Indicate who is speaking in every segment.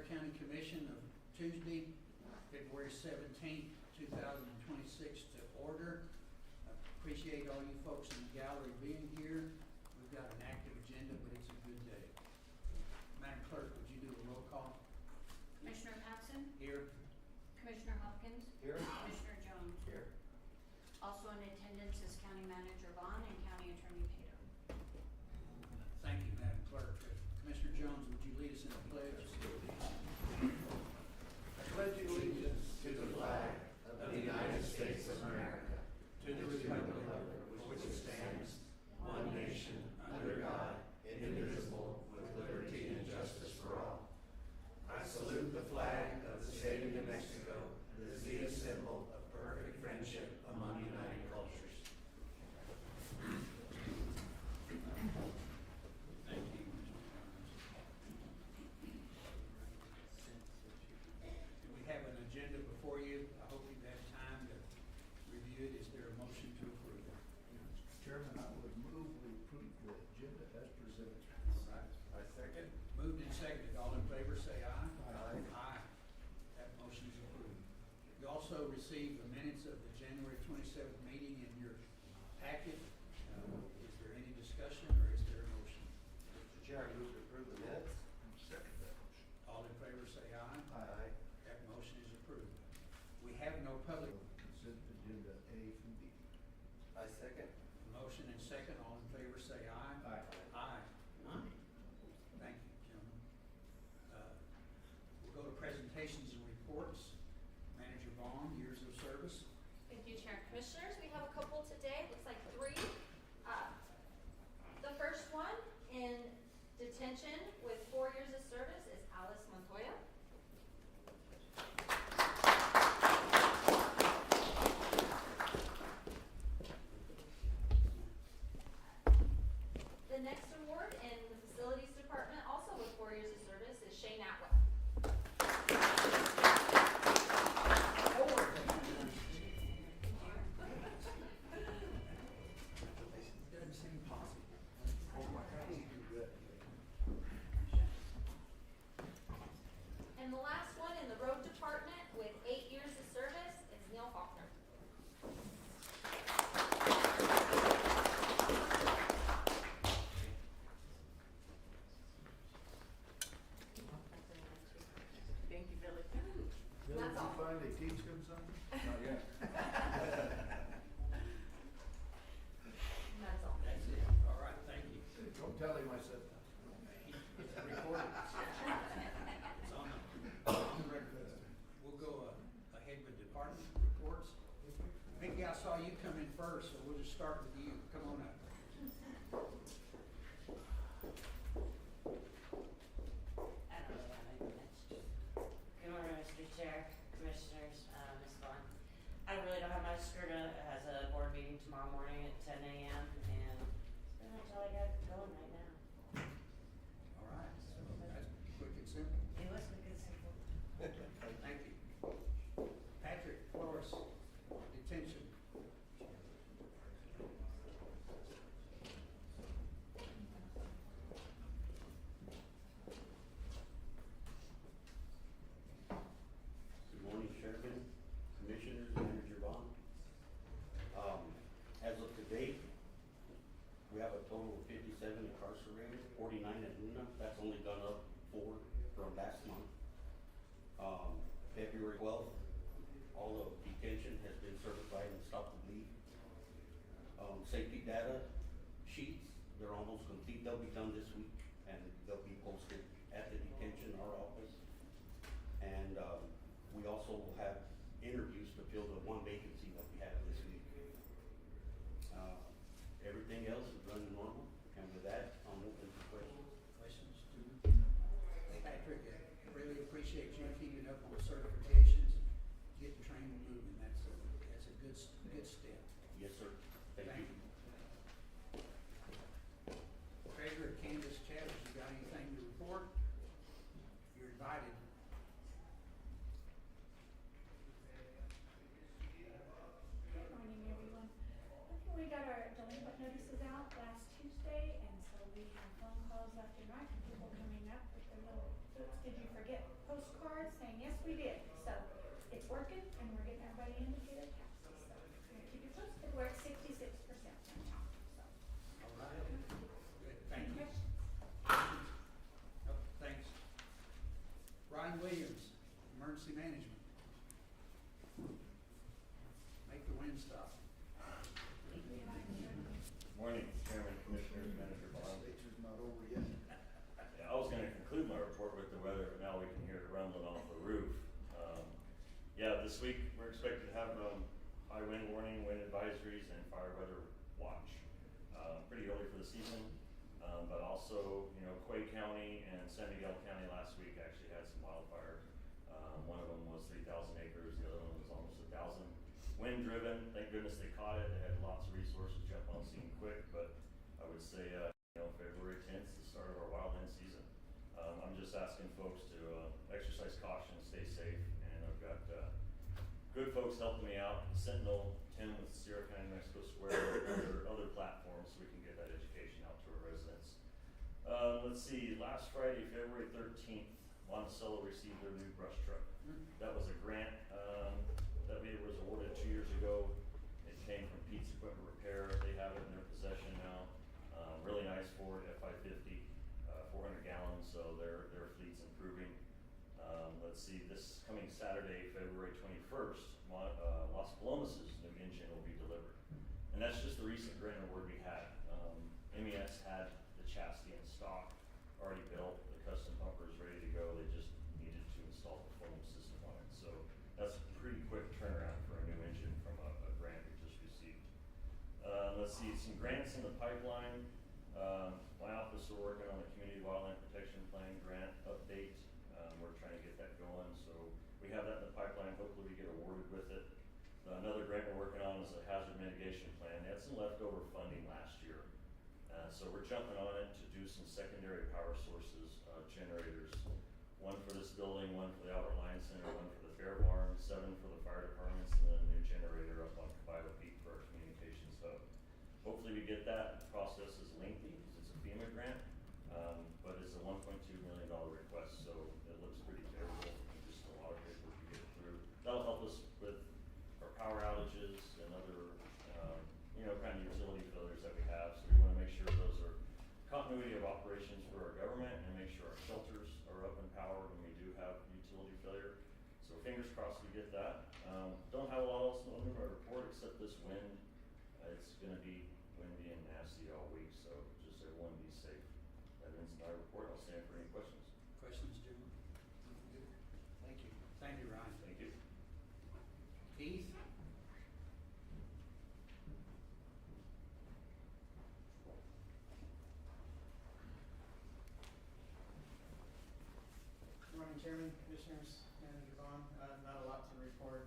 Speaker 1: Ware County Commission of Tuesday, February 17th, 2026 to order. Appreciate all you folks in the gallery being here. We've got an active agenda, but it's a good day. Madam Clerk, would you do a roll call?
Speaker 2: Commissioner Patson?
Speaker 1: Here.
Speaker 2: Commissioner Hopkins?
Speaker 3: Here.
Speaker 2: Commissioner Jones?
Speaker 3: Here.
Speaker 2: Also in attendance is County Manager Vaughn and County Attorney Pato.
Speaker 1: Thank you, Madam Clerk. Commissioner Jones, would you lead us in the pledge?
Speaker 3: I pledge allegiance to the flag of the United States of America, to the republic for which it stands, one nation, under God, indivisible, with liberty and justice for all. I salute the flag of the state of New Mexico as the symbol of perfect friendship among united cultures.
Speaker 1: Thank you. We have an agenda before you. I hope you've had time to review it. Is there a motion to approve?
Speaker 4: Mr. Chairman, I would move we approve the agenda as presented.
Speaker 3: I second.
Speaker 1: Moved and seconded. All in favor, say aye.
Speaker 3: Aye.
Speaker 1: Aye. That motion is approved. You also received the minutes of the January 27th meeting in your packet. Is there any discussion or is there a motion?
Speaker 3: Mr. Chair, I move to approve the minutes.
Speaker 4: Second that motion.
Speaker 1: All in favor, say aye.
Speaker 3: Aye.
Speaker 1: That motion is approved. We have no public.
Speaker 4: Consent agenda A through D.
Speaker 3: I second.
Speaker 1: Motion and second. All in favor, say aye.
Speaker 4: Aye.
Speaker 1: Aye. Thank you, gentlemen. We'll go to presentations and reports. Manager Vaughn, years of service.
Speaker 5: Thank you, Chair and Commissioners. We have a couple today, looks like 3. The first one in detention with 4 years of service is Alice Montoya. The next award in the Facilities Department, also with 4 years of service, is Shane Atwell.
Speaker 1: Doesn't seem possible.
Speaker 5: And the last one in the road department with 8 years of service is Neil Faulkner.
Speaker 6: Thank you, Billy.
Speaker 4: Bill, did
Speaker 5: That's
Speaker 4: you
Speaker 5: all.
Speaker 4: finally teach him something? Not yet.
Speaker 5: That's all.
Speaker 1: That's it. All right, thank you.
Speaker 4: Don't tell him I said that.
Speaker 1: It's recorded. It's on the record. We'll go ahead with department reports. Vicky, I saw you come in first, so we'll just start with you. Come on up.
Speaker 6: I don't know why I missed you. Good morning, Mr. Chair, Commissioners, Ms. Vaughn. I really don't have much. Skirta has a board meeting tomorrow morning at 10 a.m. and pretty much all I got going right now.
Speaker 1: All right, so that's quick and simple.
Speaker 6: It was quick and simple.
Speaker 1: Thank you. Patrick Flores, detention.
Speaker 7: Good morning, Chairman, Commissioners, Manager Vaughn. As of today, we have a total of 57 incarcerated, 49 at Luna. That's only gone up 4 from last month. February 12th, all of detention has been certified and stopped the bleed. Safety data sheets, they're almost complete. They'll be done this week and they'll be posted at the detention, our office. And we also will have interviews to fill the 1 vacancy that we have this week. Everything else is running normal, and with that, I'm open to questions.
Speaker 1: Questions? Patrick, I really appreciate you keeping up on the certifications, getting training moving. That's a good step.
Speaker 7: Yes, sir. Thank you.
Speaker 1: Treasurer Candace Chatters, you got anything to report? You're invited.
Speaker 8: Good morning, everyone. Okay, we got our delinquent notices out last Tuesday, and so we have phone calls left and right from people coming up with their little, oops, did you forget get postcards saying, yes, we did. So it's working and we're getting everybody in to pay their taxes. So I'm gonna keep you posted. We're at 66% right now, so.
Speaker 1: All right. Good, thank you.
Speaker 8: Okay.
Speaker 1: Oh, thanks. Ryan Williams, Emergency Management. Make the wind stop.
Speaker 9: Morning, Chairman, Commissioners, Manager Bond.
Speaker 4: Legislature's not over yet.
Speaker 9: Yeah, I was gonna conclude my report with the weather, but now we can hear it rumbling off the roof. Yeah, this week, we're expected to have, high wind warning, wind advisories, and fire weather watch. Pretty early for the season, but also, you know, Quay County and San Miguel County last week actually had some wildfire. One of them was 3,000 acres, the other one was almost 1,000. Wind driven, thank goodness they caught it, they had lots of resources, jump on scene quick, but I would say, you know, February 10th is the start of our wildland season. I'm just asking folks to, exercise caution, stay safe, and I've got, good folks helping me out, Sentinel, Tim with Sierra County Mexico Square, and other platforms, so we can get that education out to our residents. Let's see, last Friday, February 13th, Monticello received their new brush truck. That was a grant, that we was awarded 2 years ago. It came from Pete's Equipment Repair. They have it in their possession now. Really nice Ford F550, 400 gallons, so their fleet's improving. Let's see, this coming Saturday, February 21st, Las Palomas' new engine will be delivered. And that's just the recent grant award we had. MES had the chassis in stock, already built, the custom bumper is ready to go. They just needed to install the foam system on it. So that's a pretty quick turnaround for a new engine from a grant we just received. Let's see, some grants in the pipeline. My office are working on the Community Wildland Protection Plan grant update. We're trying to get that going, so we have that in the pipeline. Hopefully we get awarded with it. Another grant we're working on is a hazard mitigation plan. They had some leftover funding last year. So we're jumping on it to do some secondary power sources, generators. One for this building, one for the Albert Line Center, one for the Fair Barn, 7 for the fire departments, and then a new generator up on Caballo Peak for our communications hub. Hopefully we get that. The process is lengthy because it's a FEMA grant, but it's a $1.2 million request, so it looks pretty favorable and just a lot of paperwork to get through. That'll help us with our power outages and other, you know, kind of utility failures that we have. So we want to make sure those are continuity of operations for our government and make sure our shelters are up and powered when we do have utility failure. So fingers crossed we get that. Don't have a lot else in my report except this wind. It's going to be windy and nasty all week, so just everyone be safe. That ends my report. I'll stand for any questions.
Speaker 1: Questions, Jim? Thank you. Thank you, Ryan.
Speaker 9: Thank you.
Speaker 1: Keith?
Speaker 10: Morning, Chairman, Commissioners, Manager Vaughn. Not a lot to report.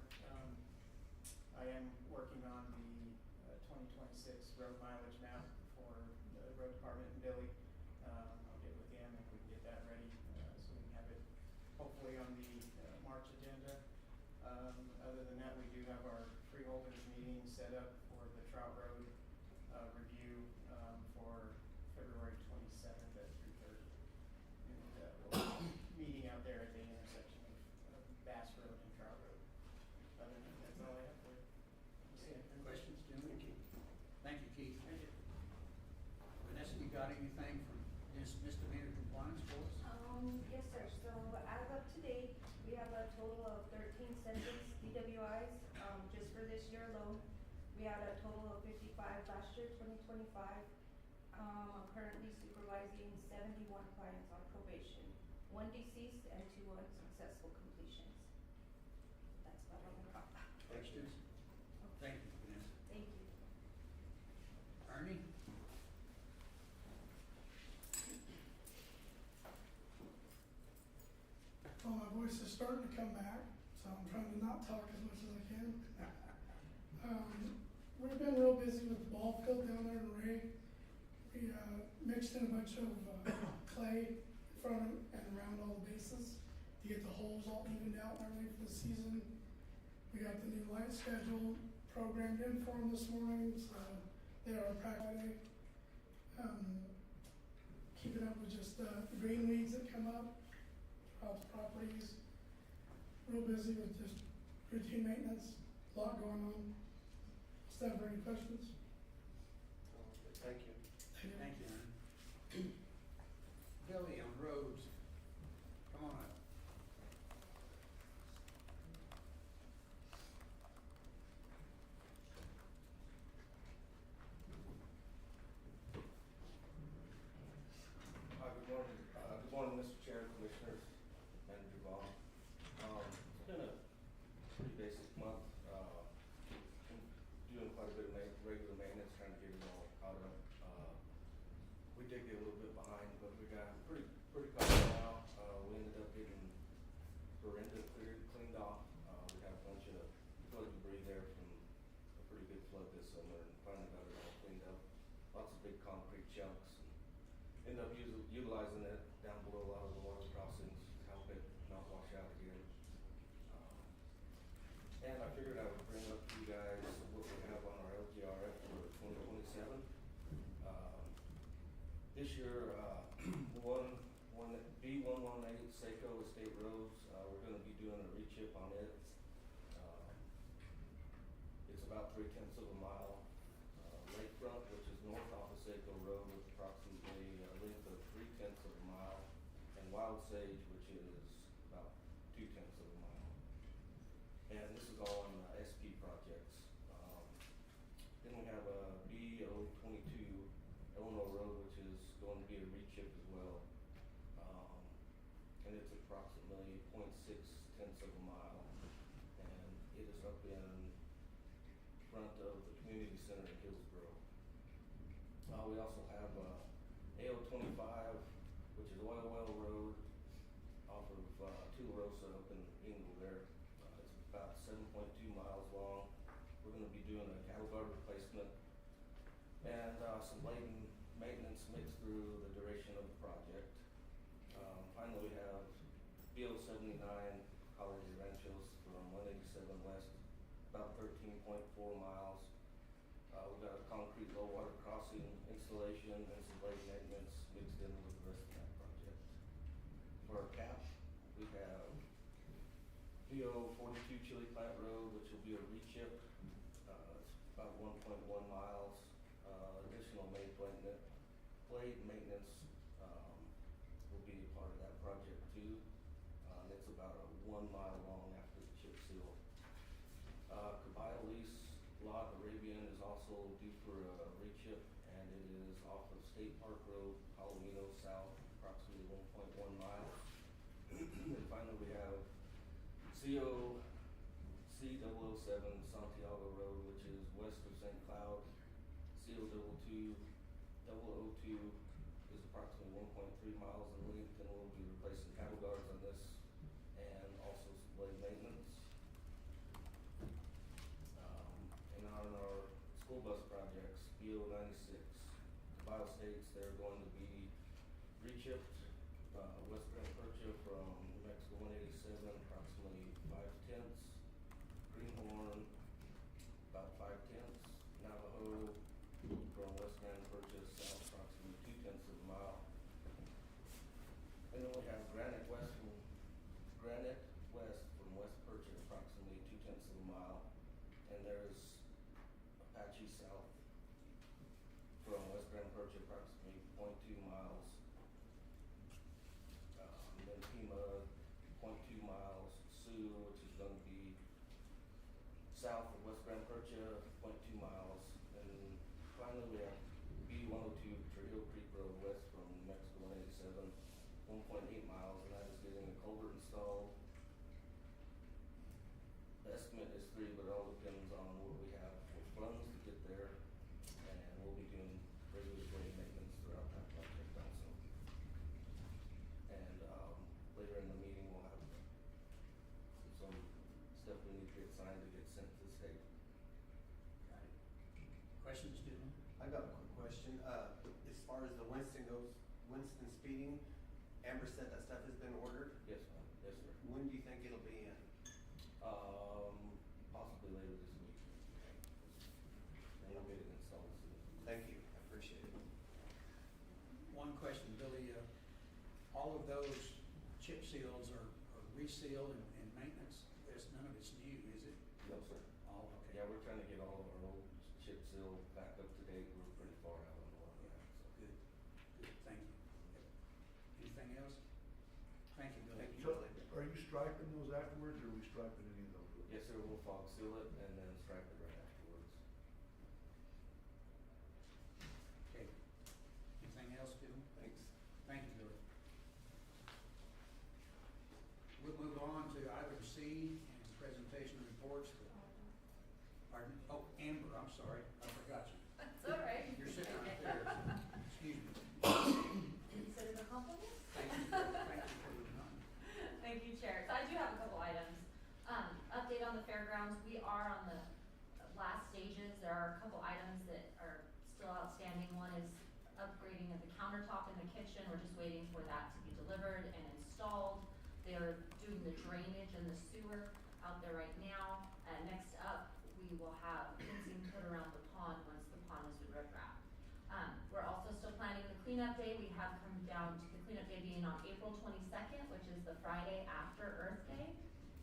Speaker 10: I am working on the 2026 road mileage map for the road department and Billy. I'll get with him if we can get that ready, so we can have it hopefully on the March agenda. Other than that, we do have our freeholders meeting set up for the Trout Road review for February 27th at 3:30. And we'll meeting out there at the intersection of Bass Road and Trout Road. Other than that, that's all I have for you.
Speaker 1: Questions, Jim? Thank you, Keith. Vanessa, you got anything from this misdemeanor compliance for us?
Speaker 5: Yes, sir. So as of today, we have a total of 13 sentenced DWIs, just for this year alone. We had a total of 55 last year, 2025. I'm currently supervising 71 clients on probation, 1 deceased and 2 unsuccessful completions. That's about all I got.
Speaker 1: Questions? Thank you, Vanessa.
Speaker 5: Thank you.
Speaker 1: Ernie?
Speaker 11: Well, my voice is starting to come back, so I'm trying to not talk as much as I can. We've been real busy with the ball field down there in Ray. We mixed in a bunch of clay in front and around all the bases to get the holes all evened out and everything for the season. We got the new light schedule programmed in for them this morning, so they are practicing. Keeping up with just the green weeds that come up. properties. Real busy with just routine maintenance, a lot going on. Staff, any questions?
Speaker 3: Thank you.
Speaker 1: Thank you, Aaron. Billy on roads, come on up.
Speaker 3: Good morning, Mr. Chair, Commissioners, Manager Vaughn. It's been a pretty basic month, doing quite a bit of regular maintenance, trying to get it all caught up. We did get a little bit behind, but we got pretty caught up now. We ended up getting Dorinda cleaned off. We had a bunch of flood debris there from a pretty good flood this summer, and finally got it all cleaned up. Lots of big concrete chunks. End up utilizing it down below a lot of the water crossings to help it not wash out again. And I figured I would bring up to you guys what we have on our LGRF for 2027. This year, B118 Seco Estate Roads, we're gonna be doing a rechip on it. It's about 3/10 of a mile. Lakefront, which is north off of Seco Road, with approximately a length of 3/10 of a mile, and Wild Sage, which is about 2/10 of a mile. And this is all on SP projects. Then we have a B022 Illinois Road, which is going to be a rechip as well. And it's approximately 0.6 of a mile, and it is up in front of the community center in Hillsborough. We also have AO25, which is Oil Well Road off of Tularosa up in Engle there. It's about 7.2 miles long. We're going to be doing a cattle guard replacement and some laden maintenance mixed through the duration of the project. Finally, we have BO79 Holiday Ranchos from 187 West, about 13.4 miles. We've got a concrete low water crossing installation and some blade maintenance mixed in with the rest of that project. For our cap, we have BO42 Chili Plant Road, which will be a rechip. It's about 1.1 miles. Additional blade maintenance will be a part of that project too. It's about a 1 mile long after the chip seal. Cabile Lease Lot Arabian is also due for a rechip, and it is off of State Park Road, Palomino South, approximately 1.1 miles. And finally, we have C007 Santiago Road, which is west of St. Cloud. CO002 is approximately 1.3 miles in length, and we'll be replacing cattle guards on this and also some blade maintenance. And on our school bus projects, BO96, Cabile Estates, they're going to be rechipped. West Grand Percha from New Mexico 187, approximately 5/10. Greenhorn, about 5/10. Navajo from West Grand Percha south, approximately 2/10 of a mile. And then we have Granite West from West Percha, approximately 2/10 of a mile. And there's Apache South from West Grand Percha, approximately 0.2 miles. And then Pima, 0.2 miles. Sioux, which is going to be south of West Grand Percha, 0.2 miles. And finally, we have B102 Trujillo Creek Road west from New Mexico 187, 1.8 miles, and that is getting a culvert installed. The estimate is 3, but it all depends on what we have for funds to get there, and we'll be doing regular maintenance throughout that project also. And later in the meeting, we'll have some stuff we need to get signed to get sent to the state.
Speaker 1: Got it. Questions, Dylan?
Speaker 12: I got a quick question. As far as the Winston goes, Winston speeding, Amber said that stuff has been ordered.
Speaker 3: Yes, ma'am. Yes, sir.
Speaker 12: When do you think it'll be in?
Speaker 3: Possibly later this week. And we'll get it installed soon.
Speaker 12: Thank you, I appreciate it.
Speaker 1: One question, Billy, all of those chip seals are resealed and maintenance, none of it's new, is it?
Speaker 7: No, sir.
Speaker 1: All, okay.
Speaker 7: Yeah, we're trying to get all of our old chip seal back up to date. We're pretty far out on a lot of that, so.
Speaker 1: Good, good, thank you. Anything else? Thank you, Bill.
Speaker 4: So, are you striping those afterwards, or are we striping any of those?
Speaker 7: Yes, sir, we'll fog seal it and then stripe it right afterwards.
Speaker 1: Okay. Anything else, Bill?
Speaker 12: Thanks.
Speaker 1: Thank you, Billy. We'll move on to item C, and presentation of reports. Pardon? Oh, Amber, I'm sorry, I forgot you.
Speaker 13: That's all right.
Speaker 1: You're sitting right there, so, excuse me.
Speaker 13: Consider it a compliment.
Speaker 1: Thank you for your time.
Speaker 13: Thank you, Chair. So I do have a couple items. Update on the fairgrounds. We are on the last stages. There are a couple items that are still outstanding. One is upgrading of the countertop in the kitchen. We're just waiting for that to be delivered and installed. They're doing the drainage and the sewer out there right now. Next up, we will have fencing put around the pond once the pond has been riprap. We're also still planning the cleanup day. We have come down to the cleanup day being on April 22nd, which is the Friday after Earth Day.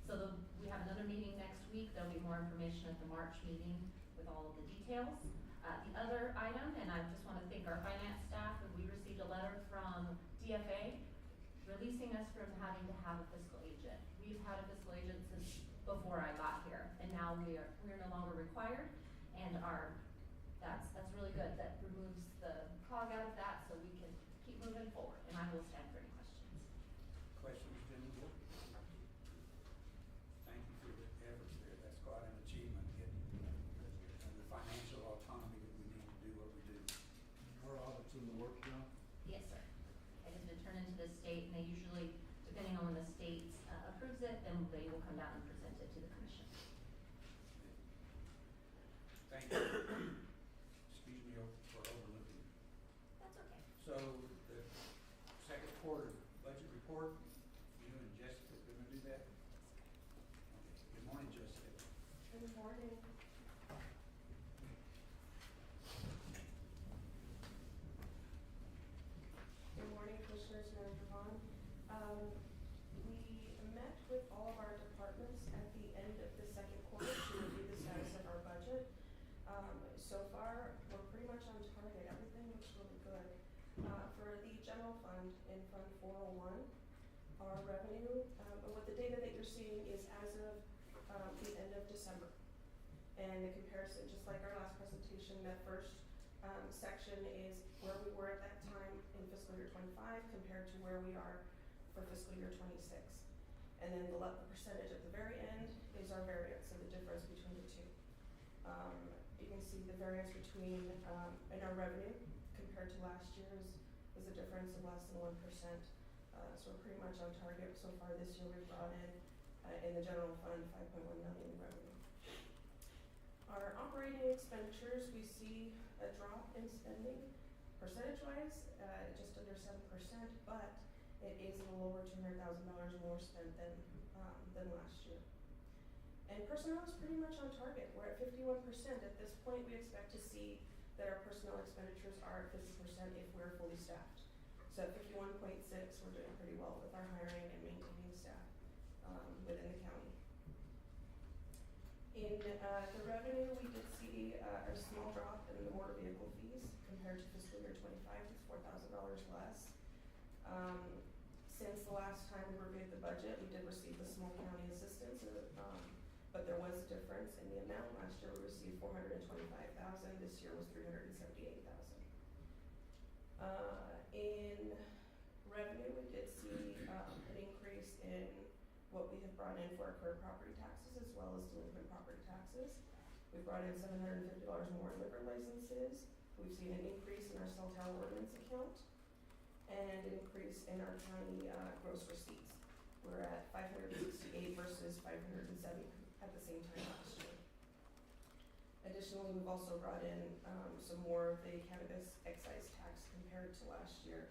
Speaker 13: So we have another meeting next week. There'll be more information at the March meeting with all of the details. The other item, and I just want to thank our finance staff, and we received a letter from DFA releasing us from having to have a fiscal agent. We've had a fiscal agent since before I got here, and now we're no longer required, and that's really good. That removes the cog out of that, so we can keep moving forward. And I will stand for any questions.
Speaker 1: Questions, Jennifer? Thank you for the efforts there. That's quite an achievement, getting the financial autonomy that we need to do what we do.
Speaker 4: Our audit's in the works now?
Speaker 13: Yes, sir. It has been turned into the state, and they usually, depending on when the state approves it, then they will come down and present it to the commission.
Speaker 1: Thank you. Excuse me for overlooking.
Speaker 13: That's okay.
Speaker 1: So, the second quarter budget report, you and Jessica gonna do that? Okay. Good morning, Jessica.
Speaker 5: Good morning. Good morning, Commissioners, Manager Vaughn. We met with all of our departments at the end of the second quarter to review the status of our budget. So far, we're pretty much on target. Everything looks really good. For the general fund in Fund 401, our revenue, what the data that you're seeing is as of the end of December. And the comparison, just like our last presentation, that first section is where we were at that time in fiscal year 25 compared to where we are for fiscal year 26. And then the percentage at the very end is our variance, so the difference between the two. You can see the variance between in our revenue compared to last year is a difference of less than 1%. So we're pretty much on target so far this year. We've brought in the general fund, 5.1 million in revenue. Our operating expenditures, we see a drop in spending percentage-wise, just under 7%, but it is a little over $200,000 more spent than last year. And personnel is pretty much on target. We're at 51%. At this point, we expect to see that our personnel expenditures are at 50% if we're fully staffed. So at 51.6, we're doing pretty well with our hiring and maintaining staff within the county. In the revenue, we did see a small drop in the motor vehicle fees compared to fiscal year 25. It's $4,000 less. Since the last time we reviewed the budget, we did receive the small county assistance, but there was a difference in the amount. Last year we received $425,000. This year was $378,000. In revenue, we did see an increase in what we have brought in for our current property taxes as well as delinquent property taxes. We've brought in $750 more in liquor licenses. We've seen an increase in our cell tower ordinance account and an increase in our county gross receipts. We're at 568 versus 507 at the same time last year. Additionally, we've also brought in some more of the cannabis excise tax compared to last year.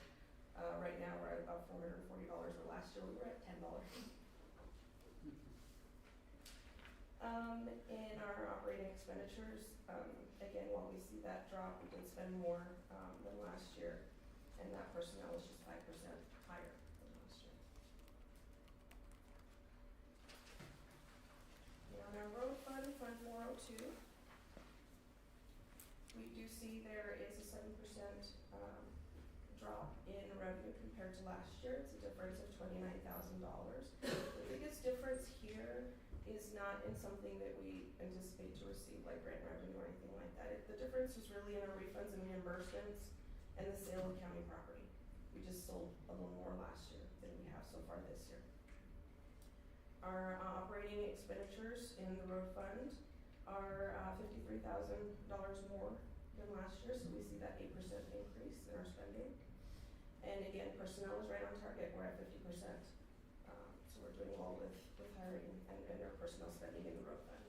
Speaker 5: Right now we're at about $440, where last year we were at $10. In our operating expenditures, again, while we see that drop, we did spend more than last year, and that personnel is just 5% higher than last year. two, we do see there is a 7%, drop in revenue compared to last year. It's a difference of $29,000. The biggest difference here is not in something that we anticipate to receive, like grant revenue or anything like that. The difference is really in our refunds and reimbursements and the sale of county property. We just sold a little more last year than we have so far this year. Our operating expenditures in the road fund are $53,000 more than last year, so we see that 8% increase in our spending. And again, personnel is right on target, we're at 50%. So we're doing well with hiring and our personnel spending in the road fund.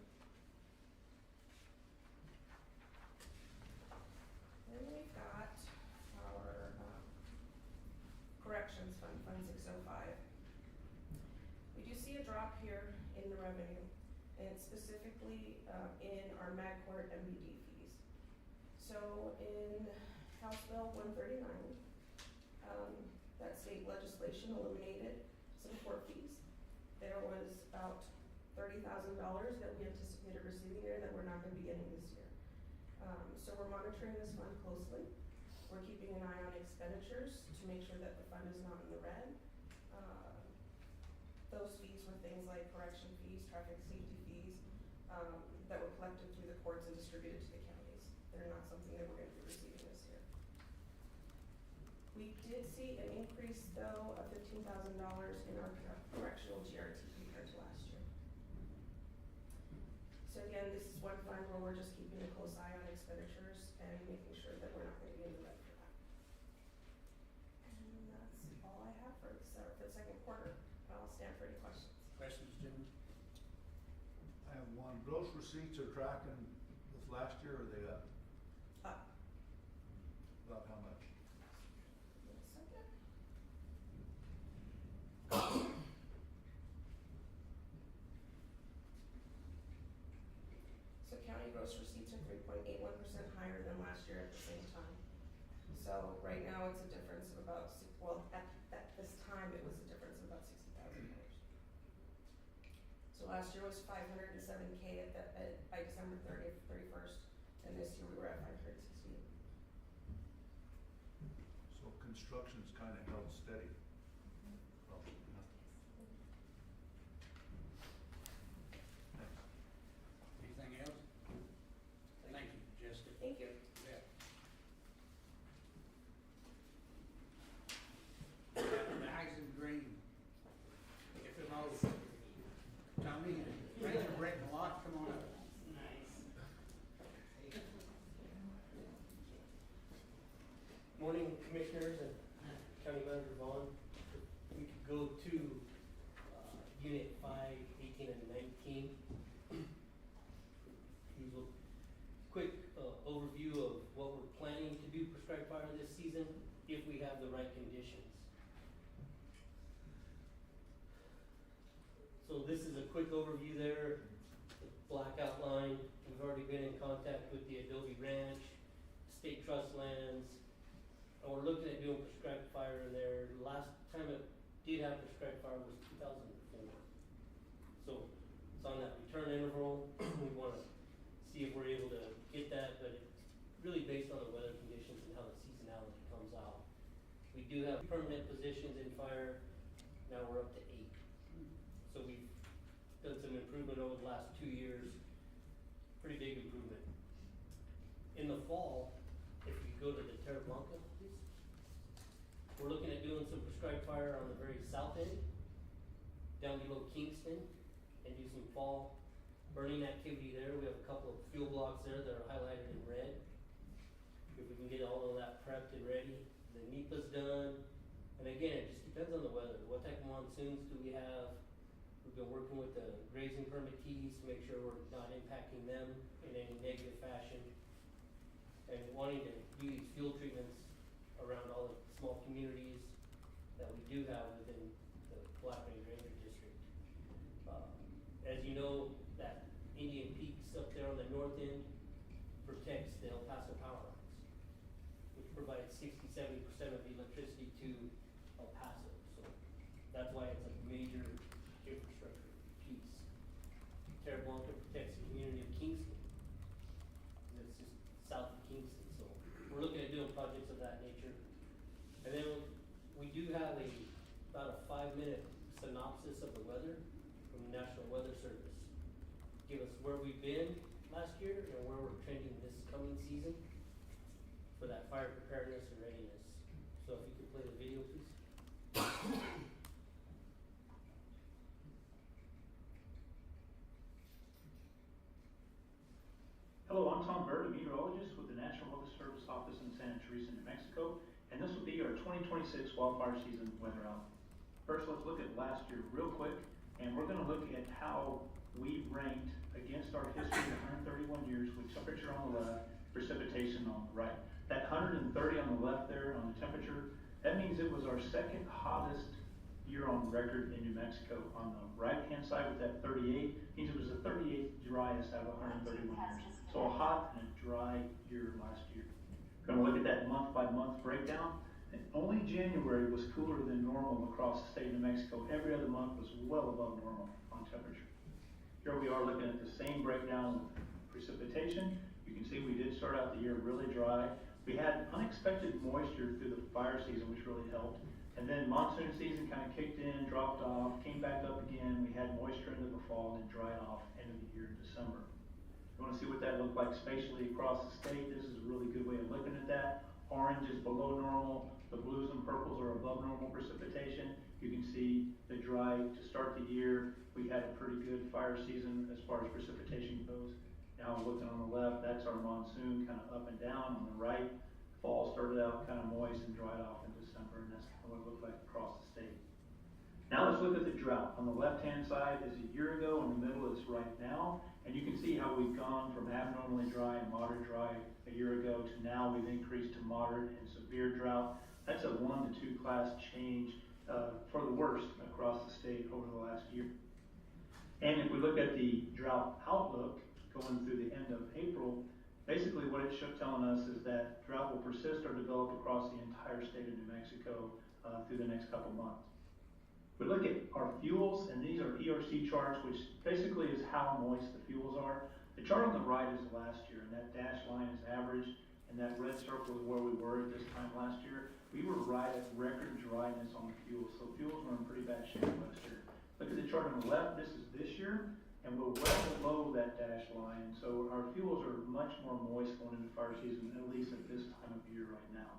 Speaker 5: Then we've got our corrections fund, Fund 605. We do see a drop here in the revenue, and it's specifically in our mag court MBD fees. So in House Bill 139, that state legislation eliminated some court fees. There was about $30,000 that we anticipated receiving there that we're not gonna be getting this year. So we're monitoring this fund closely. We're keeping an eye on expenditures to make sure that the fund is not in the red. Those fees were things like correction fees, traffic safety fees, that were collected through the courts and distributed to the counties. They're not something that we're gonna be receiving this year. We did see an increase though of $15,000 in our correctional GRT compared to last year. So again, this is one fund where we're just keeping a close eye on expenditures and making sure that we're not gonna be in the red for that. And that's all I have for the second quarter. I'll stand for any questions.
Speaker 1: Questions, Jim?
Speaker 4: I have one. Gross receipts are tracking with last year, or are they up?
Speaker 5: Up.
Speaker 4: About how much?
Speaker 5: Wait a second. So county gross receipts are 3.81% higher than last year at the same time. So right now it's a difference of about at this time it was a difference of about $60,000. So last year was $507K by December 31st, and this year we were at $560.
Speaker 4: So construction's kind of held steady. Probably nothing. Thanks.
Speaker 1: Anything else? Thank you, Jessica.
Speaker 5: Thank you.
Speaker 1: Yeah. Nice and green. If it all, Tony and Ranger Brett and Locke, come on up.
Speaker 6: Nice.
Speaker 14: Morning, Commissioners and County Manager Vaughn. We could go to Unit 5, 18 and 19. These will quick overview of what we're planning to do prescribed fire this season if we have the right conditions. So this is a quick overview there, the black outline. We've already been in contact with the Adobe Ranch, State Trust Lands, and we're looking at doing prescribed fire in there. Last time it did have prescribed fire was 2004. So it's on that return interval. We want to see if we're able to get that, but it's really based on the weather conditions and how the seasonality comes out. We do have permanent positions in fire. Now we're up to 8. So we've done some improvement over the last 2 years, pretty big improvement. In the fall, if you go to the Terra Blanca, please, we're looking at doing some prescribed fire on the very south end, down below Kingston, and do some fall burning activity there. We have a couple of fuel blocks there that are highlighted in red. If we can get all of that prepped and ready, the NEPA's done, and again, it just depends on the weather. What type of monsoons do we have? We've been working with the grazing permittees to make sure we're not impacting them in any negative fashion. And wanting to do these fuel treatments around all the small communities that we do have within the Black Range Ranger District. As you know, that Indian Peaks up there on the north end protects the El Paso power lines, which provides 60–70% of the electricity to El Paso. So that's why it's a major infrastructure piece. Terra Blanca protects the community of Kingston. do have about a 5-minute synopsis of the weather from the National Weather Service. Give us where we've been last year and where we're trending this coming season for that fire preparedness and readiness. So if you could play the video, please.
Speaker 15: Hello, I'm Tom Bird, a meteorologist with the National Weather Service office in Santa Teresa, New Mexico, and this will be our 2026 wildfire season weather outlook. First, let's look at last year real quick, and we're gonna look at how we ranked against our history of 131 years with temperature on the left, precipitation on the right. That 130 on the left there on the temperature, that means it was our second hottest year on record in New Mexico. On the right-hand side with that 38, means it was the 38th driest out of 131 years. So a hot and a dry year last year. Gonna look at that month-by-month breakdown, and only January was cooler than normal across the state of New Mexico. Every other month was well above normal on temperature. Here we are looking at the same breakdown with precipitation. You can see we did start out the year really dry. We had unexpected moisture through the fire season, which really helped. And then monsoon season kind of kicked in, dropped off, came back up again. We had moisture into the fall and then dried off end of the year in December. You want to see what that looked like spatially across the state? This is a really good way of looking at that. Orange is below normal. The blues and purples are above normal precipitation. You can see the dry to start the year. We had a pretty good fire season as far as precipitation goes. Now looking on the left, that's our monsoon kind of up and down. On the right, fall started out kind of moist and dried off in December, and that's kind of what it looked like across the state. Now let's look at the drought. On the left-hand side is a year ago, in the middle is right now, and you can see how we've gone from abnormally dry and moderate dry a year ago to now we've increased to moderate and severe drought. That's a 1 to 2 class change for the worst across the state over the last year. And if we look at the drought outlook going through the end of April, basically what it's telling us is that drought will persist or develop across the entire state of New Mexico through the next couple months. We look at our fuels, and these are ERC charts, which basically is how moist the fuels are. The chart on the right is last year, and that dashed line is average, and that red circle is where we were at this time last year. We were right at record dryness on the fuels, so fuels were in pretty bad shape last year. Look at the chart on the left, this is this year, and we're well below that dashed line, so our fuels are much more moist going into fire season, at least at this time of year right now.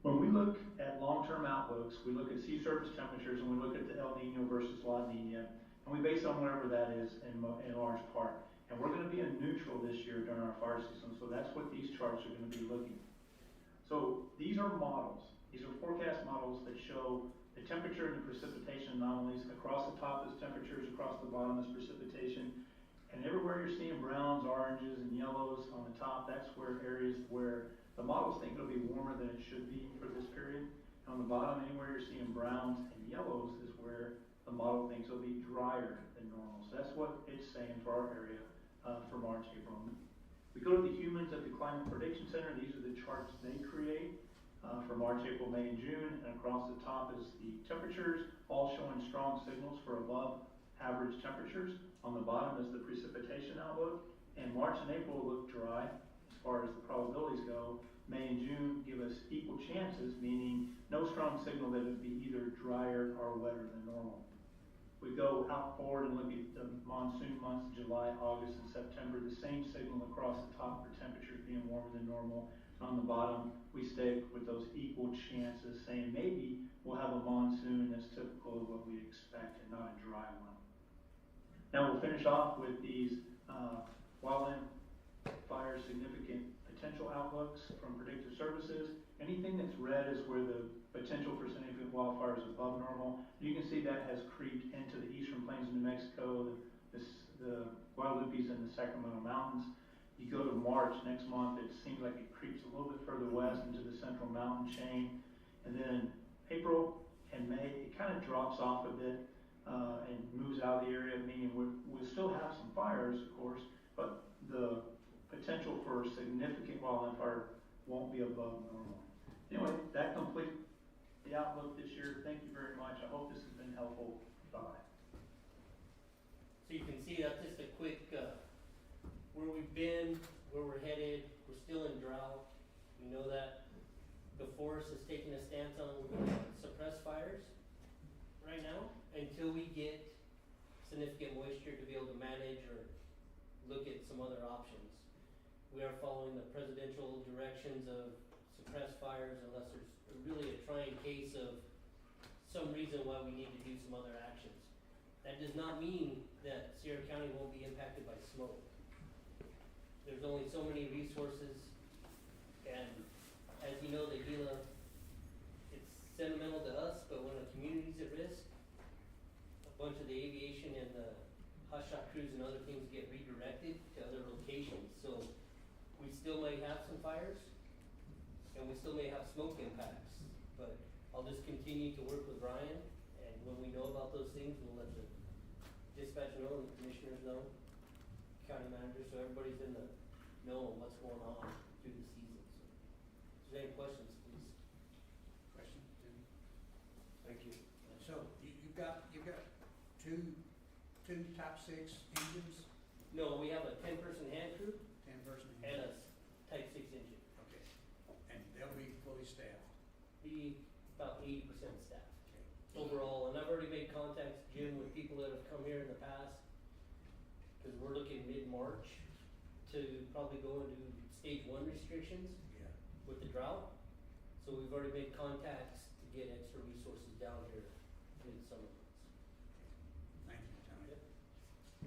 Speaker 15: When we look at long-term outlooks, we look at sea surface temperatures and we look at the El Nino versus La Nina, and we base on wherever that is in large part. And we're going to be in neutral this year during our fire season, so that's what these charts are going to be looking. So these are models. These are forecast models that show the temperature and the precipitation anomalies. Across the top is temperatures, across the bottom is precipitation. And everywhere you're seeing browns, oranges, and yellows on the top, that's where areas where the models think it'll be warmer than it should be for this period. And on the bottom, anywhere you're seeing browns and yellows is where the model thinks it'll be drier than normal. So that's what it's saying for our area for March, April. We go to the humans at the Climate Prediction Center. These are the charts they create for March, April, May, and June. And across the top is the temperatures, all showing strong signals for above average temperatures. On the bottom is the precipitation outlook. And March and April look dry as far as the probabilities go. May and June give us equal chances, meaning no strong signal that it would be either drier or wetter than normal. We go out forward and look at the monsoon months, July, August, and September, the same signal across the top for temperatures being warmer than normal. And on the bottom, we stick with those equal chances, saying maybe we'll have a monsoon that's typical of what we expect and not a dry one. Now we'll finish off with these wildland fire significant potential outlooks from Predictive Services. Anything that's red is where the potential for significant wildfire is above normal. You can see that has creeped into the eastern plains of New Mexico, the Guadalupes and the Sacramento Mountains. You go to March next month, it seems like it creeps a little bit further west into the central mountain chain. And then April and May, it kind of drops off a bit and moves out of the area, meaning we'll still have some fires, of course, but the potential for significant wildland fire won't be above normal. Anyway, that completes the outlook this year. Thank you very much. I hope this has been helpful. Bye.
Speaker 14: So you can see that's just a quick where we've been, where we're headed. We're still in drought. We know that. The forest is taking a stance on, we're gonna suppress fires right now until we get significant moisture to be able to manage or look at some other options. We are following the presidential directions of suppress fires unless there's really a trying case of some reason why we need to do some other actions. That does not mean that Sierra County won't be impacted by smoke. There's only so many resources, and as you know, the Gila, it's sentimental to us, but when a community's at risk, a bunch of the aviation and the hot shot crews and other things get redirected to other locations. So we still may have some fires, and we still may have smoke impacts, but I'll just continue to work with Ryan, and when we know about those things, we'll let the dispatch know and the commissioners know, county manager, so everybody's in the know what's going on through the season. So, if there's any questions, please.
Speaker 1: Questions, Jim?
Speaker 14: Thank you.
Speaker 1: So, you've got two Type 6 engines,
Speaker 14: No, we have a 10-person hand crew
Speaker 1: 10-person
Speaker 14: and
Speaker 1: engine?
Speaker 14: a Type 6 engine.
Speaker 1: Okay, and they'll be fully staffed?
Speaker 14: Be about 80% staff
Speaker 1: Okay.
Speaker 14: overall, and I've already made contacts, Jim, with people that have come here in the past, cause we're looking mid-March to probably go into stage 1 restrictions
Speaker 1: Yeah.
Speaker 14: with the drought. So we've already made contacts to get extra resources down here mid-summer months.
Speaker 1: Thank you, Tony.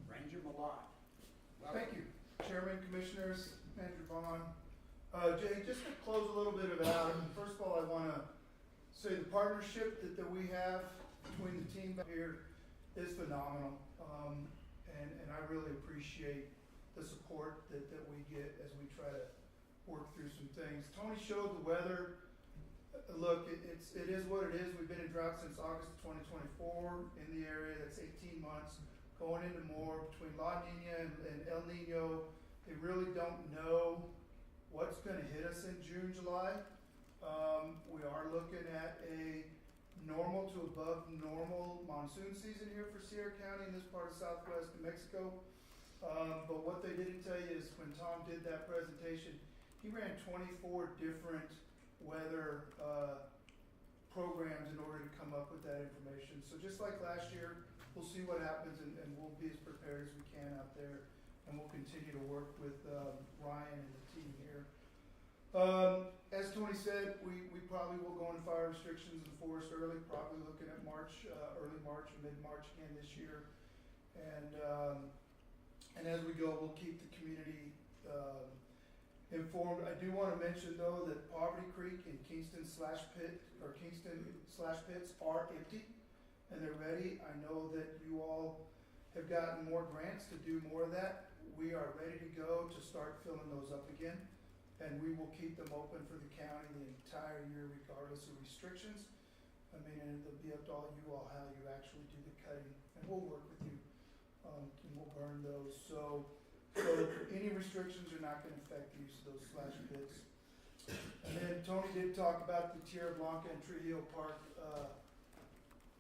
Speaker 1: Ranger Malott.
Speaker 16: Thank you, Chairman, Commissioners, Manager Vaughn. Jay, just to close a little bit of it out, first of all, I wanna say the partnership that we have between the team back here is phenomenal. And I really appreciate the support that we get as we try to work through some things. Tony showed the weather. Look, it is what it is. We've been in drought since August of 2024 in the area. That's 18 months. Going into more between La Nina and El Nino. They really don't know what's gonna hit us in June, July. We are looking at a normal to above normal monsoon season here for Sierra County in this part of southwest New Mexico. But what they didn't tell you is when Tom did that presentation, he ran 24 different weather programs in order to come up with that information. So just like last year, we'll see what happens and we'll be as prepared as we can out there. And we'll continue to work with Ryan and the team here. As Tony said, we probably will go into fire restrictions in the forest early, probably looking at March, early March or mid-March again this year. And as we go, we'll keep the community informed. I do wanna mention though that Poverty Creek and Kingston slash pits are empty and they're ready. I know that you all have gotten more grants to do more of that. We are ready to go to start filling those up again. And we will keep them open for the county the entire year regardless of restrictions. I mean, and it'll be up to all how you actually do the cutting. And we'll work with you, and we'll burn those. So any restrictions are not gonna affect the use of those slash pits. And then Tony did talk about the Tierra Blanca and Trujillo Park,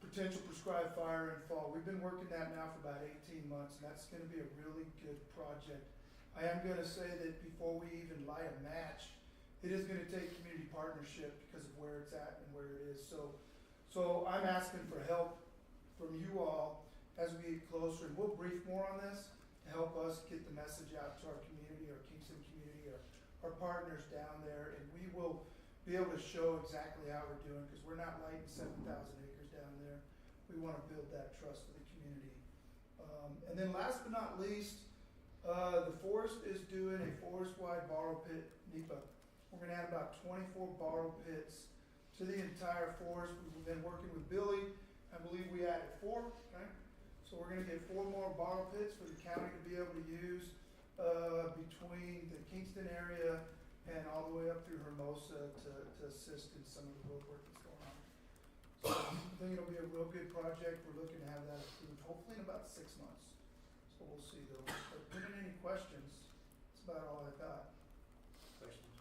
Speaker 16: potential prescribed fire in fall. We've been working that now for about 18 months, and that's gonna be a really good project. I am gonna say that before we even light a match, it is gonna take community partnership because of where it's at and where it is. So I'm asking for help from you all as we get closer, and we'll brief more on this to help us get the message out to our community, our Kingston community, our partners down there, and we will be able to show exactly how we're doing, because we're not lighting 7,000 acres down there. We wanna build that trust with the community. And then last but not least, the forest is doing a forest-wide borrow pit NEPA. We're gonna add about 24 borrow pits to the entire forest. We've been working with Billy. I believe we added 4, right? So we're gonna get 4 more borrow pits for the county to be able to use between the Kingston area and all the way up through Hermosa to assist in some of the road work that's going on. So I think it'll be a real good project. We're looking to have that approved hopefully in about 6 months. So we'll see though. But if there are any questions, that's about all I've got.
Speaker 1: Questions?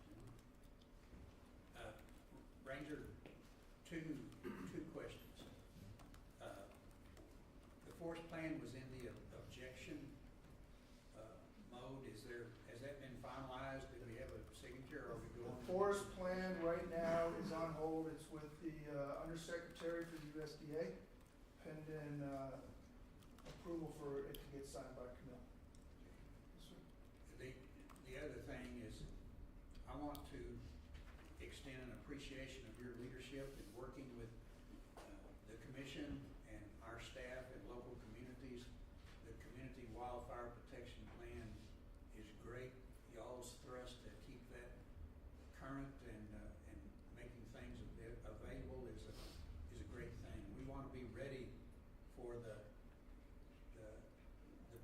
Speaker 1: Ranger, two questions. The forest plan was in the objection mode. Has that been finalized? Do we have a signature or are we going?
Speaker 16: forest plan right now is on hold. It's with the Undersecretary for the USDA, pending approval for it to get signed by Camille. Yes, sir.
Speaker 1: The other thing is, I want to extend an appreciation of your leadership in working with the commission and our staff and local communities. The Community Wildfire Protection Plan is great. Y'all's thrust to keep that current and making things available is a great thing. We want to be ready for the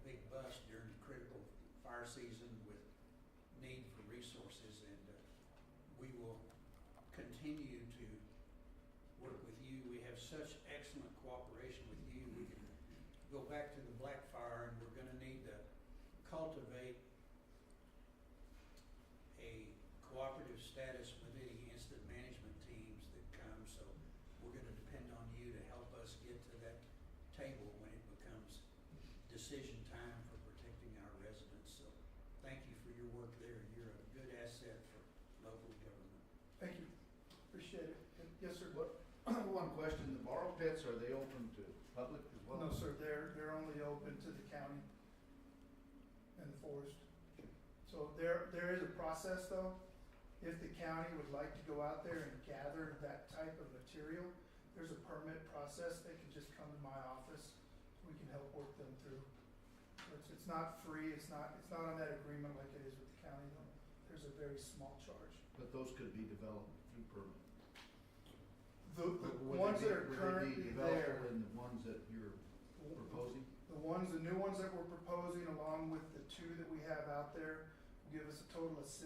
Speaker 1: big bust during the critical fire season with need for resources, and we will continue to work with you. We have such excellent cooperation with you. We can go back to the Black Fire, and we're going to need to cultivate a cooperative status with any incident management teams that come, so we're going to depend on you to help us get to that table when it becomes decision time for protecting our residents. So thank you for your work there. You're a good asset for local government.
Speaker 16: Thank you. Appreciate it. Yes, sir.
Speaker 4: What, one question, the borrow pits, are they open to public as well?
Speaker 16: No, sir, they're only open to the county and the forest. So there is a process though. If the county would like to go out there and gather that type of material, there's a permit process. They can just come to my office. We can help work them through. So it's not free. It's not on that agreement like it is with the county though. There's a very small charge.
Speaker 4: But those could be developed through permit.
Speaker 16: The
Speaker 4: Would
Speaker 16: ones
Speaker 4: they
Speaker 16: that are
Speaker 4: be
Speaker 16: currently
Speaker 4: developable
Speaker 16: there.
Speaker 4: and the ones that you're proposing?
Speaker 16: The new ones that we're proposing, along with the 2 that we have out there, will give us a total of 6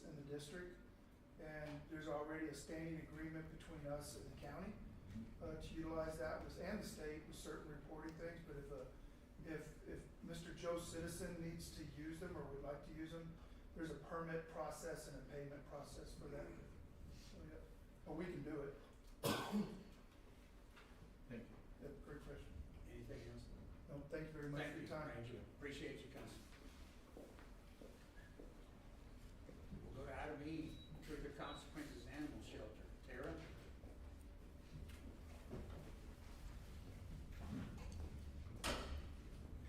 Speaker 16: in the district. And there's already a standing agreement between us and the county to utilize that, and the state with certain reporting things. But if Mr. Joe Citizen needs to use them or would like to use them, there's a permit process and a payment process for that. So yeah, but we can do it.
Speaker 4: Thank you.
Speaker 16: Yeah, great question.
Speaker 1: Anything else?
Speaker 16: No, thank you very much for your time.
Speaker 1: Thank you. Appreciate you coming. We'll go to item E, trigger consequences animal shelter. Tara?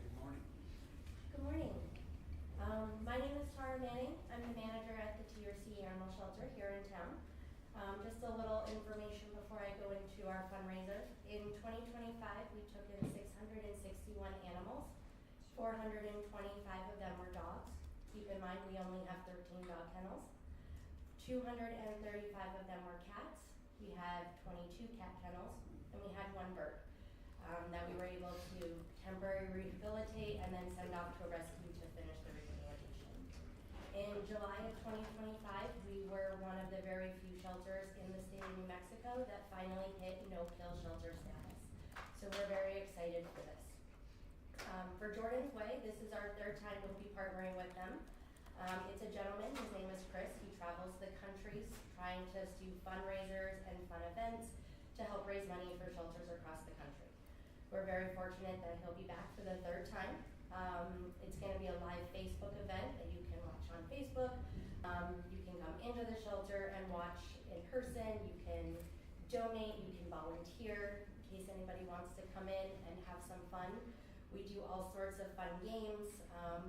Speaker 1: Good morning.
Speaker 5: Good morning. My name is Tara Manning. I'm the manager at the TRC Animal Shelter here in town. Just a little information before I go into our fundraiser. In 2025, we took in 661 animals. 425 of them were dogs. Keep in mind, we only have 13 dog kennels. 235 of them were cats. We have 22 cat kennels, and we had 1 bird that we were able to temporarily rehabilitate and then send off to a rescue to finish the rehabilitation. In July of 2025, we were one of the very few shelters in the state of New Mexico that finally hit no-kill shelter status. So we're very excited for this. For Jordan's Way, this is our 3rd time we'll be partnering with them. It's a gentleman, his name is Chris. He travels the countries trying to do fundraisers and fun events to help raise money for shelters across the country. We're very fortunate that he'll be back for the 3rd time. It's going to be a live Facebook event that you can watch on Facebook. You can come into the shelter and watch in person. You can donate, you can volunteer in case anybody wants to come in and have some fun. We do all sorts of fun games. A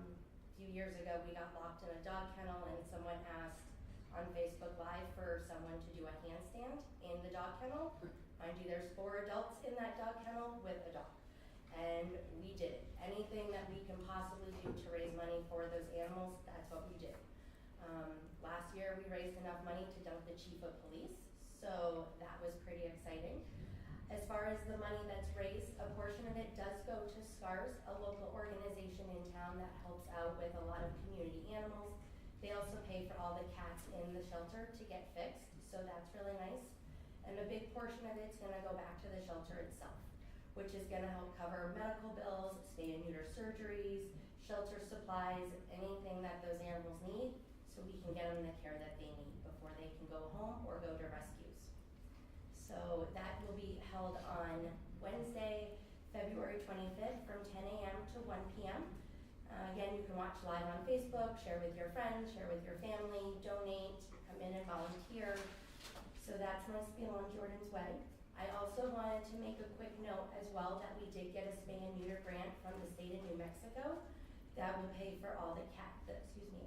Speaker 5: few years ago, we got locked in a dog kennel and someone asked on Facebook Live for someone to do a handstand in the dog kennel. Mind you, there's 4 adults in that dog kennel with a dog. And we did it. Anything that we can possibly do to raise money for those animals, that's what we did. Last year, we raised enough money to dump the chief of police, so that was pretty exciting. As far as the money that's raised, a portion of it does go to SCARS, a local organization in town that helps out with a lot of community animals. They also pay for all the cats in the shelter to get fixed, so that's really nice. And a big portion of it's gonna go back to the shelter itself, which is gonna help cover medical bills, spay and neuter surgeries, shelter supplies, anything that those animals need, so we can get them the care that they need before they can go home or go to rescues. So that will be held on Wednesday, February 25th from 10 a.m. to 1 p.m. Again, you can watch live on Facebook, share with your friends, share with your family, donate, come in and volunteer. So that's my spiel on Jordan's Way. I also wanted to make a quick note as well that we did get a spay and neuter grant from the state of New Mexico that will pay for all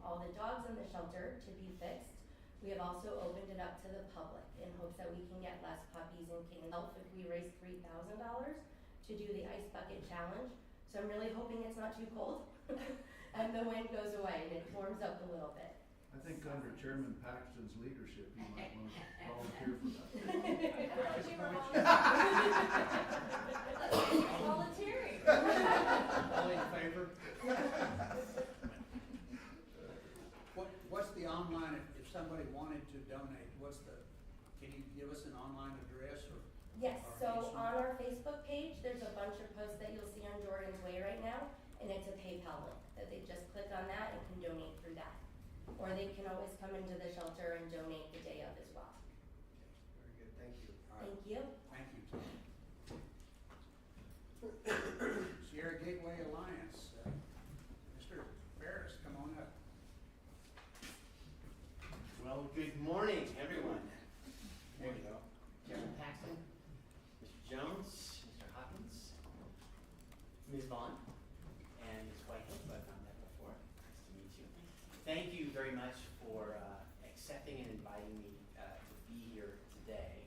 Speaker 5: all the dogs in the shelter to be fixed. We have also opened it up to the public in hopes that we can get less puppies and kittens. If we raise $3,000 to do the ice bucket challenge. So I'm really hoping it's not too cold and the wind goes away and it warms up a little bit.
Speaker 4: I think under Chairman Paxton's leadership, you might want to volunteer for that.
Speaker 13: Volunteering.
Speaker 1: All in favor? What's the online, if somebody wanted to donate, can you give us an online address or?
Speaker 5: Yes,
Speaker 1: or
Speaker 5: so
Speaker 1: something?
Speaker 5: on our Facebook page, there's a bunch of posts that you'll see on Jordan's Way right now, and it's a PayPal link that they just click on that and can donate through that. Or they can always come into the shelter and donate the day of as well.
Speaker 12: Very good, thank you.
Speaker 1: All right.
Speaker 5: Thank you.
Speaker 1: Thank you, Tom. Sierra Gateway Alliance, Mr. Ferris, come on up.
Speaker 17: Well, good morning, everyone. There we go. Chairman Paxton, Mr. Jones, Mr. Hopkins, Ms. Vaughn, and Ms. Whitehead, who I've met before. Nice to meet you. Thank you very much for accepting and inviting me to be here today.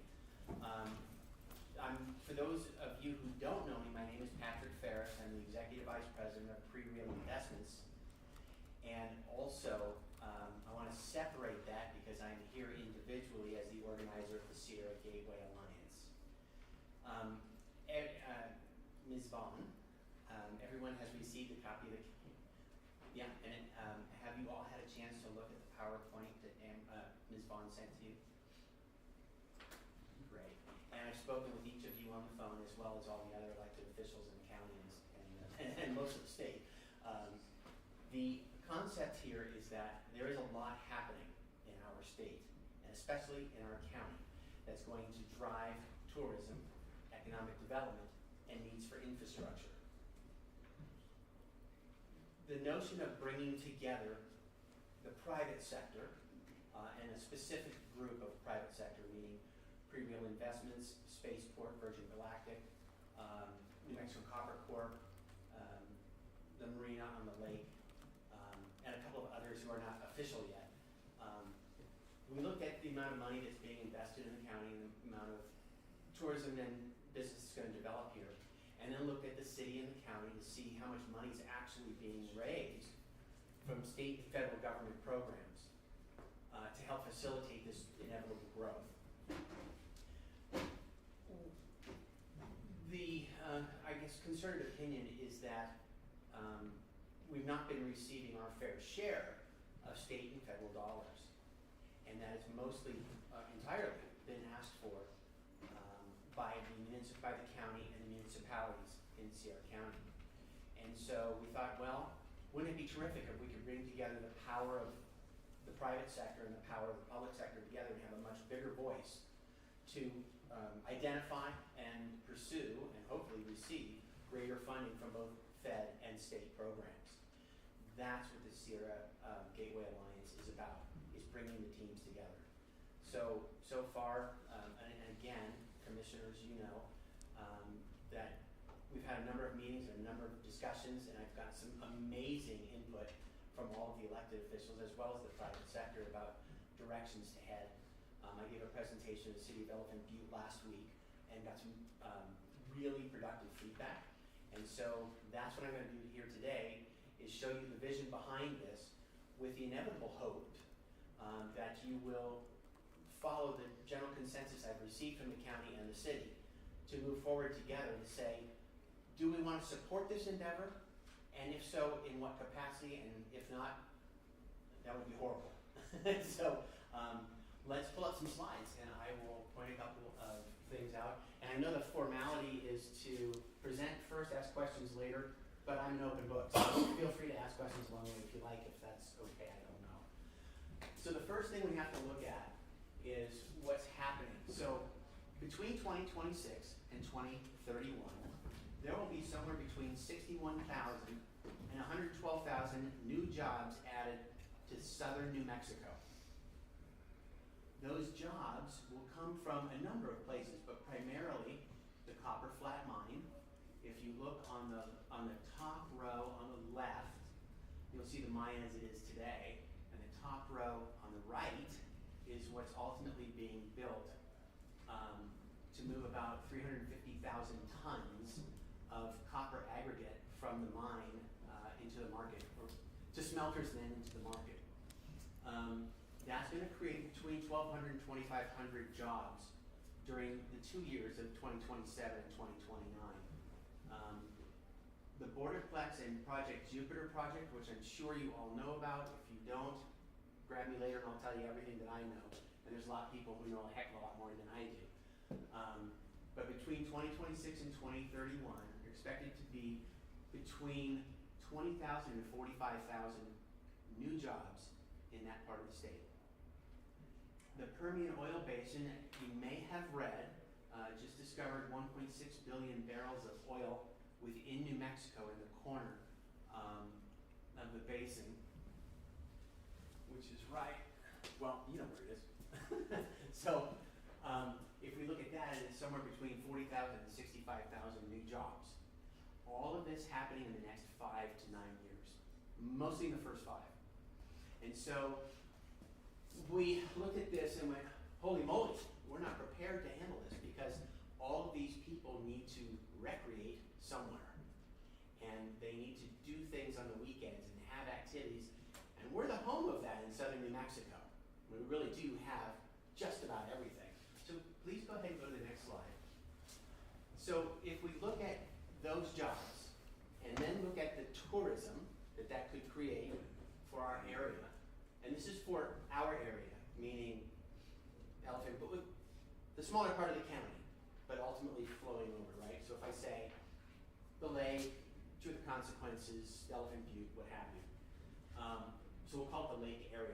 Speaker 17: For those of you who don't know me, my name is Patrick Ferris. I'm the Executive Vice President of Pre-Real Investments. And also, I want to separate that because I'm here individually as the organizer of the Sierra Gateway Alliance. Ms. Vaughn, everyone has received a copy of the, have you all had a chance to look at the PowerPoint that Ms. Vaughn sent to you? Great. And I've spoken with each of you on the phone as well as all the other elected officials in the county and most of the state. The concept here is that there is a lot happening in our state, and especially in our county, that's going to drive tourism, economic development, and needs for infrastructure. The notion of bringing together the private sector and a specific group of private sector, meaning Pre-Real Investments, Spaceport, Virgin Galactic, New Mexico Copper Corp, the marina on the lake, and a couple of others who are not official yet. We looked at the amount of money that's being invested in the county and the amount of tourism and business is going to develop here, and then looked at the city and the county to see how much money is actually being raised from state and federal government programs to help facilitate this inevitable growth. The, I guess, concerted opinion is that we've not been receiving our fair share of state and federal dollars, and that it's mostly, entirely, been asked for by the county and the municipalities in Sierra County. And so we thought, well, wouldn't it be terrific if we could bring together the power of the private sector and the power of the public sector together and have a much bigger voice to identify and pursue and hopefully receive greater funding from both Fed and state programs. That's what the Sierra Gateway Alliance is about, is bringing the teams together. So far, and again, commissioners, you know, that we've had a number of meetings and a number of discussions, and I've got some amazing input from all of the elected officials as well as the private sector about directions to head. I gave a presentation to the City of Elephant Butte last week and got some really productive feedback. And so that's what I'm going to do here today, is show you the vision behind this with the inevitable hope that you will follow the general consensus I've received from the county and the city to move forward together to say, do we want to support this endeavor? And if so, in what capacity? And if not, that would be horrible. So let's pull up some slides and I will point a couple of things out. And I know the formality is to present first, ask questions later, but I'm an open book, so feel free to ask questions along the way if you like, if that's okay, I don't know. So the first thing we have to look at is what's happening. So between 2026 and 2031, there will be somewhere between 61,000 and 112,000 jobs added to southern New Mexico. Those jobs will come from a number of places, but primarily the Copper Flat Mine. If you look on the top row on the left, you'll see the mine as it is today, and the top row on the right is what's ultimately being built to move about 350,000 tons of copper aggregate from the mine into the market, or to smelters then into the market. That's going to create between 1,200 and 2,500 jobs during the 2 years of 2027 and 2029. The Borderplex and Project Jupiter project, which I'm sure you all know about. If you don't, grab me later and I'll tell you everything that I know. And there's a lot of people who know a heck of a lot more than I do. But between 2026 and 2031, you're expected to be between 20,000 and 45,000 new jobs in that part of the state. The Permian Oil Basin, you may have read, just discovered 1.6 billion barrels of oil within New Mexico in the corner of the basin, which is right, well, you know where it is. So if we look at that, it's somewhere between 40,000 and 65,000 new jobs. All of this happening in the next 5 to 9 years, mostly in the first 5. And so we looked at this and went, holy moly, we're not prepared to handle this because all of these people need to recreate somewhere. And they need to do things on the weekends and have activities. And we're the home of that in southern New Mexico. We really do have just about everything. So please go ahead and go to the next slide. So if we look at those jobs and then look at the tourism that could create for our area, and this is for our area, meaning Elephant, but with the smaller part of the county, but ultimately flowing over, right? So if I say the lake, Truth of Consequences, Elephant Butte, what have you. So we'll call it the lake area.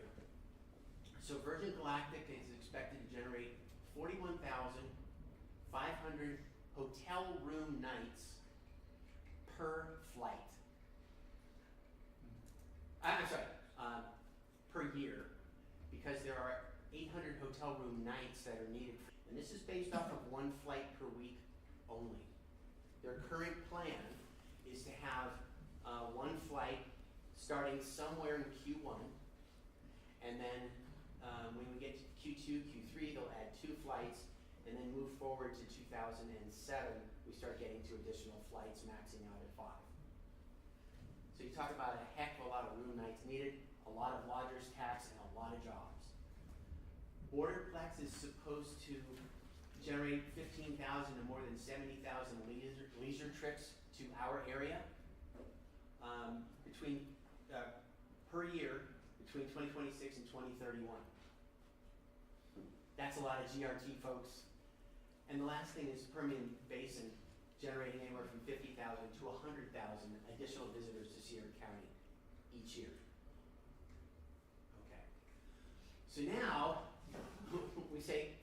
Speaker 17: So Virgin Galactic is expected to generate 41,500 hotel room nights per flight. I'm sorry, per year, because there are 800 hotel room nights that are needed. And this is based off of 1 flight per week only. Their current plan is to have 1 flight starting somewhere in Q1, and then when we get to Q2, Q3, they'll add 2 flights, and then move forward to 2007, we start getting to additional flights, maxing out at 5. So you talk about a heck of a lot of room nights needed, a lot of lodgers tax, and a lot of jobs. Borderplex is supposed to generate 15,000 to more than 70,000 leisure trips to our area per year between 2026 and 2031. That's a lot of GRT, folks. And the last thing is Permian Basin generating anywhere from 50,000 to 100,000 additional visitors to Sierra County each year. Okay. So now we say,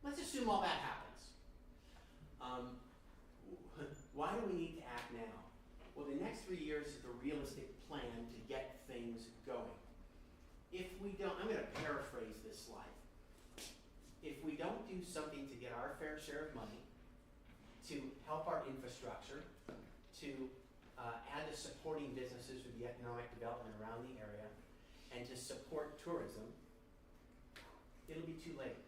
Speaker 17: let's assume all that happens. Why do we need to act now? Well, the next 3 years is the realistic plan to get things going. If we don't, I'm going to paraphrase this slide. If we don't do something to get our fair share of money, to help our infrastructure, to add to supporting businesses with the economic development around the area, and to support tourism, it'll be too late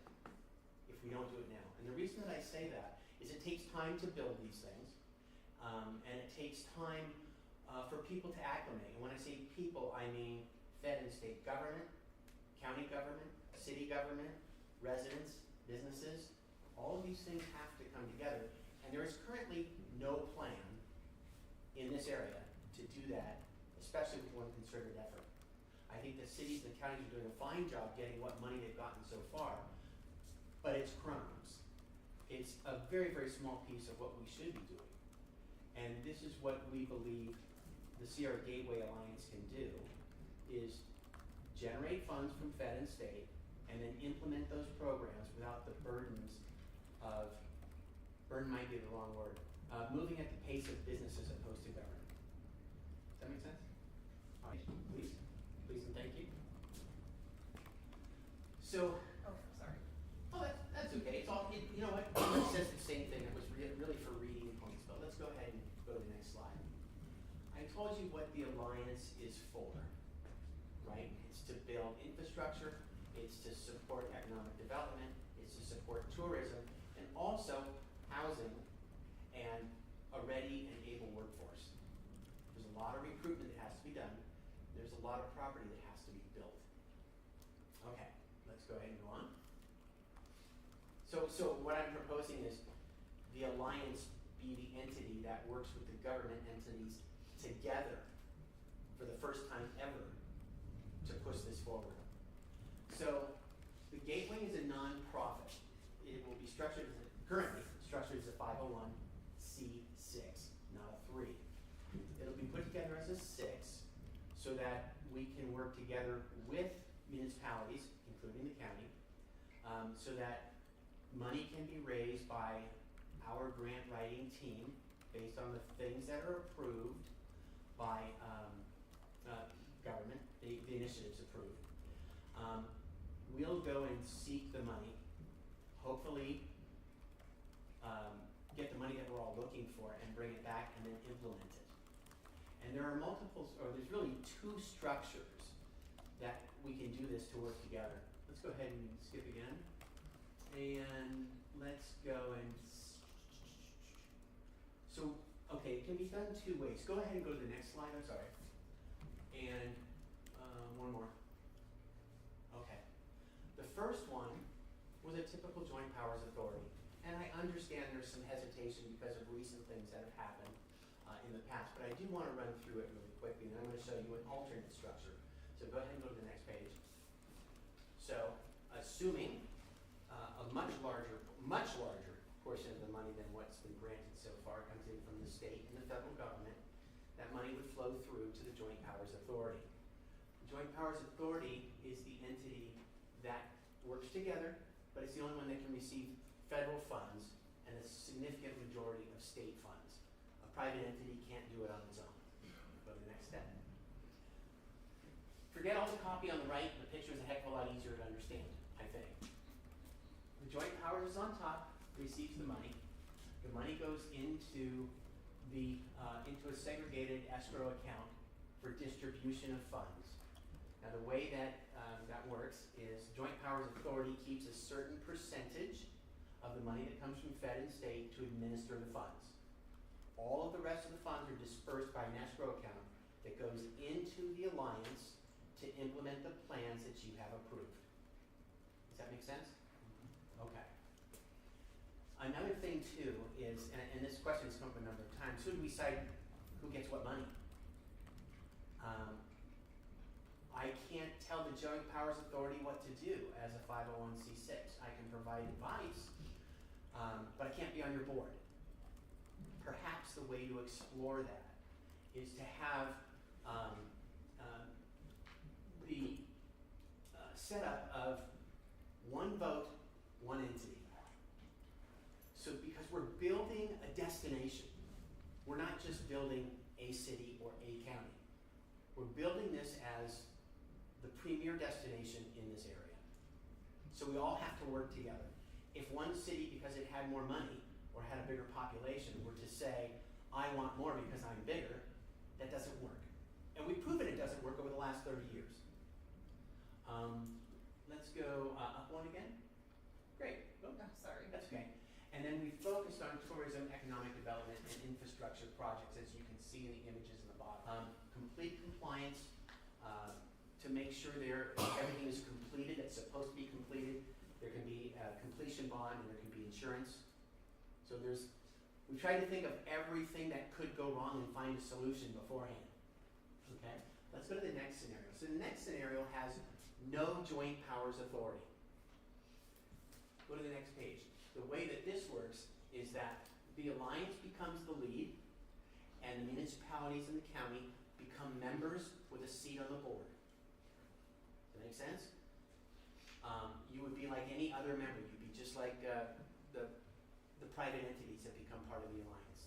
Speaker 17: if we don't do it now. And the reason that I say that is it takes time to build these things, and it takes time for people to acclimate. And when I say people, I mean fed and state government, county government, city government, residents, businesses. All of these things have to come together. And there is currently no plan in this area to do that, especially with one concerted effort. I think the cities and the counties are doing a fine job getting what money they've gotten so far, but it's crumbs. It's a very, very small piece of what we should be doing. And this is what we believe the Sierra Gateway Alliance can do, is generate funds from Fed and state, and then implement those programs without the burdens of, burden might be the wrong word, moving at the pace of business as opposed to government. Does that make sense? All right, please. So,
Speaker 8: Oh, sorry.
Speaker 17: oh, that's okay, it's all, you know what, it says the same thing, it was really for reading points, but let's go ahead and go to the next slide. I told you what the Alliance is for, right? It's to build infrastructure, it's to support economic development, it's to support tourism, and also housing and a ready and able workforce. There's a lot of recruitment that has to be done, there's a lot of property that has to be built. Okay, let's go ahead and go on. So what I'm proposing is the Alliance be the entity that works with the government entities together for the first time ever to push this forward. So the Gateway is a non-profit. It will be structured as currently structured as a 501c6, not a 3. It'll be put together as a 6 so that we can work together with municipalities, including the county, so that money can be raised by our grant writing team based on the things that are approved by government, the initiatives approved. We'll go and seek the money, hopefully get the money that we're all looking for and bring it back and then implement it. And there are there's really 2 structures that we can do this to work together. Let's go ahead and skip again. And let's go and, so, okay, it can be done 2 ways. Go ahead and go to the next slide, I'm sorry. And one more. Okay. The first one was a typical joint powers authority. And I understand there's some hesitation because of recent things that have happened in the past, but I do want to run through it really quickly, and I'm going to show you an alternate structure. So go ahead and go to the next page. So, assuming a much larger portion of the money than what's been granted so far comes in from the state and the federal government, that money would flow through to the Joint Powers Authority. The Joint Powers Authority is the entity that works together, but it's the only one that can receive federal funds and a significant majority of state funds. A private entity can't do it on its own. Go to the next step. Forget all the copy on the right, the picture is a heck of a lot easier to understand, I think. The Joint Powers is on top, receives the money. The money goes into a segregated escrow account for distribution of funds. Now the way that that works is Joint Powers Authority keeps a certain percentage of the money that comes from Fed and state to administer the funds. All of the rest of the funds are dispersed by an escrow account that goes into the Alliance to implement the plans that you have approved. Does that make sense? Okay. Another thing too is, and this question has come up a number of times, who do we decide who gets what money? I can't tell the Joint Powers Authority what to do as a 501c6. I can provide advice, but I can't be on your board. Perhaps the way to explore that is to have the setup of one vote, one entity. So because we're building a destination, we're not just building a city or a county. We're building this as the premier destination in this area. So we all have to work together. If one city, because it had more money or had a bigger population, were to say, I want more because I'm bigger, that doesn't work. And we've proven it doesn't work over the last 30 years. Let's go up one again. Great. Oh,
Speaker 8: sorry.
Speaker 17: That's okay. And then we focused on tourism, economic development, and infrastructure projects, as you can see in the images in the bottom. Complete compliance to make sure everything is completed that's supposed to be completed. There can be a completion bond and there can be insurance. So we tried to think of everything that could go wrong and find a solution beforehand. Okay? Let's go to the next scenario. So the next scenario has no Joint Powers Authority. Go to the next page. The way that this works is that the Alliance becomes the lead and the municipalities and the county become members with a seat on the board. Does that make sense? You would be like any other member. You'd be just like the private entities that become part of the Alliance.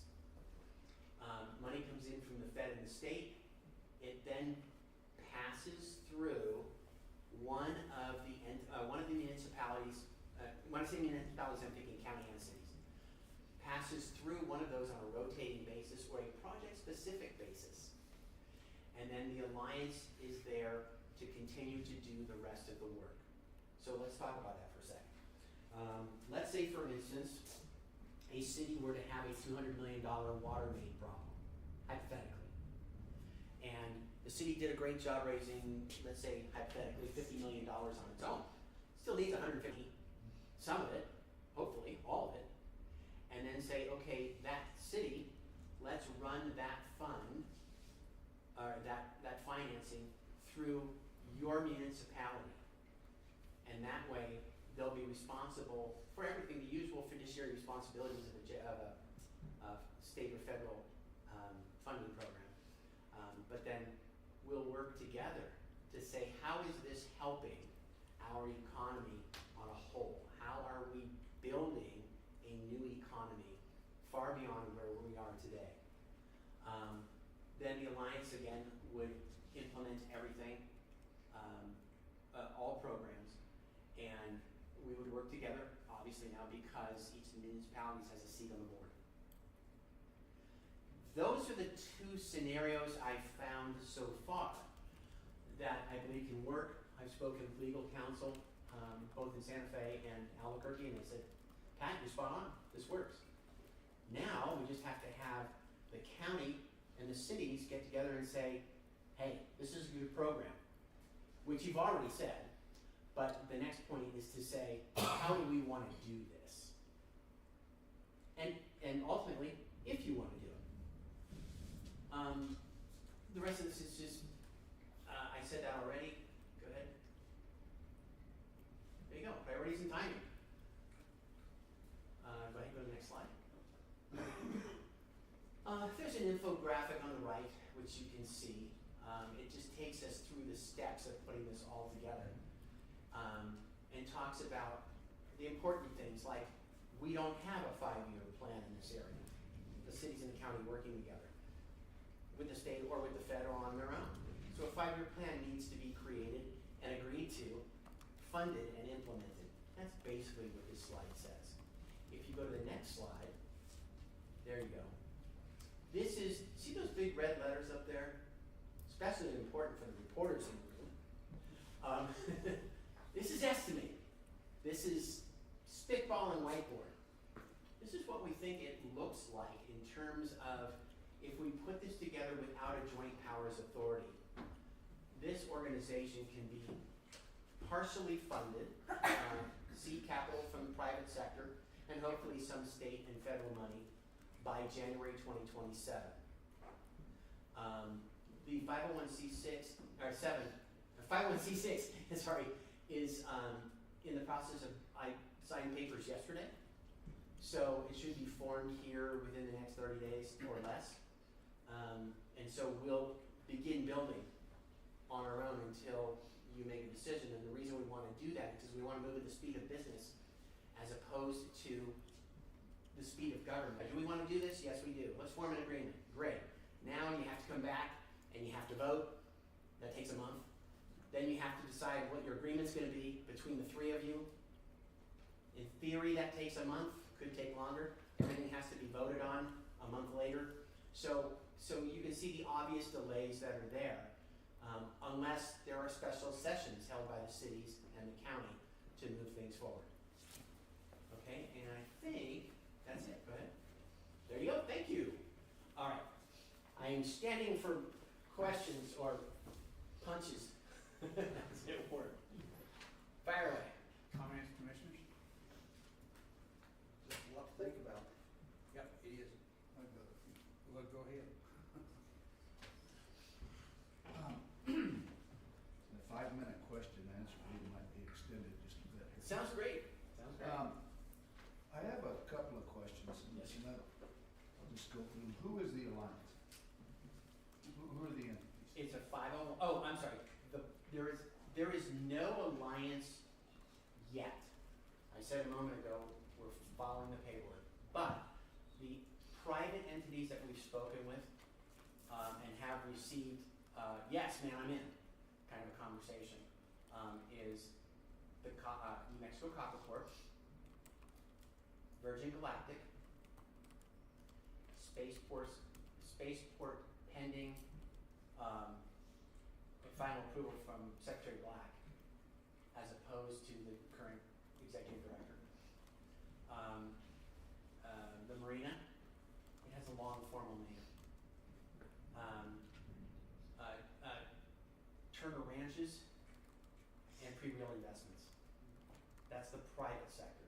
Speaker 17: Money comes in from the Fed and the state. It then passes through one of one of the municipalities, when I say municipalities, I'm thinking county and cities, passes through one of those on a rotating basis or a project-specific basis. And then the alliance is there to continue to do the rest of the work. So let's talk about that for a second. Let's say, for instance, a city were to have a $200 million water main problem, hypothetically. And the city did a great job raising, let's say, hypothetically, $50 million on its own. Still needs 150, some of it, hopefully, all of it. And then say, okay, that city, let's run that fund, or that financing through your municipality. And that way, they'll be responsible for everything, the usual fiduciary responsibilities of a state or federal funding program. But then we'll work together to say, how is this helping our economy on a whole? How are we building a new economy far beyond where we are today? Then the alliance again would implement everything, all programs, and we would work together, obviously now, because each of the municipalities has a seat on the board. Those are the two scenarios I've found so far that I believe can work. I've spoken with legal counsel, both in Santa Fe and Albuquerque, and they said, Pat, you're spot on, this works. Now, we just have to have the county and the cities get together and say, hey, this is a good program, which you've already said, but the next point is to say, how do we want to do this? And ultimately, if you want to do it. The rest of this is just, I said that already. Go ahead. There you go, priorities and timing. Go ahead and go to the next slide. There's an infographic on the right, which you can see. It just takes us through the steps of putting this all together. And talks about the important things, like we don't have a 5-year plan in this area. The cities and the county working together with the state or with the federal on their own. So a 5-year plan needs to be created and agreed to, funded and implemented. That's basically what this slide says. If you go to the next slide, there you go. This is, see those big red letters up there? Especially important for the reporters in the room. This is estimated. This is spitball and whiteboard. This is what we think it looks like in terms of if we put this together without a joint powers authority. This organization can be partially funded, seed capital from the private sector, and hopefully some state and federal money by January 2027. The 501c6, or 501c6, sorry, is in the process of, I signed papers yesterday, so it should be formed here within the next 30 days or less. And so we'll begin building on our own until you make a decision. And the reason we want to do that is because we want to move at the speed of business as opposed to the speed of government. Do we want to do this? Yes, we do. Let's form an agreement. Great. Now you have to come back and you have to vote. That takes a month. Then you have to decide what your agreement's going to be between the three of you. In theory, that takes a month. Could take longer. Everything has to be voted on a month later. So you can see the obvious delays that are there, unless there are special sessions held by the cities and the county to move things forward. Okay, and I think that's it. Go ahead. There you go. Thank you. All right. I am standing for questions or punches. That's it work. Fire away.
Speaker 1: Comments, commissioners?
Speaker 12: Just a lot to think about.
Speaker 1: Yep, it is. Well, go ahead.
Speaker 4: The 5-minute question and answer period might be extended just a bit here.
Speaker 17: Sounds great. Sounds great.
Speaker 4: I have a couple of questions, and I'll just go through them. Who is the alliance? Who are the entities?
Speaker 17: It's a 501. Oh, I'm sorry. There is no alliance yet. I said a moment ago we're following the paperwork, but the private entities that we've spoken with and have received yes, man, I'm in kind of a conversation is New Mexico Copper Corp, Virgin Galactic, Spaceport pending final approval from Secretary Black, as opposed to the current executive director. The marina, it has a long formal name. Turner Ranches and Pre-Real Investments. That's the private sector.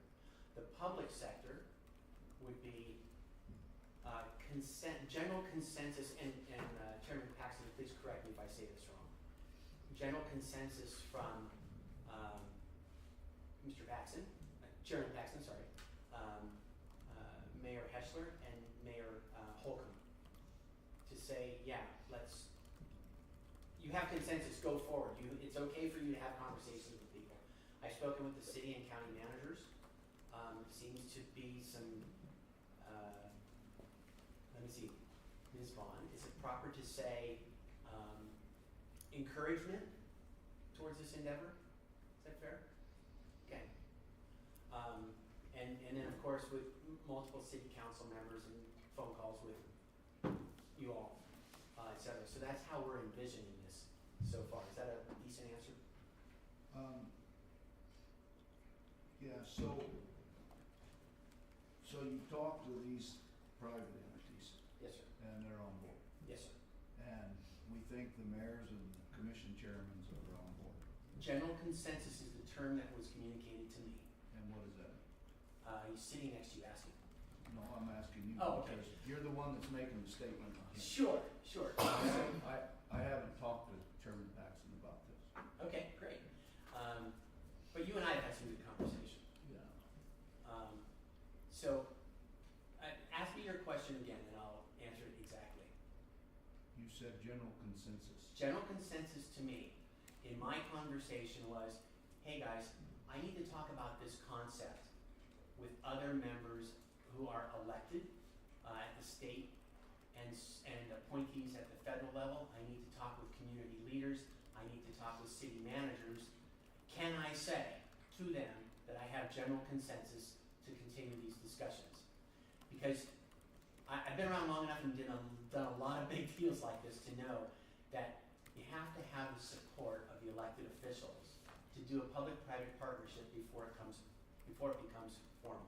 Speaker 17: The public sector would be general consensus, and Chairman Paxton, please correct me if I say this wrong. General consensus from Mr. Paxton, Chairman Paxton, sorry, Mayor Heschler and Mayor Holcomb, to say, yeah, you have consensus, go forward. It's okay for you to have conversations with people. I've spoken with the city and county managers. Seems to be some, let me see, Ms. Vaughn, is it proper to say encouragement towards this endeavor? Is that fair? Okay. And then of course with multiple city council members and phone calls with you all, et cetera. So that's how we're envisioning this so far. Is that a decent answer?
Speaker 4: Yeah, so you talked to these private entities
Speaker 17: Yes, sir.
Speaker 4: and they're on board.
Speaker 17: Yes, sir.
Speaker 4: And we think the mayors and the commission chairmen are on board.
Speaker 17: General consensus is the term that was communicated to me.
Speaker 4: And what is that?
Speaker 17: He's sitting next to you asking.
Speaker 4: No, I'm asking you
Speaker 17: Oh, okay.
Speaker 4: because you're the one that's making the statement.
Speaker 17: Sure.
Speaker 4: I haven't talked to Chairman Paxton about this.
Speaker 17: Okay, great. But you and I have had some good conversation.
Speaker 4: Yeah.
Speaker 17: So, ask me your question again and I'll answer it exactly.
Speaker 4: You said general consensus.
Speaker 17: General consensus to me in my conversation was, hey guys, I need to talk about this concept with other members who are elected at the state and appointees at the federal level. I need to talk with community leaders. I need to talk with city managers. Can I say to them that I have general consensus to continue these discussions? Because I've been around long enough and done a lot of big deals like this to know that you have to have the support of the elected officials to do a public-private partnership before it becomes formal.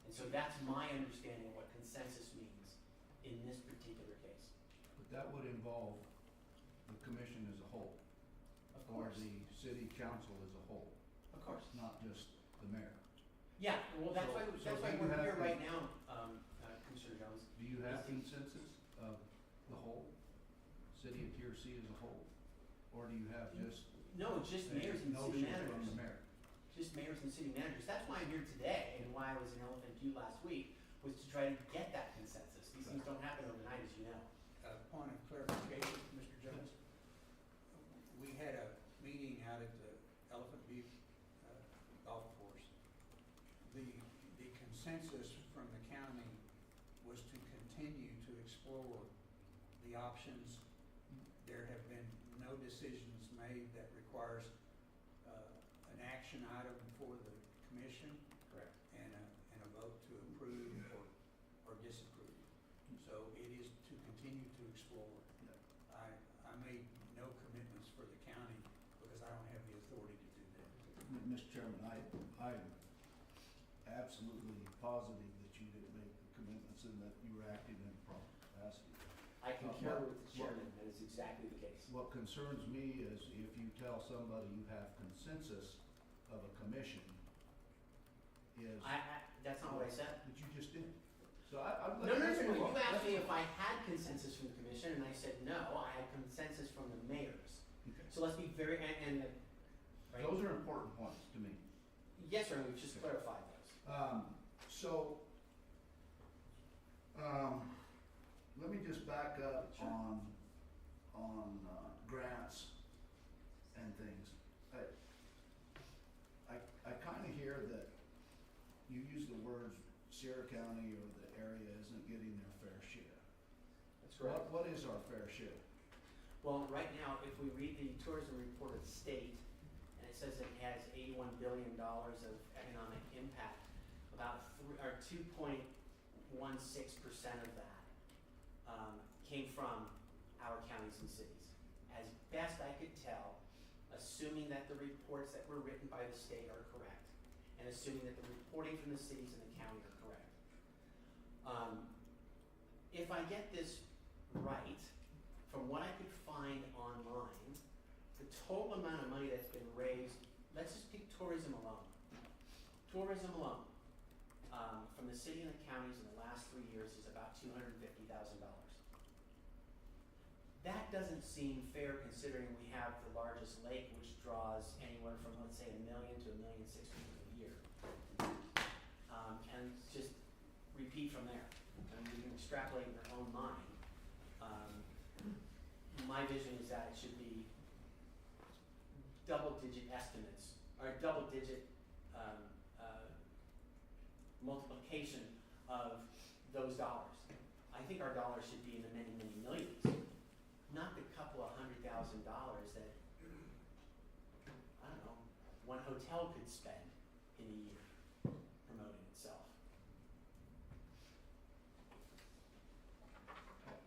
Speaker 17: And so that's my understanding of what consensus means in this particular case.
Speaker 4: But that would involve the commission as a whole.
Speaker 17: Of
Speaker 4: Or
Speaker 17: course.
Speaker 4: the city council as a whole,
Speaker 17: Of course.
Speaker 4: not just the mayor.
Speaker 17: Yeah, well, that's why
Speaker 4: So do you
Speaker 17: we're
Speaker 4: have
Speaker 17: here
Speaker 4: con-
Speaker 17: right now, Commissioner Jones.
Speaker 4: Do you have
Speaker 17: Is the-
Speaker 4: consensus of the whole, city of TRC as a whole? Or do you have just
Speaker 17: No, just
Speaker 4: a
Speaker 17: mayors and city
Speaker 4: notion
Speaker 17: managers.
Speaker 4: from the mayor?
Speaker 17: Just mayors and city managers. That's why I'm here today and why I was in Elephant View last week, was to try to get that consensus. These things don't happen overnight, as you know.
Speaker 1: Point of clarification, Mr. Jones. We had a meeting out at the Elephant View golf course. The consensus from the county was to continue to explore the options. There have been no decisions made that requires an action item for the commission.
Speaker 17: Correct.
Speaker 1: And a vote to approve or disapprove. So it is to continue to explore. I made no commitments for the county because I don't have the authority to do that.
Speaker 4: Mr. Chairman, I'm absolutely positive that you didn't make the commitments and that you were acting in the proper capacity.
Speaker 17: I concur with the chairman, that is exactly the case.
Speaker 4: What concerns me is if you tell somebody you have consensus of a commission is.
Speaker 17: That's not what I said.
Speaker 4: But you just did. So I'd
Speaker 17: No,
Speaker 4: let's move on.
Speaker 17: you asked
Speaker 4: Let's
Speaker 17: me
Speaker 4: move
Speaker 17: if I had consensus from the commission, and I said no, I had consensus from the mayors.
Speaker 4: Okay.
Speaker 17: So let's be very, right?
Speaker 4: Those are important points to me.
Speaker 17: Yes, sir, we've just clarified those.
Speaker 4: Let me just back up on grants and things. I kind of hear that you use the words Sierra County or the area isn't getting their fair share.
Speaker 17: That's correct.
Speaker 4: What is our fair share?
Speaker 17: Well, right now, if we read the tourism report of the state, and it says it has $81 billion of economic impact. About 2.16% of that came from our counties and cities. As best I could tell, assuming that the reports that were written by the state are correct, and assuming that the reporting from the cities and the county are correct. If I get this right, from what I could find online, the total amount of money that's been raised, let's just pick tourism alone. Tourism alone, from the city and the counties in the last 3 years is about $250,000. That doesn't seem fair considering we have the largest lake, which draws anywhere from, let's say, 1 million to 1.6 million people a year. And just repeat from there. And you can extrapolate in your own mind. My vision is that it should be double-digit estimates, or double-digit multiplication of those dollars. I think our dollars should be in the many, many millions, not the couple of $100,000 that, I don't know, one hotel could spend in a year promoting itself.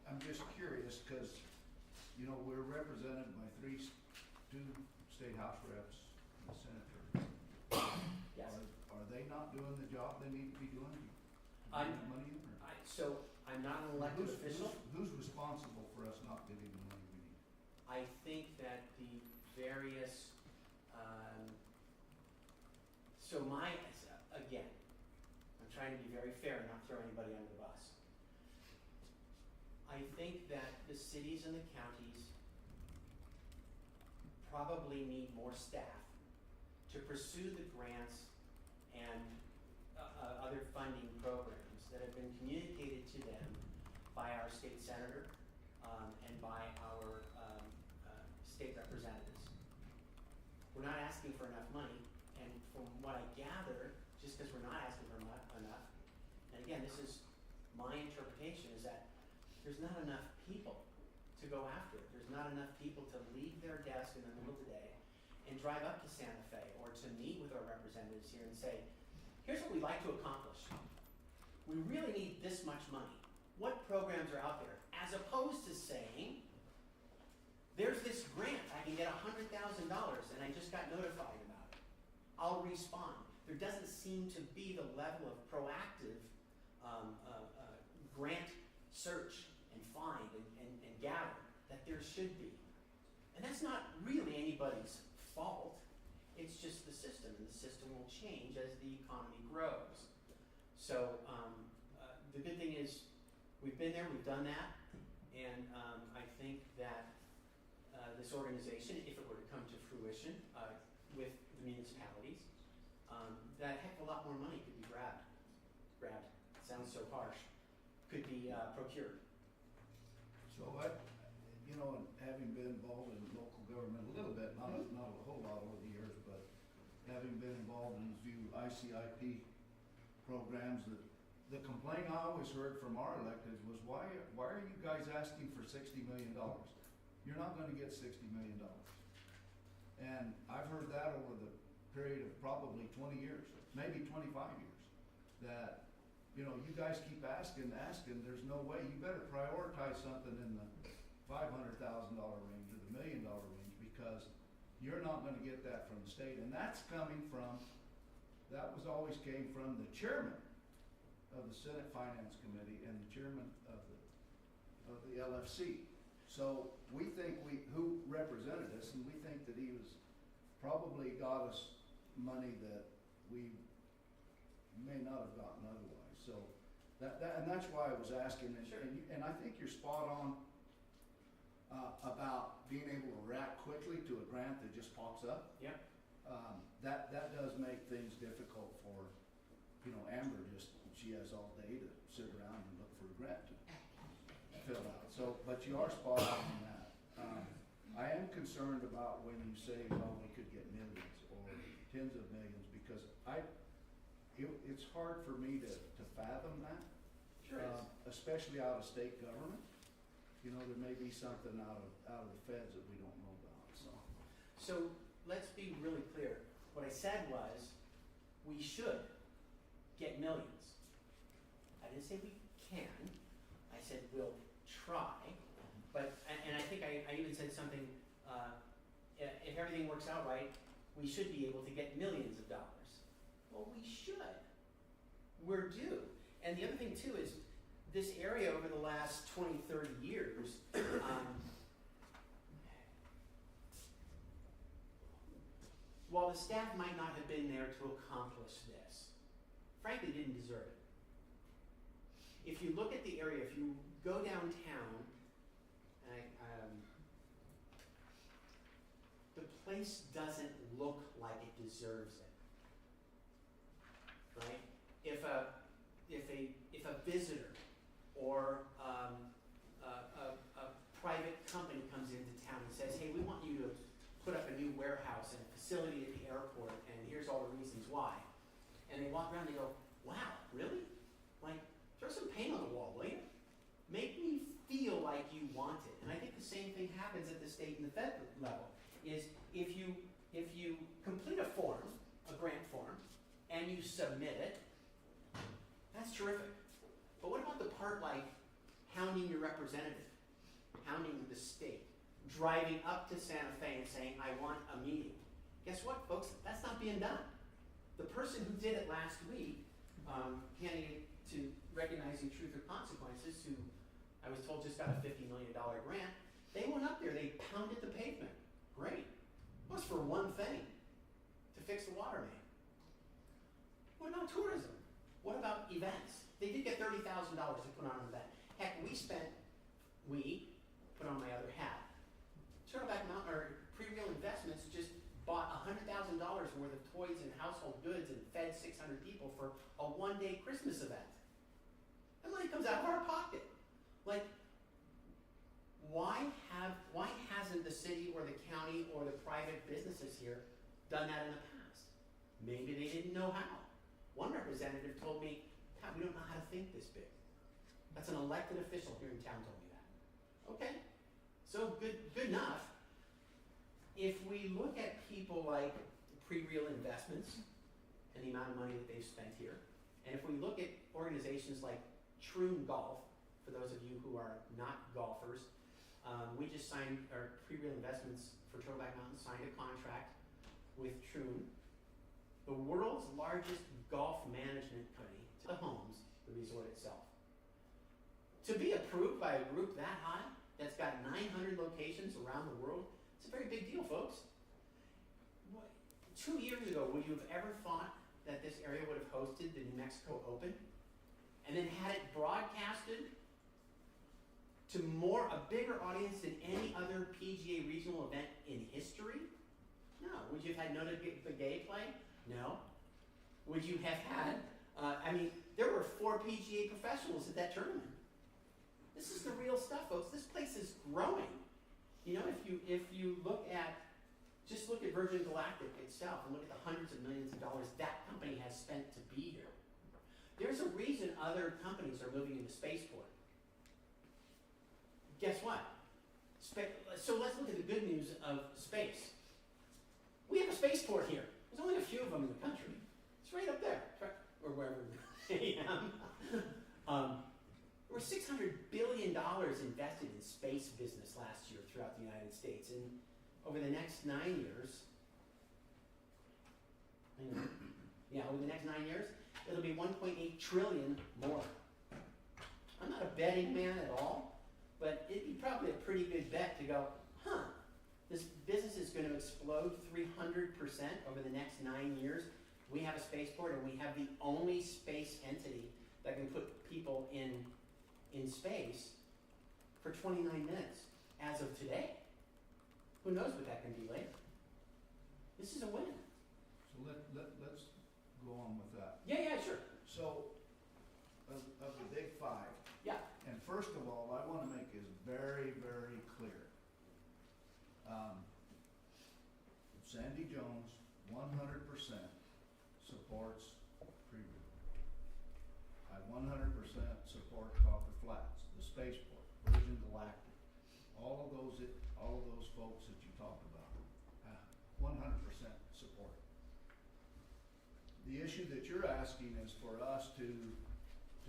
Speaker 4: I'm just curious, because, you know, we're represented by two state house reps and a senator.
Speaker 17: Yes.
Speaker 4: Are they not doing the job they need to be doing?
Speaker 17: I'm-
Speaker 4: Getting money in, or?
Speaker 17: So I'm not an elected official.
Speaker 4: Who's responsible for us not getting the money we need?
Speaker 17: I think that the various, again, I'm trying to be very fair and not throw anybody under the bus. I think that the cities and the counties probably need more staff to pursue the grants and other funding programs that have been communicated to them by our state senator and by our state representatives. We're not asking for enough money, and from what I gather, just because we're not asking for enough, and again, this is my interpretation, is that there's not enough people to go after it. There's not enough people to leave their desk in the middle of the day and drive up to Santa Fe or to meet with our representatives here and say, here's what we'd like to accomplish. We really need this much money. What programs are out there? As opposed to saying, there's this grant, I can get $100,000 and I just got notified about it. I'll respond. There doesn't seem to be the level of proactive grant search and find and gather that there should be. And that's not really anybody's fault. It's just the system, and the system will change as the economy grows. So the good thing is we've been there, we've done that, and I think that this organization, if it were to come to fruition with the municipalities, that heck of a lot more money could be grabbed, sounds so harsh, could be procured.
Speaker 4: So you know, and having been involved in local government a little bit, not a whole lot over the years, but having been involved in a few ICIP programs, the complaint I always heard from our electeds was, why are you guys asking for $60 million? You're not gonna get $60 million. And I've heard that over the period of probably 20 years, maybe 25 years, that, you know, you guys keep asking, there's no way. You better prioritize something in the $500,000 range or the $1 million range, because you're not gonna get that from the state. And that always came from the chairman of the Senate Finance Committee and the chairman of the LFC. So we think who represented us, and we think that he was probably got us money that we may not have gotten otherwise. So and that's why I was asking, and I think you're spot on about being able to react quickly to a grant that just pops up.
Speaker 17: Yep.
Speaker 4: That does make things difficult for, you know, Amber. She has all day to sit around and look for a grant to fill out. So, but you are spot on in that. I am concerned about when you say, well, we could get millions or tens of millions, because it's hard for me to fathom that.
Speaker 17: Sure is.
Speaker 4: Especially out of state government. You know, there may be something out of the feds that we don't know about. So
Speaker 17: let's be really clear. What I said was, we should get millions. I didn't say we can, I said we'll try, but, and I think I even said something, if everything works out right, we should be able to get millions of dollars. Well, we should. We're due. And the other thing too is, this area over the last 20, 30 years, while the staff might not have been there to accomplish this, frankly didn't deserve it. If you look at the area, if you go downtown, the place doesn't look like it deserves it, right? If a visitor or a private company comes into town and says, hey, we want you to put up a new warehouse and a facility at the airport, and here's all the reasons why. And they walk around and they go, wow, really? Like, throw some paint on the wall, will you? Make me feel like you want it. And I think the same thing happens at the state and the federal level, is if you complete a form, a grant form, and you submit it, that's terrific. But what about the part like hounding your representative, hounding the state, driving up to Santa Fe and saying, I want a meeting? Guess what, folks? That's not being done. The person who did it last week, handing it to Recognizing Truth or Consequences, who I was told just got a $50 million grant, they went up there, they pounded the pavement. Great. It was for one thing, to fix the water main. What about tourism? What about events? They did get $30,000 to put on an event. Heck, we put on my other hat. Turtleback Mountain, or Pre-Real Investments, just bought $100,000 worth of toys and household goods and fed 600 people for a one-day Christmas event. That money comes out of our pocket. Like, why hasn't the city or the county or the private businesses here done that in the past? Maybe they didn't know how. One representative told me, Pat, we don't know how to think this big. That's an elected official here in town told me that. Okay, so good enough. If we look at people like Pre-Real Investments and the amount of money that they've spent here, and if we look at organizations like Troon Golf, for those of you who are not golfers, we just signed, our Pre-Real Investments for Turtleback Mountain signed a contract with Troon, the world's largest golf management company, to the homes, the resort itself. To be approved by a group that high, that's got 900 locations around the world, it's a very big deal, folks. 2 years ago, would you have ever thought that this area would have hosted the New Mexico Open? And then had it broadcasted to a bigger audience than any other PGA regional event in history? No. Would you have had Notre Dame play? No. Would you have had, there were 4 PGA professionals at that tournament. This is the real stuff, folks. This place is growing. You know, if you just look at Virgin Galactic itself and look at the hundreds of millions of dollars that company has spent to be here. There's a reason other companies are moving into spaceport. Guess what? So let's look at the good news of space. We have a spaceport here. There's only a few of them in the country. It's right up there, or wherever I am. There were $600 billion invested in space business last year throughout the United States, and over the next 9 years, over the next 9 years, it'll be 1.8 trillion more. I'm not a betting man at all, but it'd be probably a pretty good bet to go, this business is going to explode 300% over the next 9 years. We have a spaceport, and we have the only space entity that can put people in space for 29 minutes as of today. Who knows what that can be later? This is a win.
Speaker 4: So let's go on with that.
Speaker 17: Yeah, sure.
Speaker 4: So, of the big 5.
Speaker 17: Yeah.
Speaker 4: And first of all, I want to make this very, very clear. Sandy Jones 100% supports Pre-Real. I 100% support Copper Flats, the spaceport, Virgin Galactic, all of those folks that you talked about. 100%. The issue that you're asking is for us to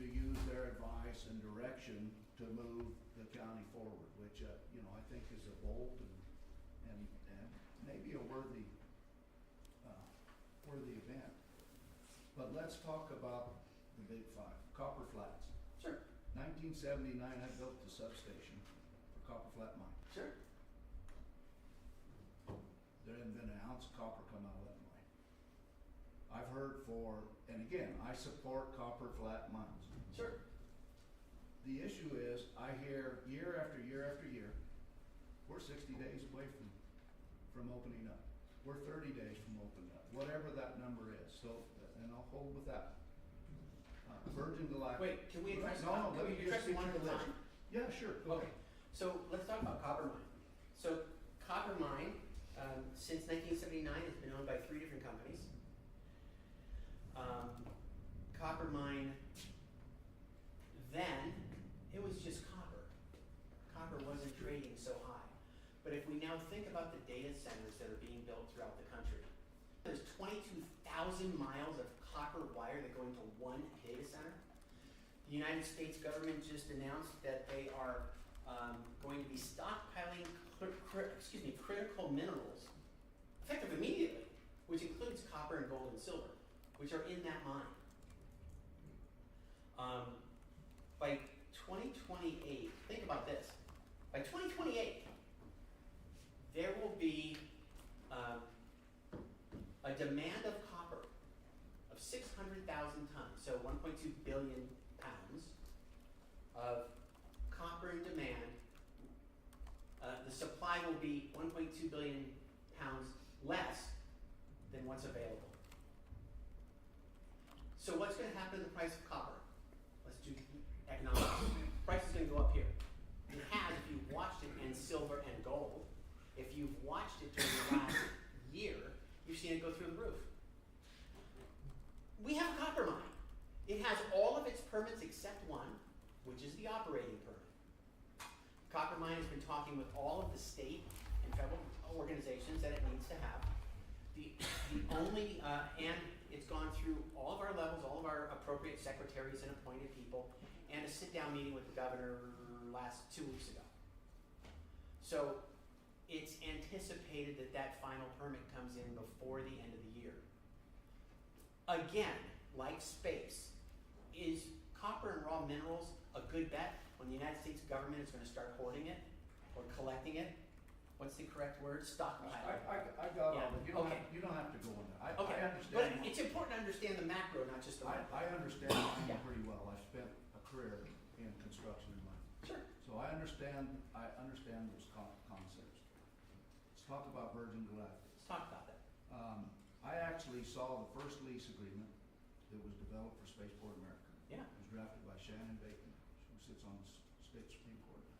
Speaker 4: use their advice and direction to move the county forward, which, you know, I think is a bold and maybe a worthy event. But let's talk about the big five. Copper Flats.
Speaker 17: Sure.
Speaker 4: 1979, I built the substation for Copper Flat Mine.
Speaker 17: Sure.
Speaker 4: There hasn't been an ounce of copper come out of that mine. I've heard and again, I support Copper Flat Mines.
Speaker 17: Sure.
Speaker 4: The issue is, I hear year after year after year, we're 60 days away from opening up. We're 30 days from opening up, whatever that number is. So, and I'll hold with that. Virgin Galactic.
Speaker 17: Wait, can we address,
Speaker 4: No,
Speaker 17: can
Speaker 4: let
Speaker 17: we
Speaker 4: me
Speaker 17: address
Speaker 4: just get
Speaker 17: one
Speaker 4: to
Speaker 17: at a
Speaker 4: the
Speaker 17: time?
Speaker 4: list. Yeah, sure. Go
Speaker 17: Okay, so let's talk about Copper Mine. So Copper Mine, since 1979, has been owned by 3 different companies. Copper Mine, then, it was just copper. Copper wasn't trading so high. But if we now think about the data centers that are being built throughout the country, there's 22,000 miles of copper wire that go into one data center. The United States government just announced that they are going to be stockpiling critical minerals, effective immediately, which includes copper and gold and silver, which are in that mine. By 2028, think about this. By 2028, there will be a demand of copper of 600,000 tons, so 1.2 billion pounds of copper in demand. The supply will be 1.2 billion pounds less than what's available. So what's going to happen to the price of copper? Let's do economics. Price is going to go up here. It has, if you've watched it, in silver and gold. If you've watched it during the last year, you've seen it go through the roof. We have a copper mine. It has all of its permits except one, which is the operating permit. Copper Mine has been talking with all of the state and federal organizations that it needs to have. The only, and it's gone through all of our levels, all of our appropriate secretaries and appointed people, and a sit-down meeting with the governor 2 weeks ago. So it's anticipated that that final permit comes in before the end of the year. Again, like space, is copper and raw minerals a good bet when the United States government is going to start hoarding it or collecting it? What's the correct word? Stockpiling.
Speaker 4: I got all that. You don't have to go on that. I understand.
Speaker 17: But it's important to understand the macro, not just the micro.
Speaker 4: I understand mining pretty well. I've spent a career in construction and mining.
Speaker 17: Sure.
Speaker 4: So I understand those concepts. Let's talk about Virgin Galactic.
Speaker 17: Let's talk about that.
Speaker 4: I actually saw the first lease agreement that was developed for Spaceport America.
Speaker 17: Yeah.
Speaker 4: It was drafted by Shannon Bacon, who sits on the state Supreme Court now.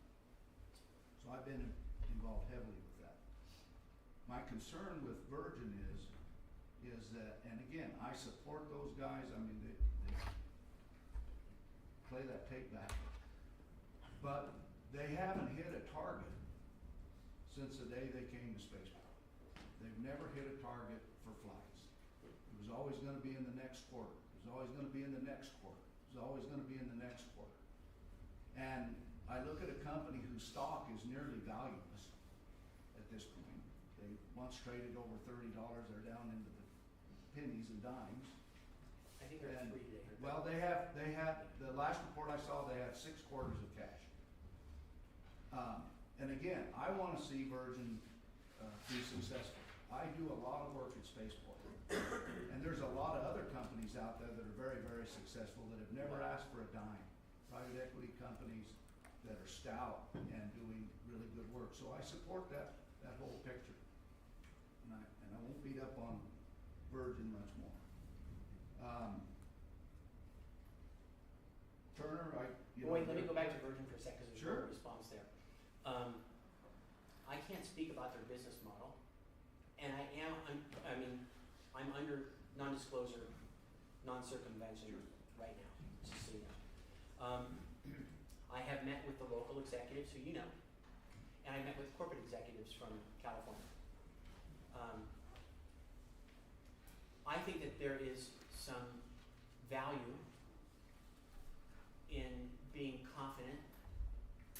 Speaker 4: So I've been involved heavily with that. My concern with Virgin is that, and again, I support those guys. I mean, they play that tape back. But they haven't hit a target since the day they came to Spaceport. They've never hit a target for flights. It was always going to be in the next quarter. It was always going to be in the next quarter. It was always going to be in the next quarter. And I look at a company whose stock is nearly valueless at this point. They once traded over $30. They're down into the pennies and dimes.
Speaker 17: I think they're at 3 today.
Speaker 4: Well, they had the last report I saw, they had 6 quarters of cash. And again, I want to see Virgin be successful. I do a lot of work at Spaceport, and there's a lot of other companies out there that are very, very successful that have never asked for a dime. Private equity companies that are stout and doing really good work. So I support that whole picture, and I won't beat up on Virgin much more. Turner,
Speaker 17: Wait, let me go back to Virgin for a second, because there's
Speaker 4: Sure.
Speaker 17: no response there. I can't speak about their business model, and I'm under non-disclosure, non-circumvention right now, just so you know. I have met with the local executives who you know, and I met with corporate executives from California. I think that there is some value in being confident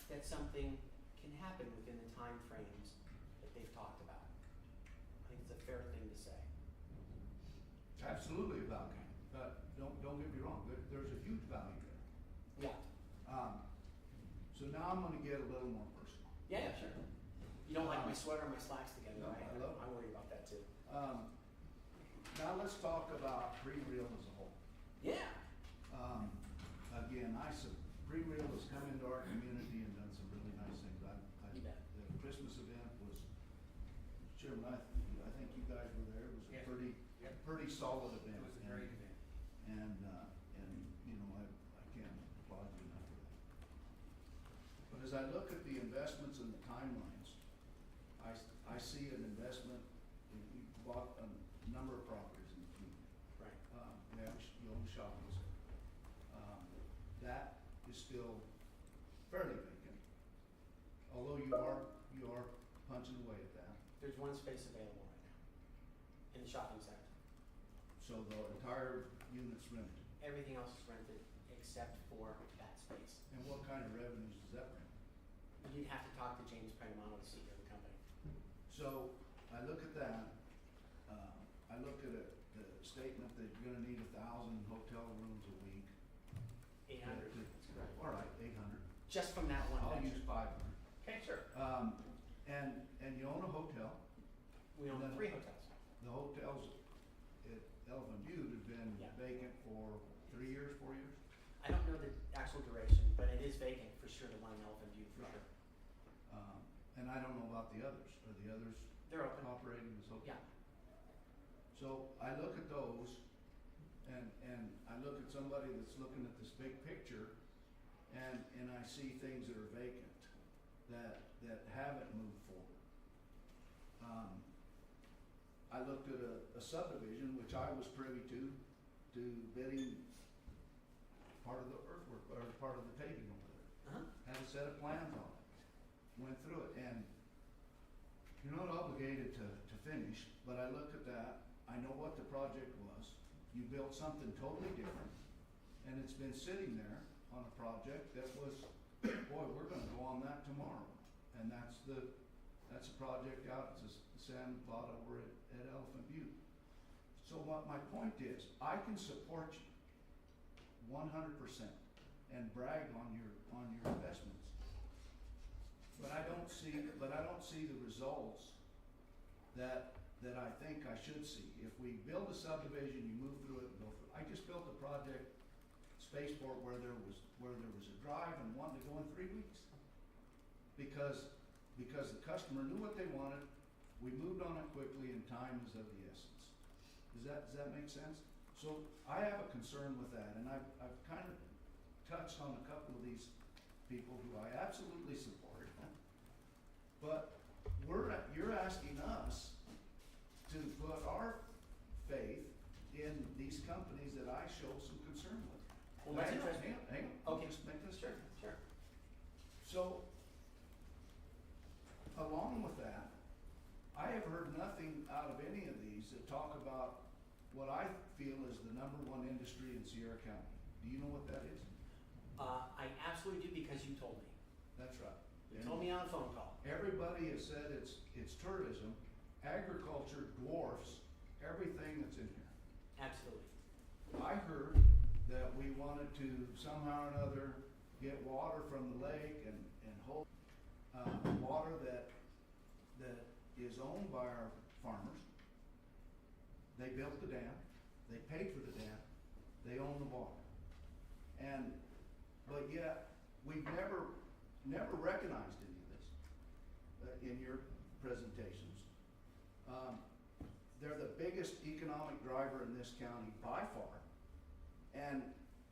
Speaker 17: that something can happen within the time frames that they've talked about. I think it's a fair thing to say.
Speaker 4: Absolutely a value, but don't get me wrong, there's a huge value there.
Speaker 17: Yeah.
Speaker 4: So now I'm gonna get a little more personal.
Speaker 17: Yeah, sure. You don't like my sweater and my slacks together,
Speaker 4: No,
Speaker 17: right?
Speaker 4: I love it.
Speaker 17: I worry about that too.
Speaker 4: Now let's talk about pre-reel as a whole.
Speaker 17: Yeah.
Speaker 4: Again, pre-reel has come into our community and done some really nice things.
Speaker 17: You bet.
Speaker 4: The Christmas event was, Chairman, I think you guys were there, it was a
Speaker 1: Yep.
Speaker 4: pretty solid event.
Speaker 1: It was a great event.
Speaker 4: And, you know, I can't applaud you enough for that. But as I look at the investments and the timelines, I see an investment, we bought a number of properties in the community.
Speaker 17: Right.
Speaker 4: You own shopping center. That is still fairly vacant, although you are punching away at that.
Speaker 17: There's one space available right now in the shopping center.
Speaker 4: So the entire unit's rented.
Speaker 17: Everything else is rented except for that space.
Speaker 4: And what kind of revenues does that bring?
Speaker 17: You'd have to talk to James Prendamano, the CEO of the company.
Speaker 4: So I look at that, I look at the statement that you're gonna need 1,000 hotel rooms a week.
Speaker 17: 800. That's correct.
Speaker 4: All right, 800.
Speaker 17: Just from that one
Speaker 4: I'll
Speaker 17: venture.
Speaker 4: use 500.
Speaker 17: Okay, sure.
Speaker 4: And you own a hotel.
Speaker 17: We own
Speaker 4: And then
Speaker 17: 3 hotels.
Speaker 4: The hotels at Elephant Butte have been
Speaker 17: Yeah.
Speaker 4: vacant for 3 years, 4 years?
Speaker 17: I don't know the actual duration, but it is vacant for sure, the one in Elephant View for
Speaker 4: Right.
Speaker 17: sure.
Speaker 4: And I don't know about the others. Are the others
Speaker 17: They're open.
Speaker 4: operating as hotels?
Speaker 17: Yeah.
Speaker 4: So I look at those and I look at somebody that's looking at this big picture and I see things that are vacant that haven't moved forward. I looked at a subdivision, which I was privy to bidding part of the earthwork, or part of the paving over there.
Speaker 17: Uh-huh.
Speaker 4: Had a set of plans on it, went through it, and you're not obligated to finish, but I looked at that, I know what the project was. You built something totally different, and it's been sitting there on a project that was, boy, we're gonna go on that tomorrow. And that's a project out at the sand lot over at Elephant Butte. So what my point is, I can support you 100% and brag on your investments. But I don't see the results that I think I should see. If we build a subdivision, you move through it and go through. I just built a project, Spaceport, where there was a drive and wanted to go in 3 weeks. Because the customer knew what they wanted, we moved on it quickly, and time is of the essence. Does that make sense? So I have a concern with that, and I've kind of touched on a couple of these people who I absolutely support. But you're asking us to put our faith in these companies that I show some concern with.
Speaker 17: Well, that's
Speaker 4: Hang on,
Speaker 17: interesting.
Speaker 4: hang on. I'll
Speaker 17: Okay.
Speaker 4: just make this
Speaker 17: Sure, sure.
Speaker 4: So, along with that, I have heard nothing out of any of these that talk about what I feel is the #1 industry in Sierra County. Do you know what that is?
Speaker 17: I absolutely do because you told me.
Speaker 4: That's right.
Speaker 17: You told me on a phone call.
Speaker 4: Everybody has said it's tourism. Agriculture dwarfs everything that's in here.
Speaker 17: Absolutely.
Speaker 4: I heard that we wanted to somehow or another get water from the lake and hold water that is owned by our farmers. They built the dam, they paid for the dam, they own the water. But yet, we've never recognized any of this in your presentations. They're the biggest economic driver in this county by far. And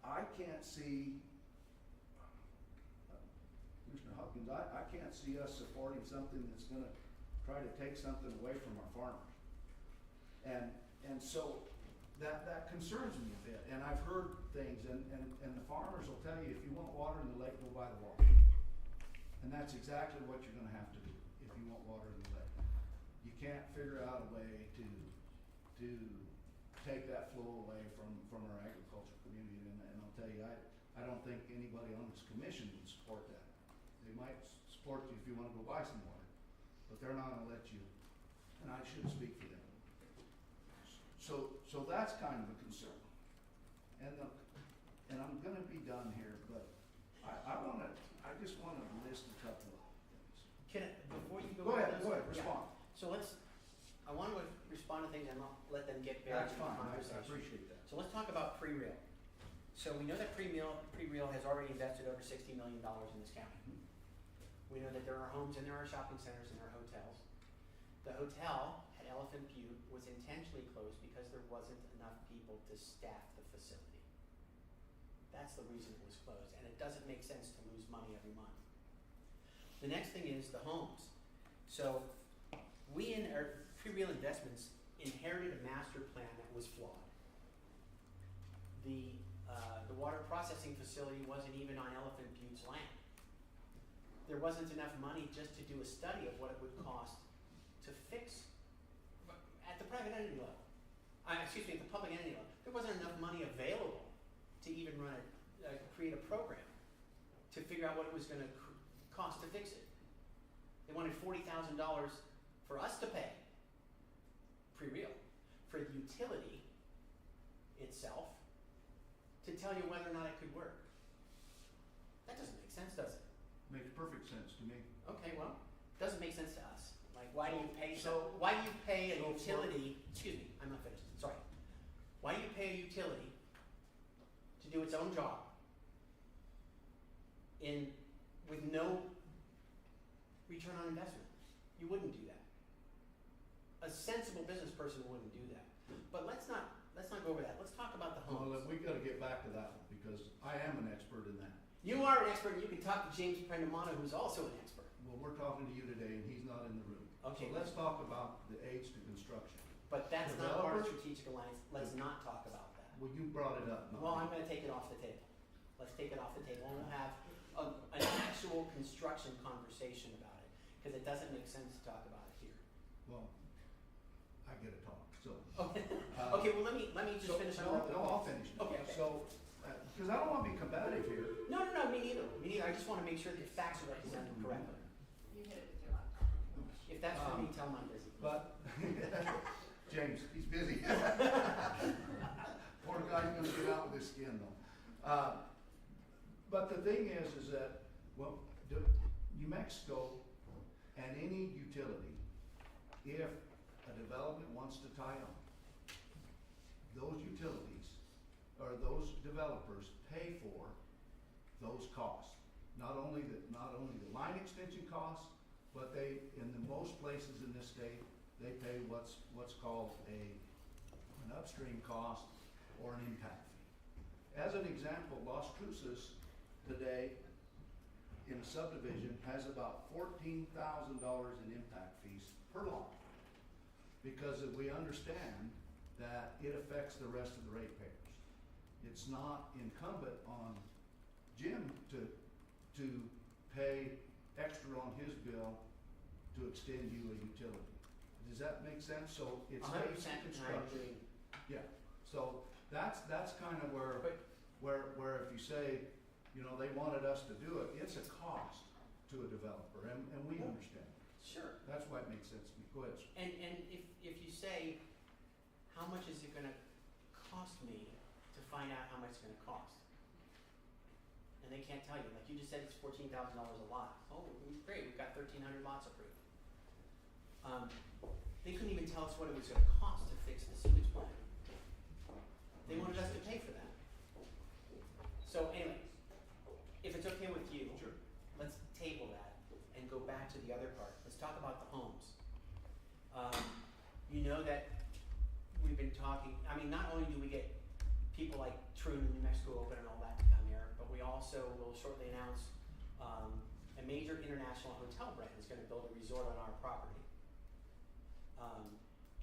Speaker 4: I can't see, Commissioner Hopkins, I can't see us supporting something that's gonna try to take something away from our farmers. And so that concerns me a bit, and I've heard things, and the farmers will tell you, if you want water in the lake, go buy the water. And that's exactly what you're gonna have to do if you want water in the lake. You can't figure out a way to take that flow away from our agricultural community, and I'll tell you, I don't think anybody on this commission would support that. They might support you if you wanna go buy some water, but they're not gonna let you, and I shouldn't speak for them. So that's kind of a concern. And I'm gonna be done here, but I just wanna list a couple of things.
Speaker 17: Before you
Speaker 4: Go ahead,
Speaker 17: those- yeah.
Speaker 4: respond.
Speaker 17: So I want to respond to things and I'll let them get buried
Speaker 4: That's
Speaker 17: in the
Speaker 4: fine, I
Speaker 17: conversation.
Speaker 4: appreciate that.
Speaker 17: So let's talk about pre-real. So we know that pre-real has already invested over $60 million in this county. We know that there are homes and there are shopping centers and there are hotels. The hotel at Elephant Butte was intentionally closed because there wasn't enough people to staff the facility. That's the reason it was closed, and it doesn't make sense to lose money every month. The next thing is the homes. So we in our pre-real investments inherited a master plan that was flawed. The water processing facility wasn't even on Elephant Butte's land. There wasn't enough money just to do a study of what it would cost to fix at the private entity level. At the public entity level. There wasn't enough money available to even create a program to figure out what it was going to cost to fix it. They wanted $40,000 for us to pay, pre-real, for the utility itself to tell you whether or not it could work. That doesn't make sense, does it?
Speaker 4: Makes perfect sense to me.
Speaker 17: Okay, well, it doesn't make sense to us. Like, why do you pay a
Speaker 4: so
Speaker 17: utility? Excuse me, I'm not finished. Sorry. Why do you pay a utility to do its own job with no return on investment? You wouldn't do that. A sensible business person wouldn't do that. But let's not go over that. Let's talk about the homes.
Speaker 4: Well, we gotta get back to that one, because I am an expert in that.
Speaker 17: You are an expert, and you can talk to James Prendamano, who's also an expert.
Speaker 4: Well, we're talking to you today, and he's not in the room.
Speaker 17: Okay.
Speaker 4: So let's talk about the aids to construction.
Speaker 17: But that's not part of
Speaker 4: Developers?
Speaker 17: strategic alliance. Let's not talk about that.
Speaker 4: Well, you brought it up. not
Speaker 17: Well,
Speaker 4: me.
Speaker 17: I'm gonna take it off the table. Let's take it off the table, and we'll have an actual construction conversation about it, because it doesn't make sense to talk about it here.
Speaker 4: Well, I get to talk, so.
Speaker 17: Okay,
Speaker 4: Uh,
Speaker 17: okay, well, let me just finish on that.
Speaker 4: No, I'll finish now.
Speaker 17: Okay.
Speaker 4: So, because I don't wanna be combative here.
Speaker 17: No, me neither. I just wanna make sure that the facts are represented correctly.
Speaker 2: You hit it with your laptop.
Speaker 17: If that's for me, tell him I'm busy.
Speaker 4: But, James, he's busy. Poor guy's gonna get out with his skin though. But the thing is that, well, New Mexico and any utility, if a development wants to tie on, those utilities, or those developers pay for those costs. Not only the line extension costs, but they, in the most places in this state, they pay what's called an upstream cost or an impact fee. As an example, Las Cruces today in a subdivision has about $14,000 in impact fees per lot, because if we understand that it affects the rest of the ratepayers. It's not incumbent on Jim to pay extra on his bill to extend you a utility. Does that make sense? So it's
Speaker 17: 100%,
Speaker 4: basic
Speaker 17: and I
Speaker 4: construction.
Speaker 17: agree.
Speaker 4: Yeah, so that's kind of where if you say, you know, they wanted us to do it, it's a cost to a developer, and we understand.
Speaker 17: Sure.
Speaker 4: That's why it makes sense to me. Go ahead, sir.
Speaker 17: And if you say, how much is it gonna cost me to find out how much it's gonna cost? And they can't tell you, like you just said, it's $14,000 a lot. Oh, great, we've got 1,300 lots approved. They couldn't even tell us what it was gonna cost to fix the sewage plant. They wanted us to pay for that. So anyway, if it's okay with you,
Speaker 4: Sure.
Speaker 17: let's table that and go back to the other part. Let's talk about the homes. You know that we've been talking, I mean, not only do we get people like Troon and New Mexico Open and all that to come here, but we also will shortly announce a major international hotel brand is gonna build a resort on our property.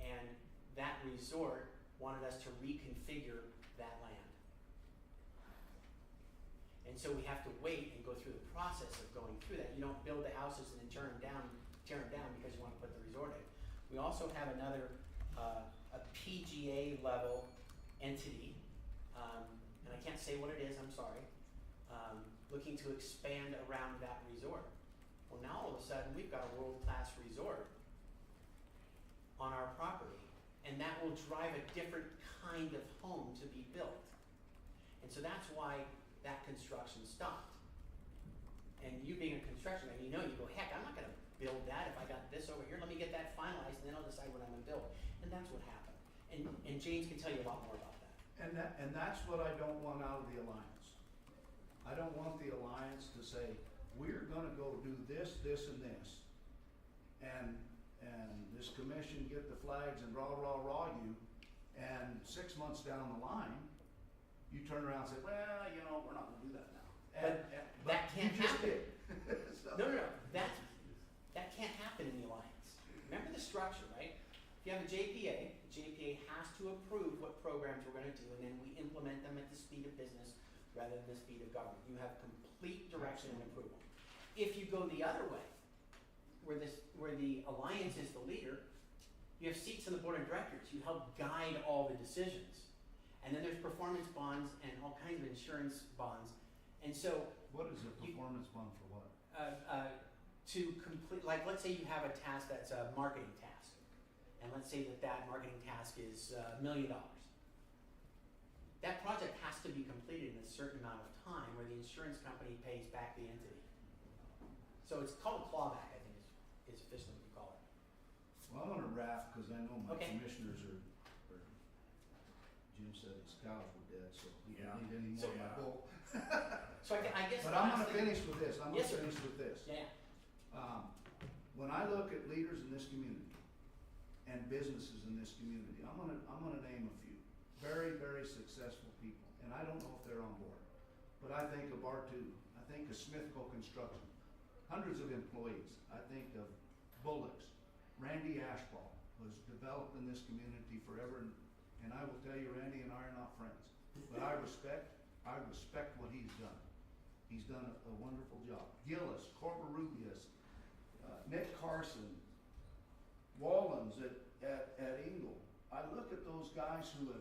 Speaker 17: And that resort wanted us to reconfigure that land. And so we have to wait and go through the process of going through that. You don't build the houses and then tear them down because you want to put the resort in. We also have another, a PGA level entity, and I can't say what it is, I'm sorry, looking to expand around that resort. Well, now all of a sudden, we've got a world-class resort on our property, and that will drive a different kind of home to be built. And so that's why that construction stopped. And you being a construction guy, you know, you go, heck, I'm not gonna build that if I got this over here, let me get that finalized, and then I'll decide what I'm gonna build. And that's what happened. And James can tell you a lot more about that.
Speaker 4: And that's what I don't want out of the alliance. I don't want the alliance to say, we're gonna go do this, this, and this. And this commission get the flags and rah, you, and 6 months down the line, you turn around and say, well, you know, we're not gonna do that now.
Speaker 17: But that can't
Speaker 4: you just
Speaker 17: happen.
Speaker 4: did. So-
Speaker 17: No, that can't happen in the alliance. Remember the structure, right? If you have a JPA, the JPA has to approve what programs we're gonna do, and then we implement them at the speed of business rather than the speed of government. You have complete direction and approval. If you go the other way, where the alliance is the leader, you have seats on the board of directors. You help guide all the decisions. And then there's performance bonds and all kinds of insurance bonds. And so
Speaker 4: What is a performance bond for what?
Speaker 17: to complete, like, let's say you have a task that's a marketing task, and let's say that marketing task is $1 million. That project has to be completed in a certain amount of time where the insurance company pays back the entity. So it's called a clawback, I think is officially what you call it.
Speaker 4: Well, I'm gonna wrap, cause I know my
Speaker 17: Okay.
Speaker 4: commissioners are, Jim said his cows were dead, so he
Speaker 3: Yeah.
Speaker 4: didn't need any more of my bull.
Speaker 17: So I guess.
Speaker 4: But I'm gonna
Speaker 17: lastly-
Speaker 4: finish with this, I'm
Speaker 17: Yes,
Speaker 4: gonna
Speaker 17: sir.
Speaker 4: finish with this.
Speaker 17: Yeah.
Speaker 4: When I look at leaders in this community and businesses in this community, I'm gonna name a few. Very, very successful people, and I don't know if they're on board. But I think of R2, I think of Smithco Construction, hundreds of employees. I think of Bullocks, Randy Ashball was developed in this community forever, and I will tell you, Randy and I are not friends. But I respect what he's done. He's done a wonderful job. Gillis, Corbarubius, Nick Carson, Wallens at Engle. I look at those guys who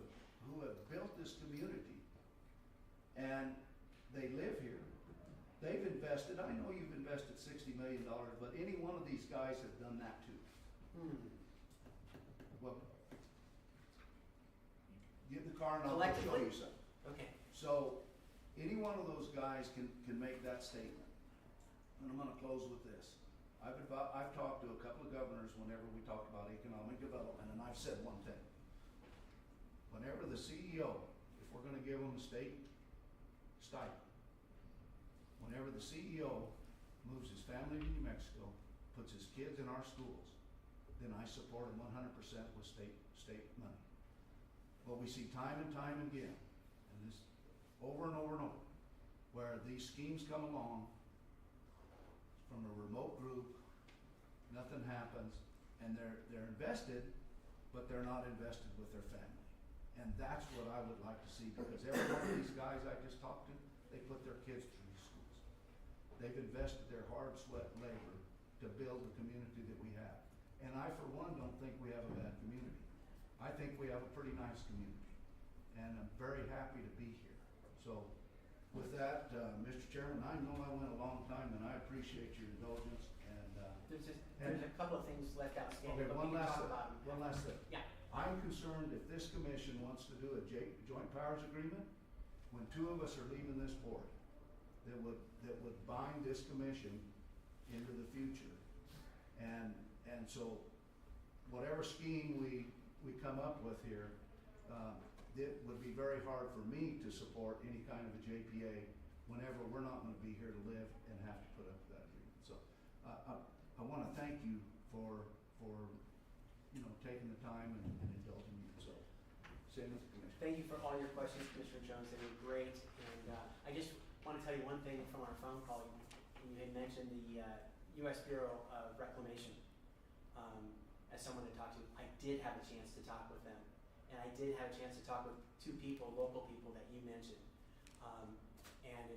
Speaker 4: have built this community, and they live here. They've invested, I know you've invested $60 million, but any one of these guys have done that too. Well, get in the car and I'll show
Speaker 17: Collectively?
Speaker 4: you something.
Speaker 17: Okay.
Speaker 4: So, any one of those guys can make that statement. And I'm gonna close with this. I've talked to a couple of governors whenever we talked about economic development, and I've said one thing. Whenever the CEO, if we're gonna give them a state stipend, whenever the CEO moves his family to New Mexico, puts his kids in our schools, then I support him 100% with state money. But we see time and time again, and this over and over and over, where these schemes come along from a remote group, nothing happens, and they're invested, but they're not invested with their family. And that's what I would like to see, because every one of these guys I just talked to, they put their kids through these schools. They've invested their hard sweat and labor to build the community that we have. And I, for one, don't think we have a bad community. I think we have a pretty nice community, and I'm very happy to be here. So, with that, Mr. Chairman, I know I went a long time, and I appreciate your indulgence, and,
Speaker 17: There's a couple of things left outstanding,
Speaker 4: okay,
Speaker 17: but
Speaker 4: one
Speaker 17: we can
Speaker 4: last
Speaker 17: talk
Speaker 4: thing,
Speaker 17: about them.
Speaker 4: one last thing.
Speaker 17: Yeah.
Speaker 4: I'm concerned if this commission wants to do a joint powers agreement, when two of us are leaving this board, that would bind this commission into the future. And so, whatever scheme we come up with here, it would be very hard for me to support any kind of a JPA whenever we're not gonna be here to live and have to put up with that agreement. So, I wanna thank you for taking the time and indulging me. So, same with the commission.
Speaker 17: Thank you for all your questions, Commissioner Jones, they were great, and I just want to tell you one thing from our phone call. You had mentioned the U.S. Bureau of Reclamation as someone to talk to. I did have a chance to talk with them, and I did have a chance to talk with two people, local people that you mentioned, and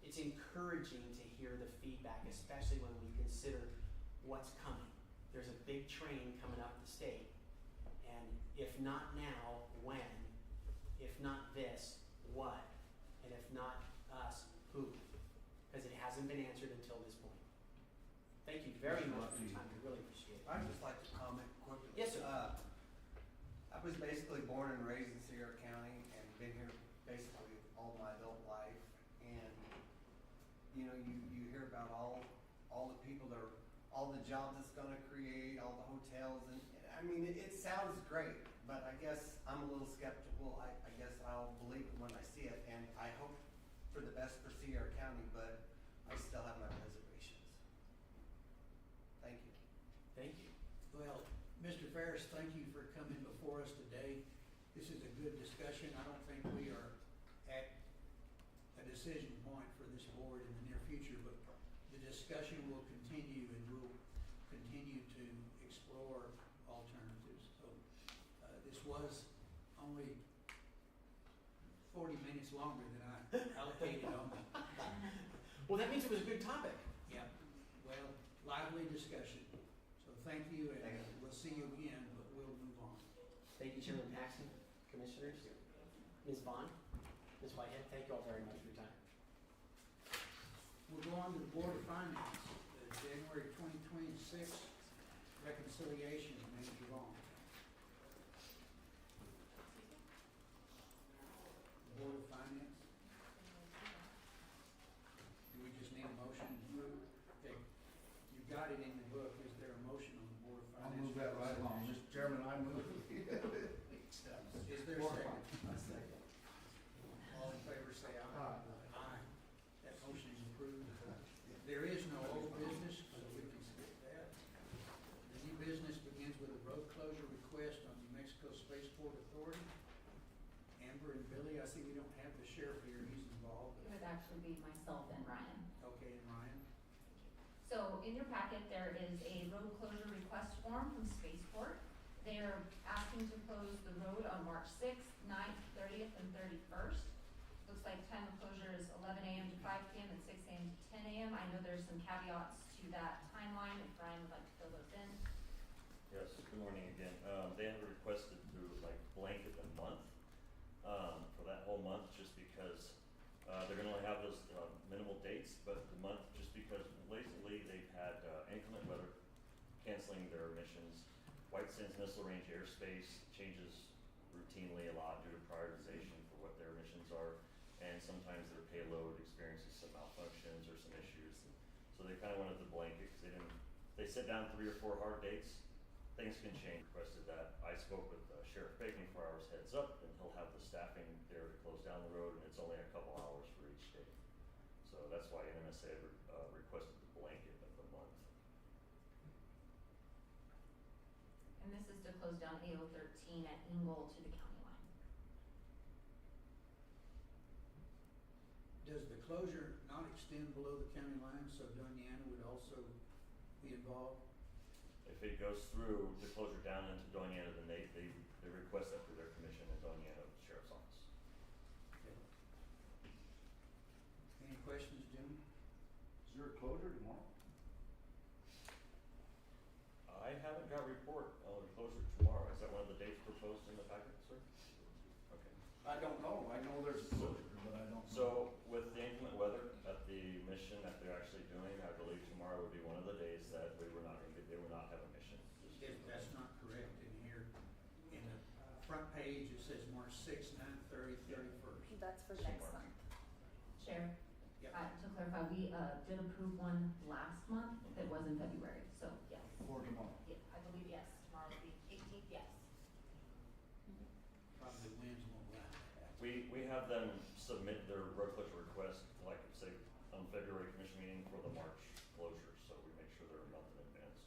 Speaker 17: it's encouraging to hear the feedback, especially when we consider what's coming. There's a big train coming up the state, And if not now, when? If not this, what? And if not us, who? Because it hasn't been answered until this point. Thank you very much for your time, I really appreciate it.
Speaker 12: I'd just like to comment quickly.
Speaker 17: Yes, sir.
Speaker 12: I was basically born and raised in Sierra County and been here basically all my adult life. And, you know, you hear about all the people that are, all the jobs it's gonna create, all the hotels, and, I mean, it sounds great, but I guess I'm a little skeptical. I guess I'll believe it when I see it, and I hope for the best for Sierra County, but I still have my reservations. Thank you.
Speaker 17: Thank you.
Speaker 1: Well, Mr. Ferris, thank you for coming before us today. This is a good discussion. I don't think we are at a decision point for this board in the near future, but the discussion will continue and we'll continue to explore alternatives. So, this was only 40 minutes longer than I allocated on it.
Speaker 17: Well, that means it was a good topic.
Speaker 1: Yeah, well, lively discussion. So thank you, and
Speaker 12: Thank you.
Speaker 1: we'll see you again, but we'll move on.
Speaker 17: Thank you, Chairman Paxton, Commissioners, Ms. Vaughn, Ms. Whitehead, thank you all very much for your time.
Speaker 1: We'll go on to the Board of Finance, the January 2026 reconciliation, Manager Vaughn. Board of Finance. Do we just need a motion? Okay, you got it in the book. Is there a motion on the Board of
Speaker 4: I'll
Speaker 1: Finance?
Speaker 4: move that right along. Mr. Chairman, I move.
Speaker 1: Is there a second? All in favor say aye. Aye. That motion is approved. There is no old business, so we can skip that. The new business begins with a road closure request on New Mexico Spaceport Authority. Amber and Billy, I see we don't have the sheriff here, he's involved.
Speaker 13: It would actually be myself and Ryan.
Speaker 1: Okay, and Ryan?
Speaker 13: So in your packet, there is a road closure request form from Spaceport. They're asking to close the road on March 6th, 9th, 30th, and 31st. Looks like time of closure is 11 a.m. to 5 p.m. and 6 a.m. to 10 a.m. I know there's some caveats to that timeline, if Ryan would like to fill those in.
Speaker 9: Yes, good morning again. They have requested to like blanket the month, for that whole month, just because, they're gonna only have those, minimal dates, but the month, just because lately they've had, inclement weather canceling their missions. White Sands Missile Range airspace changes routinely a lot due to prioritization for what their missions are, and sometimes their payload experiences some malfunctions or some issues. So they kind of wanted the blanket, because they sit down 3 or 4 hard dates, things can change. Requested that. I spoke with Sheriff Bacon for hours heads up, and he'll have the staffing there to close down the road, and it's only a couple hours for each day. So that's why NMSA requested the blanket of the month.
Speaker 13: And this is to close down AO13 at Ingle to the county line.
Speaker 1: Does the closure not extend below the county line, so Doniana would also be involved?
Speaker 9: If it goes through the closure down into Doniana, then they request that through their commission at Doniana Sheriff's Office.
Speaker 1: Okay. Any questions, Jimmy?
Speaker 4: Is there a closure tomorrow?
Speaker 9: I haven't got a report on the closure tomorrow. Is that one of the dates proposed in the packet, sir? Okay.
Speaker 4: I don't know. I know there's a closure, but I don't know.
Speaker 9: So with the inclement weather at the mission that they're actually doing, I believe tomorrow would be one of the days that they would not have a mission.
Speaker 1: If that's not correct in here, in the front page, it says March 6th, 9th, 30th, 31st.
Speaker 13: That's for next
Speaker 9: March.
Speaker 13: month. Chair,
Speaker 1: Yep.
Speaker 13: to clarify, we did approve one last month that was in February, so yes.
Speaker 4: For tomorrow.
Speaker 13: Yeah, I believe yes, tomorrow's the 18th, yes.
Speaker 1: Probably winds won't allow that.
Speaker 9: We have them submit their road closure request, like say, on February commission meeting for the March closure, so we make sure they're a month in advance.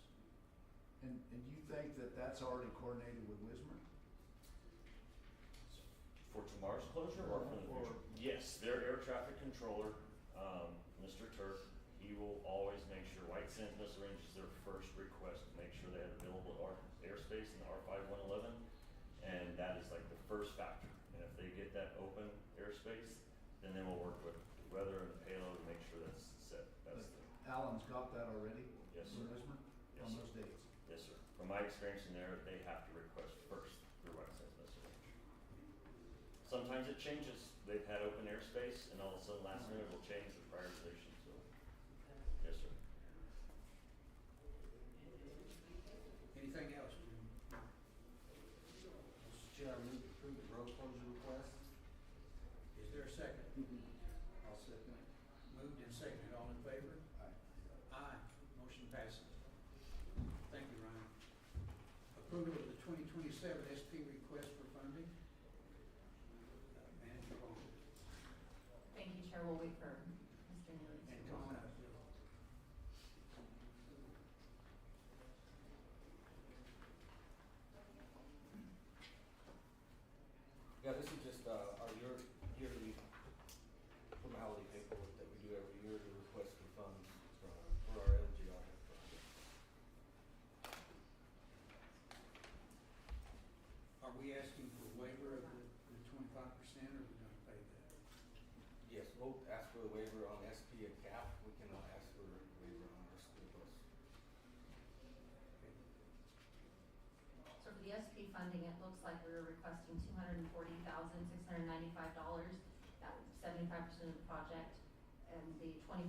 Speaker 4: And you think that that's already coordinated with Wismer?
Speaker 9: For tomorrow's closure or for the future? Yes, their air traffic controller, Mr. Turk, he will always make sure White Sands Missile Range is their first request, to make sure they have available airspace in the R5111, and that is like the first factor. And if they get that open airspace, then we'll work with the weather and the payload to make sure that's set. That's the,
Speaker 4: Alan's got that already?
Speaker 9: Yes,
Speaker 4: For
Speaker 9: sir.
Speaker 4: Wismer?
Speaker 9: Yes,
Speaker 4: On
Speaker 9: sir.
Speaker 4: those dates?
Speaker 9: Yes, sir. From my experience in there, they have to request first Sometimes it changes. They've had open airspace and all of a sudden last minute will change the prioritization, so, yes, sir.
Speaker 1: Anything else, Jim?
Speaker 12: Mr. Chair, I move to approve the road closure request.
Speaker 1: Is there a second?
Speaker 4: I'll second it.
Speaker 1: Moved and seconded, all in favor?
Speaker 4: Aye.
Speaker 1: Aye, motion passes. Thank you, Ryan. Approval of the 2027 SP request for funding. Manager Vaughn.
Speaker 13: Thank you, Chair, we'll wait for Mr. Neely.
Speaker 1: And come on up, Bill.
Speaker 3: Yeah, this is just, our yearly formality paperwork that we do every year to request for funds for our LGI project.
Speaker 1: Are we asking for waiver of the 25%, or are we gonna pay that?
Speaker 3: Yes, we'll ask for a waiver on SP and CAP, we cannot ask for a waiver on our school bus.
Speaker 13: So for the SP funding, it looks like we were requesting $240,695. That was 75% of the project, and the 25%,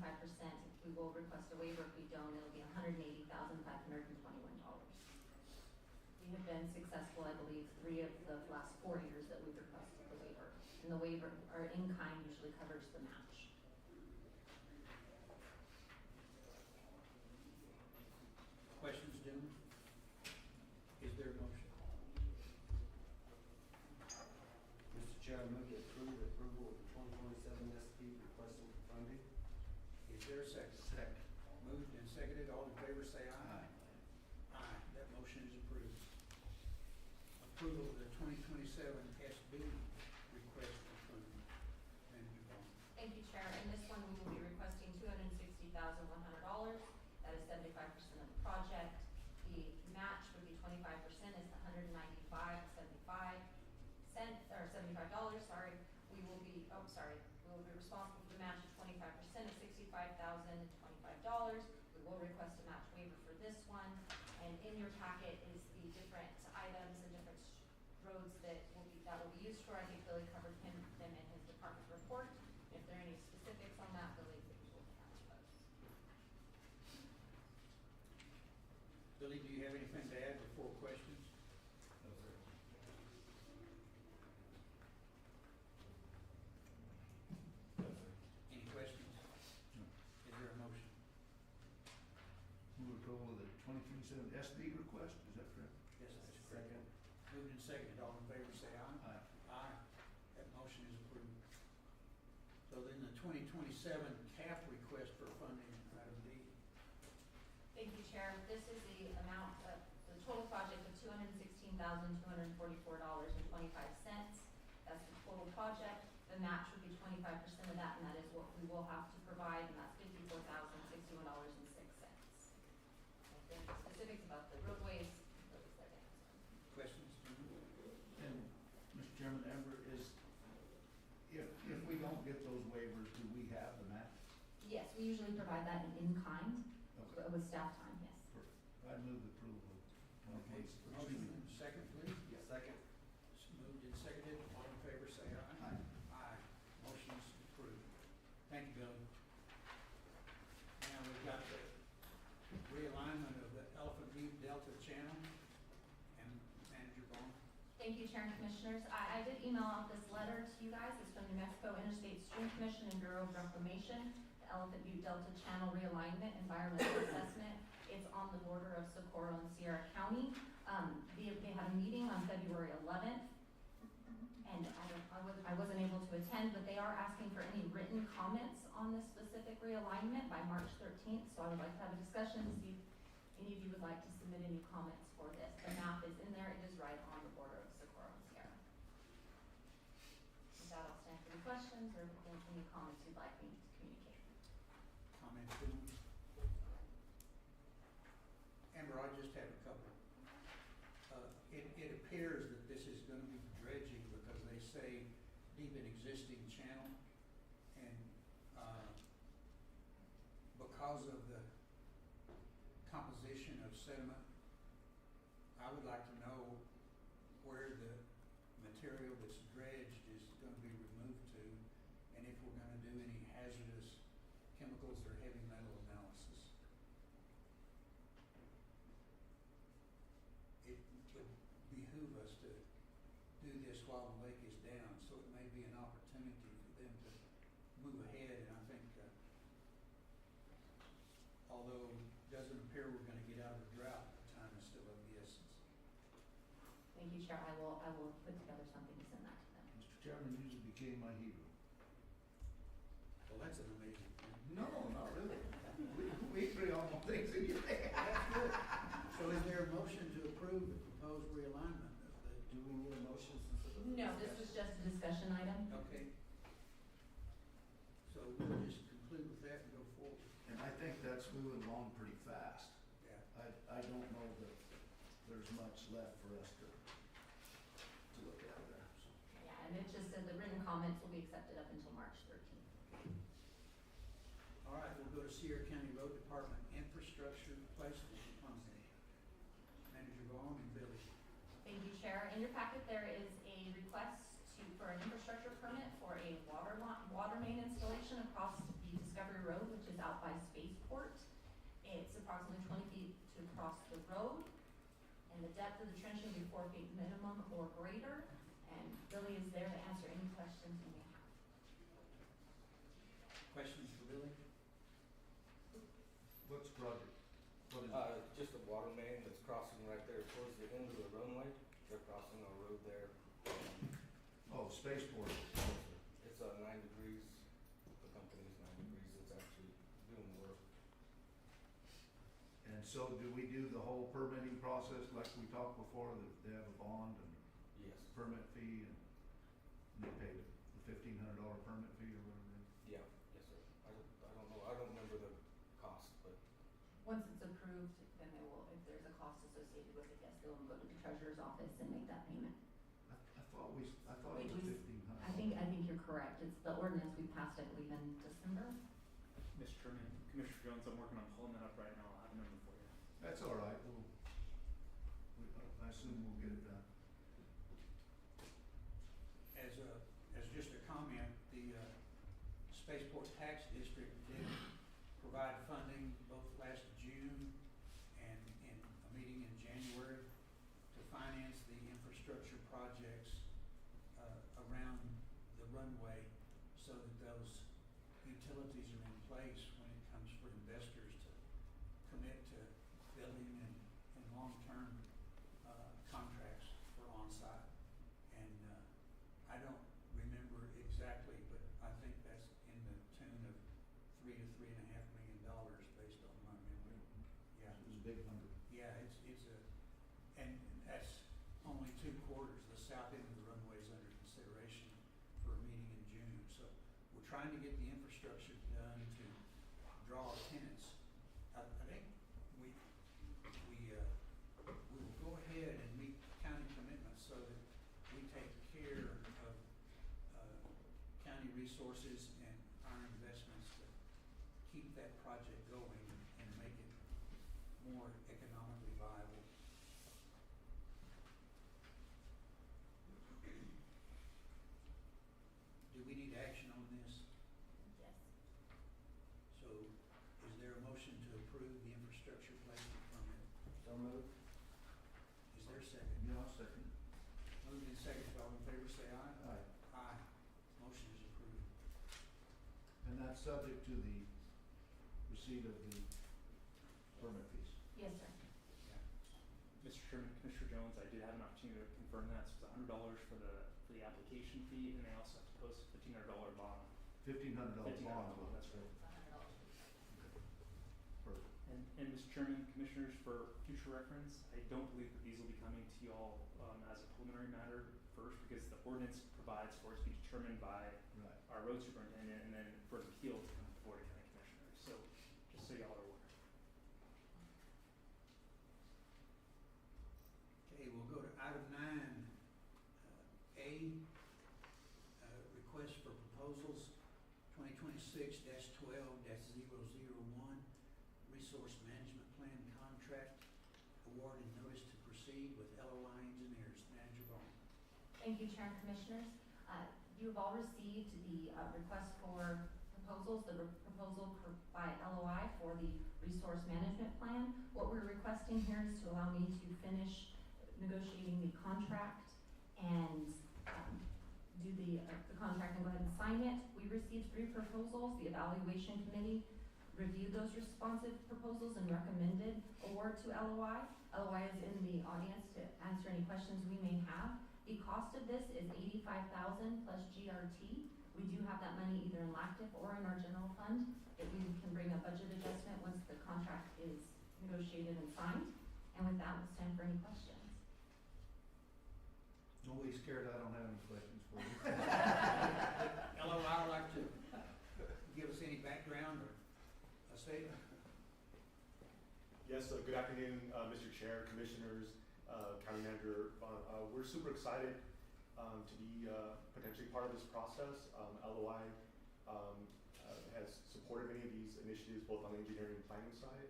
Speaker 13: we will request a waiver. If we don't, it'll be $180,521. We have been successful, I believe, 3 of the last 4 years that we've requested the waiver. And the waiver, or in-kind, usually covers the match.
Speaker 1: Questions, gentlemen? Is there a motion?
Speaker 12: Mr. Chair, I move to approve the approval of the 2027 SP requesting for funding.
Speaker 1: Is there a second?
Speaker 4: Second.
Speaker 1: Moved and seconded, all in favor say aye.
Speaker 4: Aye.
Speaker 1: Aye, that motion is approved. Approval of the 2027 SB request for funding. Manager Vaughn.
Speaker 13: Thank you, Chair. In this one, we will be requesting $260,100. That is 75% of the project. The match would be 25%, is the $195.75, sorry. We will be responsible for the match of 25% of $65,025. We will request a match waiver for this one. And in your packet is the different items and different roads that will be used for. I think Billy covered them in his department report. If there are any specifics on that, Billy will catch those.
Speaker 1: Billy, do you have anything to add before questions?
Speaker 4: No, sir.
Speaker 1: Any questions?
Speaker 4: No.
Speaker 1: Is there a motion?
Speaker 4: Move approval of the 2027 SB request, is that correct?
Speaker 1: Yes, that's correct. Moved and seconded, all in favor say aye.
Speaker 4: Aye.
Speaker 1: Aye, that motion is approved. So then the 2027 CAP request for funding, item D.
Speaker 13: Thank you, Chair. This is the amount of, the total project of $216,244.25. That's the total project. The match would be 25% of that, and that is what we will have to provide, and that's $54,061.06. I think the specifics about the roadways, those that answer.
Speaker 1: Questions?
Speaker 4: And, Mr. Chairman, Amber, if we don't get those waivers, do we have the match?
Speaker 13: Yes, we usually provide that in kind,
Speaker 4: Okay.
Speaker 13: with staff time, yes.
Speaker 4: Perfect. I move the approval of
Speaker 1: Okay, motion and second, please.
Speaker 12: Yes. Second.
Speaker 1: It's moved and seconded, all in favor say aye.
Speaker 4: Aye.
Speaker 1: Aye, motion is approved. Thank you, Billy. Now we've got the realignment of the Elephant View Delta Channel, and Manager Vaughn.
Speaker 13: Thank you, Chair and Commissioners. I did email out this letter to you guys. It's from New Mexico Interstate Stream Commission and Bureau of Reclamation, the Elephant View Delta Channel Realignment Environmental Assessment. It's on the border of Socorro and Sierra County. They had a meeting on February 11th, and I wasn't able to attend, but they are asking for any written comments on this specific realignment by March 13th, so I would like to have a discussion to see if any of you would like to submit any comments for this. The map is in there, it is right on the border of Socorro and Sierra. With that, I'll stand for any questions or any comments you'd like me to communicate.
Speaker 1: Comments, gentlemen? Amber, I just have a couple. It appears that this is gonna be dredging because they say deep in existing channel, and, because of the composition of sediment, I would like to know where the material that's dredged is do any hazardous chemicals or heavy metal analysis. It would behoove us to do this while the lake is down, so it may be an opportunity for them to move ahead, and I think, although it doesn't appear we're gonna get out of the drought, time is still of the essence.
Speaker 13: Thank you, Chair. I will put together something to send that to them.
Speaker 4: Mr. Chairman, you just became my hero.
Speaker 1: Well, that's an amazing thing.
Speaker 4: No, not really. We agree on all things in your
Speaker 1: That's good. So is there a motion to approve the proposed realignment of the?
Speaker 12: Do we need a motion since it was?
Speaker 13: No, this was just a discussion item.
Speaker 1: Okay. So we'll just conclude with that and go forward.
Speaker 4: And I think that's moving along pretty fast.
Speaker 1: Yeah.
Speaker 4: I don't know that there's much left for us to look at there, so.
Speaker 13: Yeah, and it just said the written comments will be accepted up until March 13th.
Speaker 1: All right, we'll go to Sierra County Road Department infrastructure replacement funding. Manager Vaughn and Billy.
Speaker 13: Thank you, Chair. In your packet, there is a request for an infrastructure permit for a water main installation across the Discovery Road, which is out by Spaceport. It's approximately 20 feet to cross the road, and the depth of the trench will be 4 feet minimum or greater. And Billy is there to answer any questions you may have.
Speaker 1: Questions for Billy?
Speaker 4: What's the project? What is it?
Speaker 3: Just a water main that's crossing right there towards the end of the runway. They're crossing our road there.
Speaker 4: Oh, spaceport.
Speaker 3: It's 9 degrees. The company's 9 degrees. It's actually doing the work.
Speaker 4: And so do we do the whole permitting process like we talked before, that they have a bond and
Speaker 3: Yes.
Speaker 4: permit fee and they pay the $1,500 permit fee or whatever?
Speaker 3: Yeah. Yes, sir. I don't know. I don't remember the cost, but
Speaker 13: Once it's approved, then they will, if there's a cost associated with it, yes, they'll go to the treasurer's office and make that payment.
Speaker 4: I thought it was 1,500.
Speaker 13: I think you're correct. It's the ordinance we passed, I believe, in December.
Speaker 18: Mr. Chairman, Commissioner Jones, I'm working on pulling that up right now. I'll have a number for you.
Speaker 4: That's all right. I assume we'll get it done.
Speaker 1: As just a comment, the Spaceport Tax District did provide funding both last June and in a meeting in January to finance the infrastructure projects around the runway so that those utilities are in place when it comes for investors to commit to building and long-term contracts for on-site. And I don't remember exactly, but I think that's in the tune of $3 to $3.5 million based on my memory. Yeah.
Speaker 4: It was a big number.
Speaker 1: Yeah, and that's only 2 quarters. The south end of the runway is under consideration for a meeting in June. So we're trying to get the infrastructure done to draw tenants. I think we will go ahead and meet county commitments so that we take care of county resources and our investments to keep that project going and make it more economically viable. Do we need action on this?
Speaker 13: Yes.
Speaker 1: So is there a motion to approve the infrastructure placement permit?
Speaker 12: So moved.
Speaker 1: Is there a second?
Speaker 4: Yeah, I'll second.
Speaker 1: Moved and seconded, all in favor say aye.
Speaker 4: Aye.
Speaker 1: Aye. Motion is approved.
Speaker 4: And that's subject to the receipt of the permit fees.
Speaker 13: Yes, sir.
Speaker 18: Mr. Chairman, Commissioner Jones, I did have an opportunity to confirm that. So it's $100 for the application fee, and they also have to post a $1,500 bond.
Speaker 4: $1,500 bond.
Speaker 18: That's right.
Speaker 4: Perfect.
Speaker 18: And Mr. Chairman, Commissioners, for future reference, I don't believe that these will be coming to you all as a preliminary matter first, because the ordinance provides for it to be determined by
Speaker 4: Right.
Speaker 18: our road superintendent, and then for an appeal to come before the county commissioners. So just so y'all are aware.
Speaker 1: Okay, we'll go to item 9, A, request for proposals, 2026-12-001, Resource Management Plan Contract, award and notice to proceed with LOI Engineers. Manager Vaughn.
Speaker 13: Thank you, Chair and Commissioners. You have all received the request for proposals, the proposal by LOI for the resource management plan. What we're requesting here is to allow me to finish negotiating the contract and, do the contract and go ahead and sign it. We received 3 proposals. The evaluation committee reviewed those responsive proposals and recommended award to LOI. LOI is in the audience to answer any questions we may have. The cost of this is $85,000 plus GRT. We do have that money either in LACTIF or in our general fund that we can bring a budget adjustment once the contract is negotiated and signed. And with that, we'll stand for any questions.
Speaker 4: Don't be scared, I don't have any questions for you.
Speaker 1: LOI would like to give us any background or a statement?
Speaker 19: Yes, good afternoon, Mr. Chair, Commissioners, County Manager Vaughn. We're super excited to be potentially part of this process. LOI has supported many of these initiatives, both on the engineering and planning side.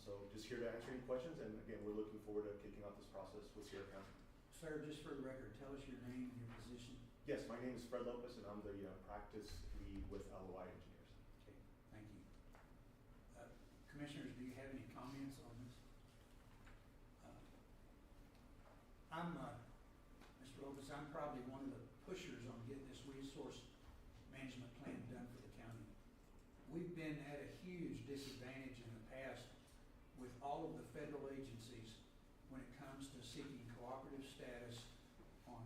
Speaker 19: So just here to answer any questions, and again, we're looking forward to kicking off this process with Sierra County.
Speaker 1: Sir, just for the record, tell us your name and your position.
Speaker 19: Yes, my name is Fred Lopez, and I'm the practice lead with LOI Engineers.
Speaker 1: Okay, thank you. Commissioners, do you have any comments on this? Mr. Lopez, I'm probably one of the pushers on getting this resource management plan done for the county. We've been at a huge disadvantage in the past with all of the federal agencies when it comes to seeking cooperative status on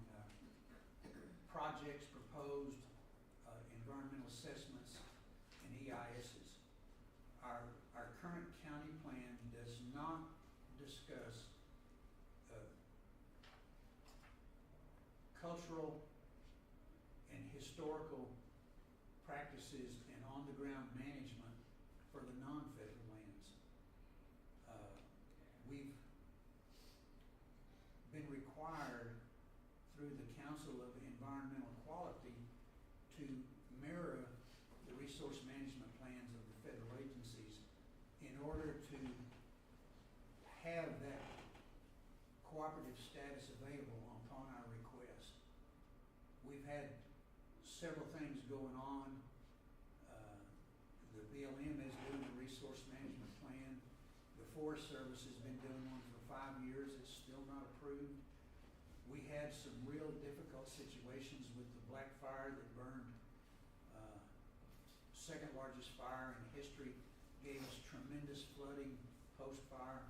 Speaker 1: projects proposed, environmental assessments, and EISs. Our current county plan does not discuss cultural and historical practices and on-the-ground management for the non-federal lands. We've been required through the Council of Environmental Quality to mirror the resource management plans of the federal agencies in order to have that cooperative status available upon our request. We've had several things going on. The BLM is doing a resource management plan. The Forest Service has been doing one for 5 years. It's still not approved. We had some real difficult situations with the Black Fire that burned, second largest fire in history, gave us tremendous flooding post-fire.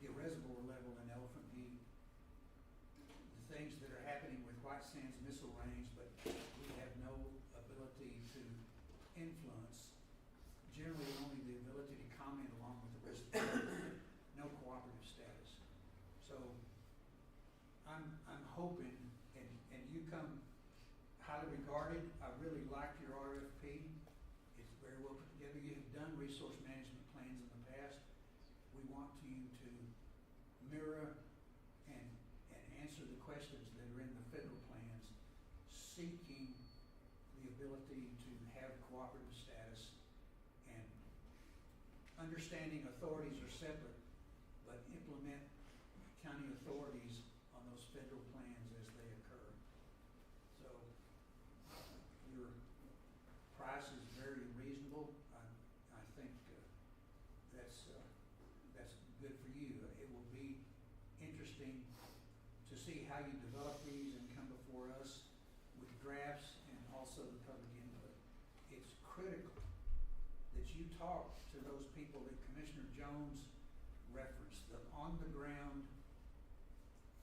Speaker 1: The reservoir level in Elephant View, the things that are happening with White Sands Missile Range, but we have no ability to influence, generally only the ability to comment along with the rest of the board, no cooperative status. So I'm hoping, and you come highly regarded. I really liked your RFP. It's very well put together. You have done resource management plans in the past. We want you to mirror and answer the questions that are in the federal plans, seeking the ability to have cooperative status and understanding authorities are separate, but implement county authorities on those federal plans as they occur. So your price is very reasonable. I think that's good for you. It will be interesting to see how you develop these and come before us with drafts and also the public input. It's critical that you talk to those people that Commissioner Jones referenced, the on-the-ground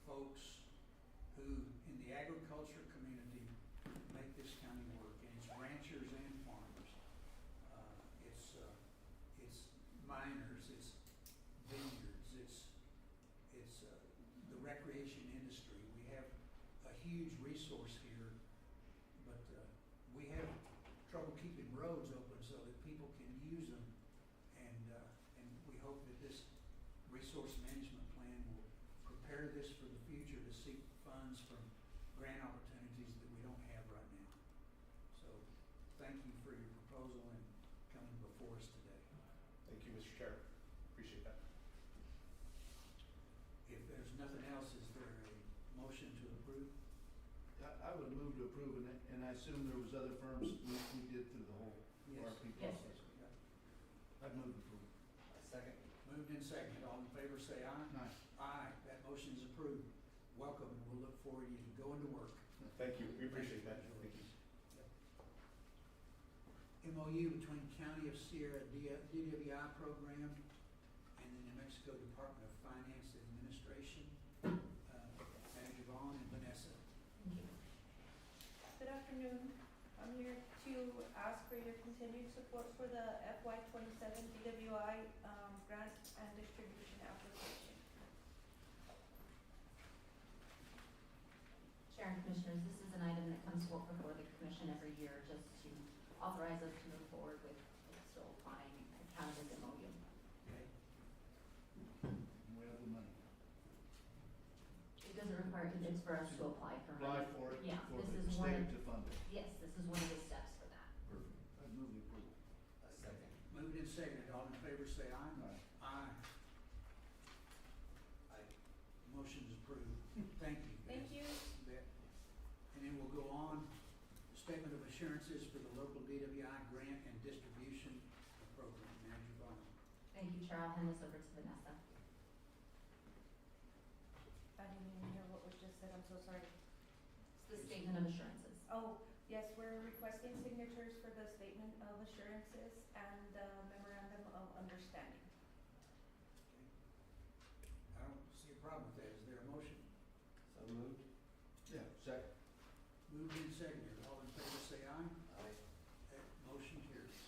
Speaker 1: folks who, in the agriculture community, make this county work. And it's ranchers and farmers. It's miners, it's vineyards, it's the recreation industry. We have a huge resource here, but we have trouble keeping roads open so that people can use them. And we hope that this resource management plan will prepare this for the future to seek funds from grant opportunities that we don't have right now. So thank you for your proposal and coming before us today.
Speaker 19: Thank you, Mr. Chair. Appreciate that.
Speaker 1: If there's nothing else, is there a motion to approve?
Speaker 4: I would move to approve, and I assume there was other firms we did through the whole
Speaker 1: Yes.
Speaker 4: RFP
Speaker 13: Yes.
Speaker 4: process. I'd move to approve.
Speaker 12: Second.
Speaker 1: Moved and seconded, all in favor say aye.
Speaker 4: Aye.
Speaker 1: Aye, that motion is approved. Welcome, and we'll look forward to you going to work.
Speaker 19: Thank you, we appreciate that. Thank you.
Speaker 1: MOU between County of Sierra DWI program and the New Mexico Department of Finance Administration. Manager Vaughn and Vanessa.
Speaker 13: Thank you.
Speaker 5: Good afternoon. I'm here to ask for your continued support for the FY '27 DWI grant and distribution application.
Speaker 13: Chair and Commissioners, this is an item that comes before the Commission every year just to authorize us to move forward with still applying County of MOU.
Speaker 1: Okay.
Speaker 4: We have the money.
Speaker 13: It doesn't require, it's for us to apply for money.
Speaker 4: Apply for it,
Speaker 13: Yeah,
Speaker 4: for
Speaker 13: this
Speaker 4: the
Speaker 13: is one
Speaker 4: state
Speaker 13: of,
Speaker 4: to fund it.
Speaker 13: yes, this is one of the steps for that.
Speaker 4: Perfect. I'd move the approval.
Speaker 12: Second.
Speaker 1: Moved and seconded, all in favor say aye.
Speaker 4: Aye.
Speaker 1: Aye.
Speaker 12: Aye.
Speaker 1: Motion is approved. Thank you.
Speaker 5: Thank you.
Speaker 1: Bet. And then we'll go on, statement of assurances for the local DWI grant and distribution program. Manager Vaughn.
Speaker 13: Thank you, Chair. I'll hand this over to Vanessa.
Speaker 5: I didn't even hear what was just said, I'm so sorry.
Speaker 13: It's the statement of assurances.
Speaker 5: Oh, yes, we're requesting signatures for the statement of assurances and the memorandum of understanding.
Speaker 1: I don't see a problem with that. Is there a motion?
Speaker 12: So moved.
Speaker 4: Yeah, second.
Speaker 1: Moved and seconded, all in favor say aye.
Speaker 12: Aye.
Speaker 1: That motion carries.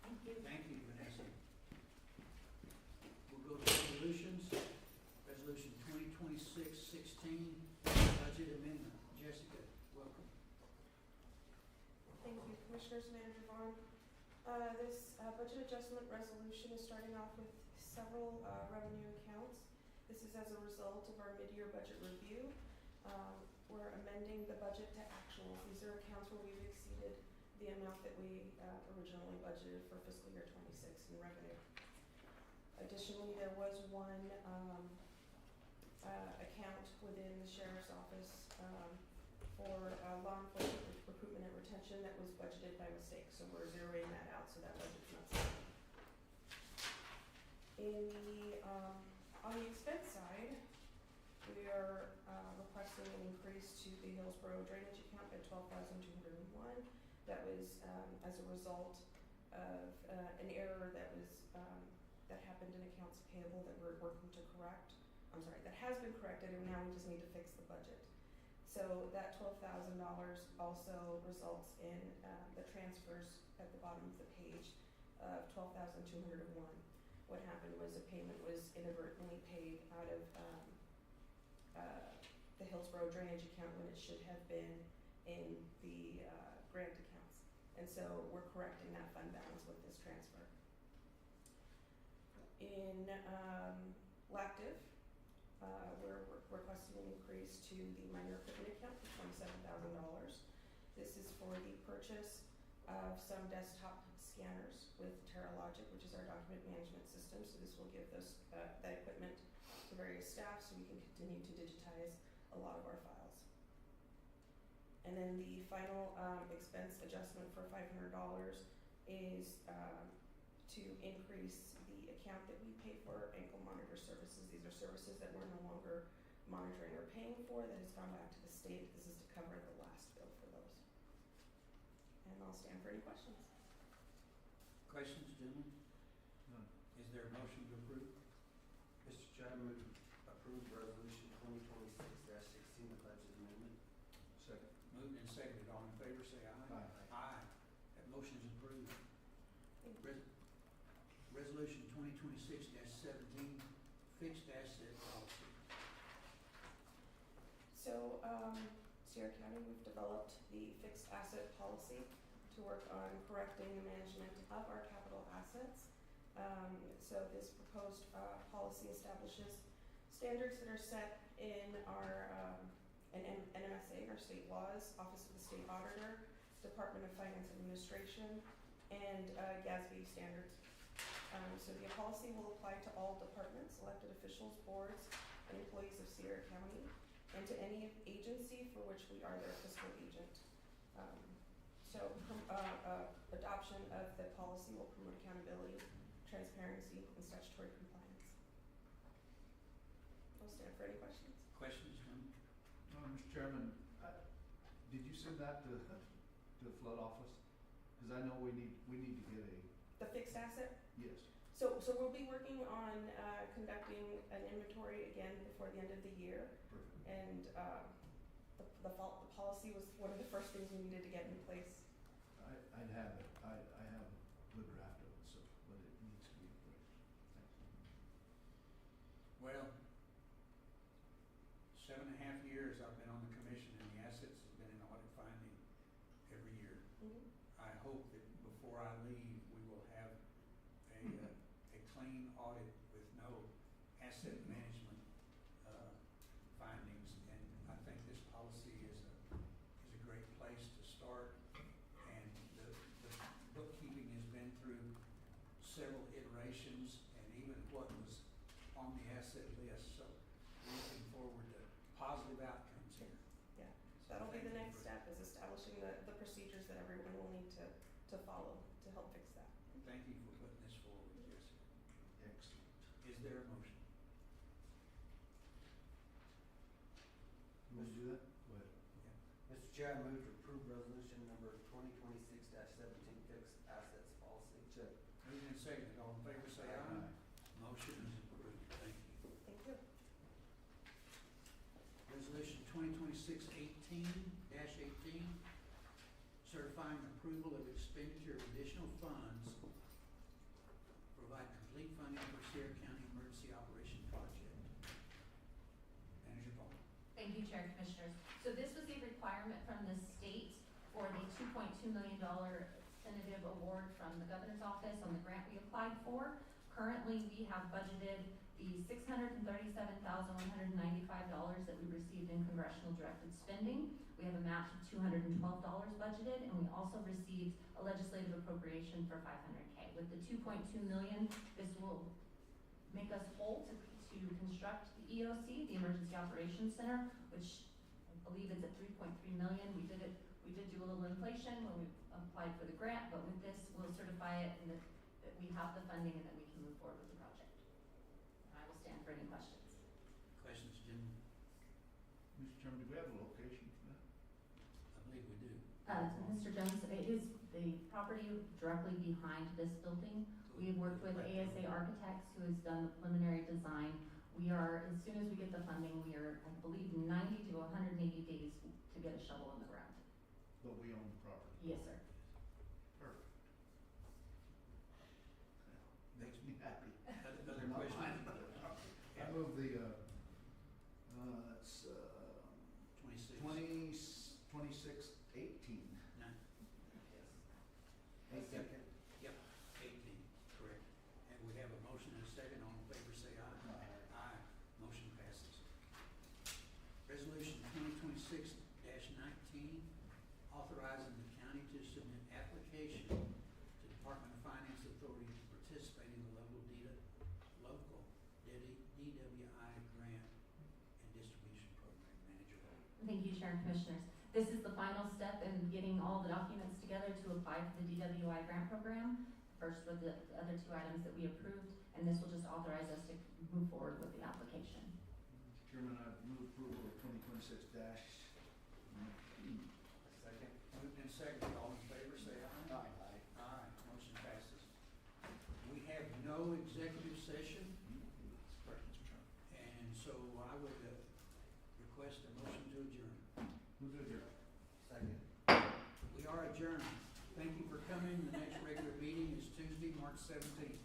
Speaker 13: Thank you.
Speaker 1: Thank you, Vanessa. We'll go to resolutions. Resolution 2026-16, budget amendment. Jessica, welcome.
Speaker 20: Thank you, Commissioners, Manager Vaughn. This budget adjustment resolution is starting off with several revenue accounts. This is as a result of our mid-year budget review. We're amending the budget to actuals. These are accounts where we've exceeded the amount that we originally budgeted for fiscal year '26 in revenue. Additionally, there was one account within the Sheriff's Office for law enforcement recruitment and retention that was budgeted by mistake, so we're zeroing that out so that budget's not set. In the, on the expense side, we are requesting an increase to the Hillsborough drainage account at $12,201. That was as a result of an error that was that happened in accounts payable that we're working to correct. I'm sorry, that has been corrected, and now we just need to fix the budget. So that $12,000 also results in the transfers at the bottom of the page of $12,201. What happened was a payment was inadvertently paid out of the Hillsborough drainage account when it should have been in the grant accounts. And so we're correcting that fund balance with this transfer. In Lactive, we're requesting an increase to the minor equipment account for $27,000. This is for the purchase of some desktop scanners with Terralogic, which is our document management system. So this will give those that equipment to various staff so we can continue to digitize a lot of our files. And then the final expense adjustment for $500 is to increase the account that we pay for ankle monitor services. These are services that we're no longer monitoring or paying for, that has gone back to the state. This is to cover the last bill for those. And I'll stand for any questions.
Speaker 1: Questions, gentlemen?
Speaker 4: None.
Speaker 1: Is there a motion to approve?
Speaker 12: Mr. Chairman, approve resolution 2026-16, the budget amendment.
Speaker 4: Second.
Speaker 1: Moved and seconded, all in favor say aye.
Speaker 4: Aye.
Speaker 1: Aye. That motion is approved.
Speaker 20: Thank you.
Speaker 1: Resolution 2026-17, fixed asset policy.
Speaker 20: So, Sierra County, we've developed the fixed asset policy to work on correcting the management of our capital assets. So this proposed policy establishes standards that are set in our NMSA, our state laws, Office of the State Auditor, Department of Finance Administration, and GASB standards. So the policy will apply to all departments, elected officials, boards, and employees of Sierra County. and to any agency for which we are their fiscal agent. Adoption of the policy will promote accountability, transparency, and statutory compliance. I'll stand for any questions.
Speaker 1: Questions, gentlemen?
Speaker 4: Mr. Chairman, did you send that to the flood office? Cause I know we need to get
Speaker 20: The fixed asset?
Speaker 4: yes.
Speaker 20: So we'll be working on, conducting an inventory again before the end of the year.
Speaker 4: Perfect.
Speaker 20: And, the policy was one of the first things we needed to get in place.
Speaker 4: I'd have it, I have a good draft of it, so, but it needs to be in place. Thanks.
Speaker 1: Well, 7.5 years I've been on the commission, and the assets have been in audit finding every year. I hope that before I leave, we will have a clean audit with no asset management findings, and I think this policy is a great place to start. And the bookkeeping has been through several iterations, and even what was on the asset list, so we're looking forward to positive outcomes here.
Speaker 20: Yeah, that'll be the next step, is establishing the procedures that everyone will need to follow to help fix that.
Speaker 1: Thank you for putting this forward, Jessica.
Speaker 4: Excellent.
Speaker 1: Is there a motion?
Speaker 4: You wanna do that? Go ahead.
Speaker 12: Mr. Chair, I move to approve resolution number 2026-17, fixed assets policy. Check.
Speaker 1: Moved and seconded, all in favor say aye. Motion is approved, thank you.
Speaker 20: Thank you.
Speaker 1: Resolution 2026-18, certifying approval of expenditure of additional funds, provide complete funding for Sierra County Emergency Operation Project. Manager Vaughn.
Speaker 13: Thank you, Chair and Commissioners. So this was a requirement from the state for the $2.2 million tentative award from the governor's office on the grant we applied for. Currently, we have budgeted the $637,195 that we received in congressional directed spending. We have a match of $212 budgeted, and we also received a legislative appropriation for $500K. With the $2.2 million, this will make us whole to construct the EOC, the Emergency Operations Center, which I believe is at $3.3 million. We did do a little inflation when we applied for the grant, but with this, we'll certify it and that we have the funding and that we can move forward with the project. I will stand for any questions.
Speaker 1: Questions, gentlemen?
Speaker 4: Mr. Chairman, do we have a location for that?
Speaker 1: I believe we do.
Speaker 13: Mr. Jones, it is the property directly behind this building. We have worked with ASA Architects, who has done the preliminary design. We are, as soon as we get the funding, we are, I believe, 90 to 180 days to get a shovel in the ground.
Speaker 4: But we own the property.
Speaker 13: Yes, sir.
Speaker 4: Perfect. Makes me happy.
Speaker 1: Other
Speaker 4: Not
Speaker 1: questions?
Speaker 4: mine, but I move the, it's, 2618.
Speaker 1: None.
Speaker 12: Yes. Second.
Speaker 1: Yep, 18, correct. And we have a motion and a second, all in favor say aye. Aye, motion passes. Resolution 2026-19, authorizing the county to submit application to Department of Finance Authority to participate in the local DWI grant and distribution program. Manager Hall.
Speaker 13: Thank you, Chair and Commissioners. This is the final step in getting all the documents together to apply for the DWI grant program. First with the other two items that we approved, and this will just authorize us to move forward with the application.
Speaker 4: Mr. Chairman, I move approval of 2026-19.
Speaker 12: Second.
Speaker 1: Moved and seconded, all in favor say aye.
Speaker 12: Aye.
Speaker 1: Aye, motion passes. We have no executive session, and so I would request a motion to adjourn.
Speaker 4: Move to adjourn.
Speaker 12: Second.
Speaker 1: We are adjourned. Thank you for coming. The next regular meeting is Tuesday, March 17th.